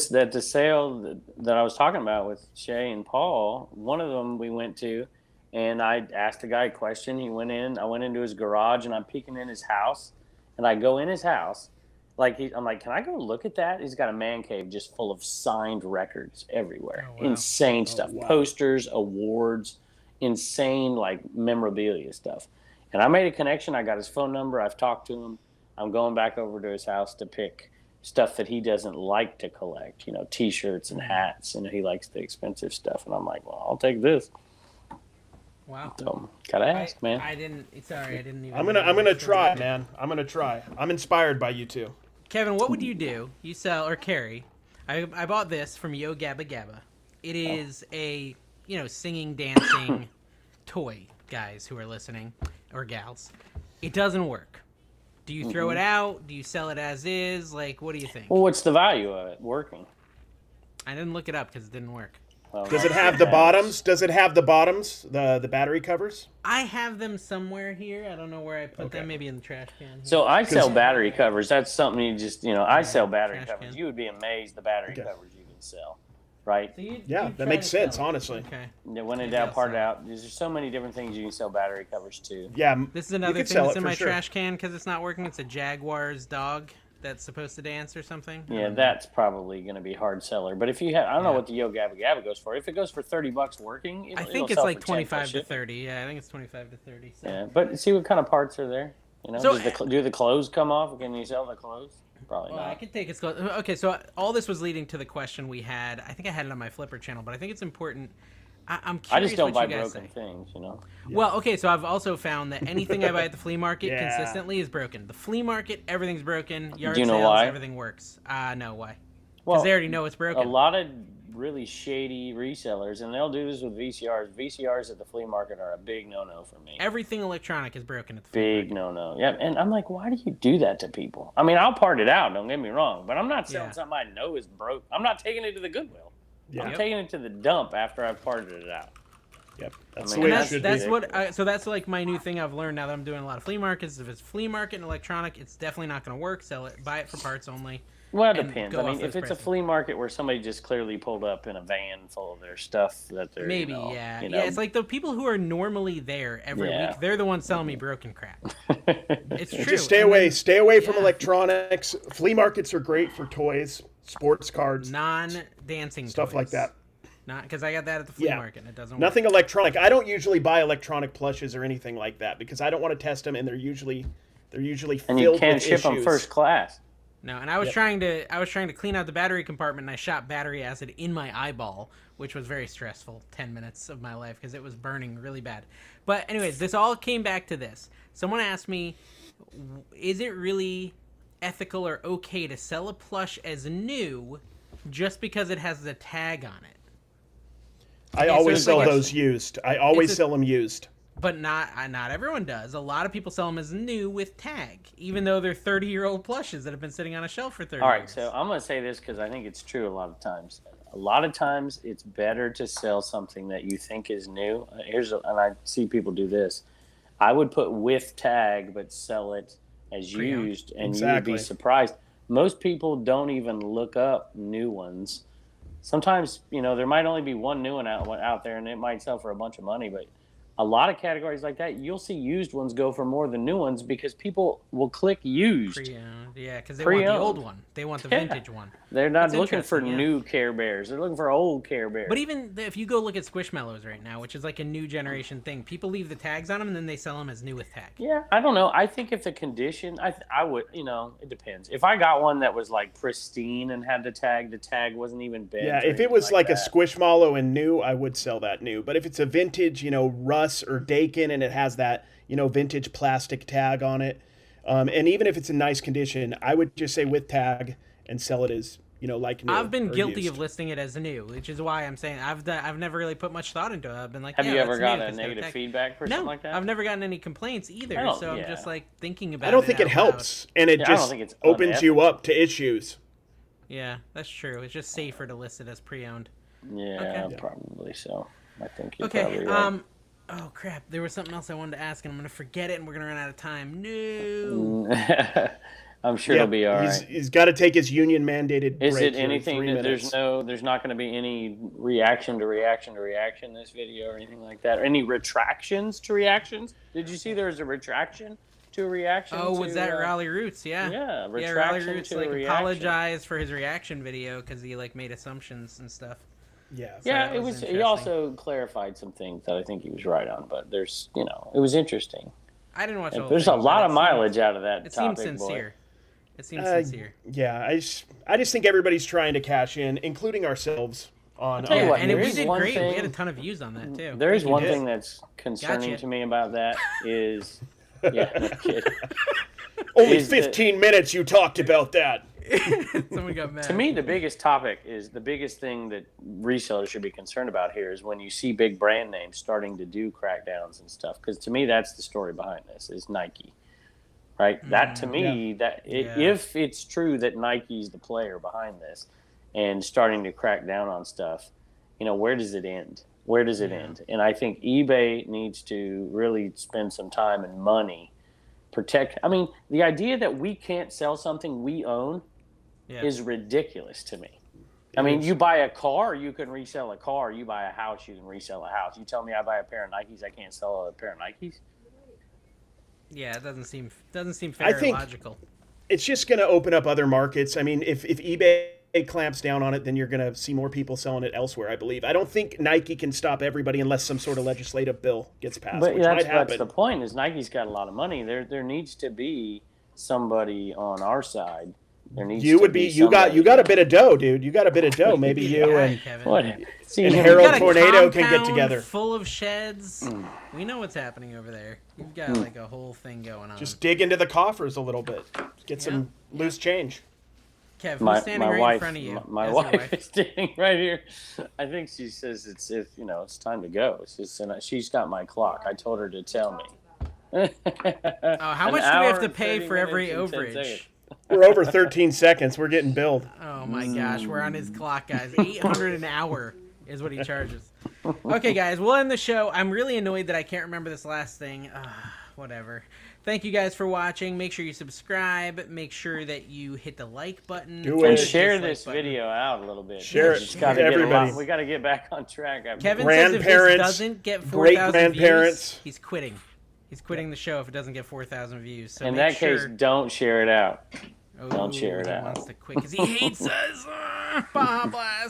[SPEAKER 2] The sale that I was talking about with Shay and Paul, one of them we went to, and I asked the guy a question. He went in. I went into his garage, and I'm peeking in his house. And I go in his house. I'm like, can I go look at that? He's got a man cave just full of signed records everywhere. Oh, wow. Insane stuff. Wow. Posters, awards, insane, like, memorabilia stuff. And I made a connection. I got his phone number. I've talked to him. I'm going back over to his house to pick stuff that he doesn't like to collect, you know, T-shirts and hats. And he likes the expensive stuff. And I'm like, well, I'll take this.
[SPEAKER 4] Wow.
[SPEAKER 2] So, gotta ask, man.
[SPEAKER 4] I didn't even.
[SPEAKER 3] I'm gonna try, man. I'm gonna try. I'm inspired by you two.
[SPEAKER 4] Kevin, what would you do? You sell, or Carrie, I bought this from Yo Gabba Gabba. It is a, singing, dancing toy, guys who are listening, or gals. It doesn't work. Do you throw it out? Do you sell it as is? Like, what do you think?
[SPEAKER 2] Well, what's the value of it working?
[SPEAKER 4] I didn't look it up because it didn't work.
[SPEAKER 2] Well,
[SPEAKER 3] Does it have the bottoms? Does it have the bottoms, the battery covers?
[SPEAKER 4] I have them somewhere here. I don't know where I put them. Maybe in the trash can. Here.
[SPEAKER 2] So I sell battery covers. That's something you just, I sell battery covers.
[SPEAKER 4] Can.
[SPEAKER 2] You would be amazed the battery covers you can sell, right?
[SPEAKER 4] So
[SPEAKER 3] that makes sense, honestly.
[SPEAKER 4] Okay.
[SPEAKER 2] When in doubt, part it out. There's so many different things you can sell battery covers to.
[SPEAKER 3] Yeah.
[SPEAKER 4] This is another thing that's in my trash can because it's not working. It's a Jaguar's dog that's supposed to dance or something.
[SPEAKER 2] Yeah, that's probably going to be hard seller. But if you have, I don't know what the Yo Gabba Gabba goes for. If it goes for $30 working,
[SPEAKER 4] I think it's like 25 to 30. Yeah, I think it's 25 to 30. So.
[SPEAKER 2] Yeah, but see what kind of parts are there. So, do the clothes come off? Can you sell the clothes? Probably not.
[SPEAKER 4] I can take its clothes. Okay, so all this was leading to the question we had. I think I had it on my Flipper channel, but I think it's important. I'm curious.
[SPEAKER 2] I just don't buy
[SPEAKER 4] what you guys
[SPEAKER 2] broken
[SPEAKER 4] say.
[SPEAKER 2] things,
[SPEAKER 3] Yeah.
[SPEAKER 4] Well, okay, so I've also found that anything I buy at the flea market consistently is broken. The flea market, everything's broken. Yard
[SPEAKER 2] Do you know
[SPEAKER 4] sales,
[SPEAKER 2] why?
[SPEAKER 4] everything works. No, why? Because
[SPEAKER 2] Well,
[SPEAKER 4] they already know it's broken.
[SPEAKER 2] A lot of really shady resellers, and they'll do this with VCRs. VCRs at the flea market are a big no-no for me.
[SPEAKER 4] Everything electronic is broken at the flea market.
[SPEAKER 2] Big no-no. Yeah, and I'm like, why do you do that to people? I mean, I'll part it out, don't get me wrong, but I'm not selling something I know is broke. I'm not taking it to the Goodwill. Yeah. I'm taking it to the dump after I've parted it out.
[SPEAKER 3] Yep,
[SPEAKER 2] that's
[SPEAKER 3] the way it
[SPEAKER 2] should
[SPEAKER 3] be.
[SPEAKER 4] So that's like my new thing I've learned now that I'm doing a lot of flea markets. If it's flea market and electronic, it's definitely not going to work. Sell it, buy it for parts only.
[SPEAKER 2] Well, it depends. I mean, if it's a flea market where somebody just clearly pulled up in a van full of their stuff that they're
[SPEAKER 4] yeah, it's like the people who are normally there every week. They're the ones selling me broken crap. It's true.
[SPEAKER 3] Just stay away from electronics. Flea markets are great for toys, sports cards,
[SPEAKER 4] non-dancing
[SPEAKER 3] stuff
[SPEAKER 4] toys.
[SPEAKER 3] like that.
[SPEAKER 4] Not because I got that at the flea market. It doesn't.
[SPEAKER 3] Nothing electronic. I don't usually buy electronic plushes or anything like that because I don't want to test them, and they're usually filled
[SPEAKER 2] and you can't
[SPEAKER 3] with
[SPEAKER 2] ship
[SPEAKER 3] issues.
[SPEAKER 2] them first class.
[SPEAKER 4] No, and I was trying to clean out the battery compartment, and I shot battery acid in my eyeball, which was very stressful. 10 minutes of my life because it was burning really bad. But anyways, this all came back to this. Someone asked me, is it really ethical or okay to sell a plush as new just because it has the tag on it?
[SPEAKER 3] I always sell those used. I always sell them used.
[SPEAKER 4] But not everyone does. A lot of people sell them as new with tag, even though they're 30-year-old plushes that have been sitting on a shelf for 30 years.
[SPEAKER 2] All right, so I'm going to say this because I think it's true a lot of times. A lot of times it's better to sell something that you think is new. And I see people do this. I would put with tag but sell it as used, and you would be surprised. Most people don't even look up new ones. Sometimes, there might only be one new one out there, and it might sell for a bunch of money. But a lot of categories like that, you'll see used ones go for more than new ones because people will click used.
[SPEAKER 4] Pre-owned, because they want the old one. They want the vintage one.
[SPEAKER 2] They're not looking for new Care Bears. They're looking for old Care Bears.
[SPEAKER 4] But even if you go look at Squishmallows right now, which is like a new generation thing, people leave the tags on them and then they sell them as new with tag.
[SPEAKER 2] Yeah, I don't know. I think if the condition, I would, it depends. If I got one that was like pristine and had the tag wasn't even bent.
[SPEAKER 3] Yeah, if it was like a Squishmallow and new, I would sell that new. But if it's a vintage, Russ or Dakin and it has that, vintage plastic tag on it, and even if it's in nice condition, I would just say with tag and sell it as, like new.
[SPEAKER 4] I've been guilty of listing it as new, which is why I'm saying I've never really put much thought into it. I've been like,
[SPEAKER 2] have you ever gotten a negative feedback for something like that?
[SPEAKER 4] I've never gotten any complaints either. So I'm just like thinking about it.
[SPEAKER 3] I don't think it helps, and it just opens you up to issues.
[SPEAKER 4] Yeah, that's true. It's just safer to list it as pre-owned.
[SPEAKER 2] Yeah, probably so. I think you're probably right.
[SPEAKER 4] Oh crap! There was something else I wanted to ask, and I'm gonna forget it, and we're gonna run out of time. No.
[SPEAKER 2] I'm sure it'll be all right.
[SPEAKER 3] He's got to take his union mandated break.
[SPEAKER 2] Is it anything that there's not going to be any reaction to reaction in this video or anything like that? Or any retractions to reactions? Did you see there was a retraction to a reaction?
[SPEAKER 4] Oh, was that Ralli Roots? Yeah.
[SPEAKER 2] Yeah,
[SPEAKER 4] Ralli Roots apologized for his reaction video because he made assumptions and stuff.
[SPEAKER 3] Yeah.
[SPEAKER 2] Yeah, it was. He also clarified some things that I think he was right on, but there's, it was interesting.
[SPEAKER 4] I didn't watch.
[SPEAKER 2] There's a lot of mileage out of that.
[SPEAKER 4] It seemed sincere. It seems sincere.
[SPEAKER 3] Yeah, I just think everybody's trying to cash in, inclooking ourselves. On.
[SPEAKER 2] Tell you what,
[SPEAKER 4] and we did great. We had a ton of views on that too.
[SPEAKER 2] There is one thing that's concerning to me about that is, yeah, no kidding.
[SPEAKER 3] Only 15 minutes you talked about that.
[SPEAKER 4] Someone got mad.
[SPEAKER 2] To me, the biggest thing that resellers should be concerned about here is when you see big brand names starting to do crackdowns and stuff. Because to me, that's the story behind this is Nike, right? That to me, if it's true that Nike's the player behind this and starting to crack down on stuff, where does it end? Where does it end? And I think eBay needs to really spend some time and money protect. I mean, the idea that we can't sell something we own is ridiculous to me. I mean, you buy a car, you can resell a car. You buy a house, you can resell a house. You tell me I buy a pair of Nikes, I can't sell a pair of Nikes?
[SPEAKER 4] Yeah, it doesn't seem fair or logical.
[SPEAKER 3] It's just going to open up other markets. I mean, if eBay clamps down on it, then you're going to see more people selling it elsewhere, I believe. I don't think Nike can stop everybody unless some sort of legislative bill gets passed,
[SPEAKER 2] but
[SPEAKER 3] which might happen.
[SPEAKER 2] That's the point, is Nike's got a lot of money. There needs to be somebody on our side. There needs to be
[SPEAKER 3] you got a bit of dough, dude. You got a bit of dough. Maybe you and Harold Tornado can get together.
[SPEAKER 4] Full of sheds. We know what's happening over there. You've got like a whole thing going on.
[SPEAKER 3] Just dig into the coffers a little bit. Get some loose change.
[SPEAKER 4] Kev, who's standing right in front of you?
[SPEAKER 2] My wife is standing right here. I think she says it's time to go. She's got my clock. I told her to tell me.
[SPEAKER 4] How much do we have to pay for every overage?
[SPEAKER 3] We're over 13 seconds. We're getting billed.
[SPEAKER 4] Oh my gosh, we're on his clock, guys. $800 an hour is what he charges. Okay, guys, we'll end the show. I'm really annoyed that I can't remember this last thing. Whatever. Thank you guys for watching. Make sure you subscribe. Make sure that you hit the like button.
[SPEAKER 2] And share this video out a little bit.
[SPEAKER 3] Share it to everybody.
[SPEAKER 2] We got to get back on track.
[SPEAKER 4] Kevin says if this doesn't get 4,000 views, he's quitting. He's quitting the show if it doesn't get 4,000 views. So
[SPEAKER 2] in that case, don't share it out. Don't share it out.
[SPEAKER 4] He wants to quit because he hates us. Baja Blast.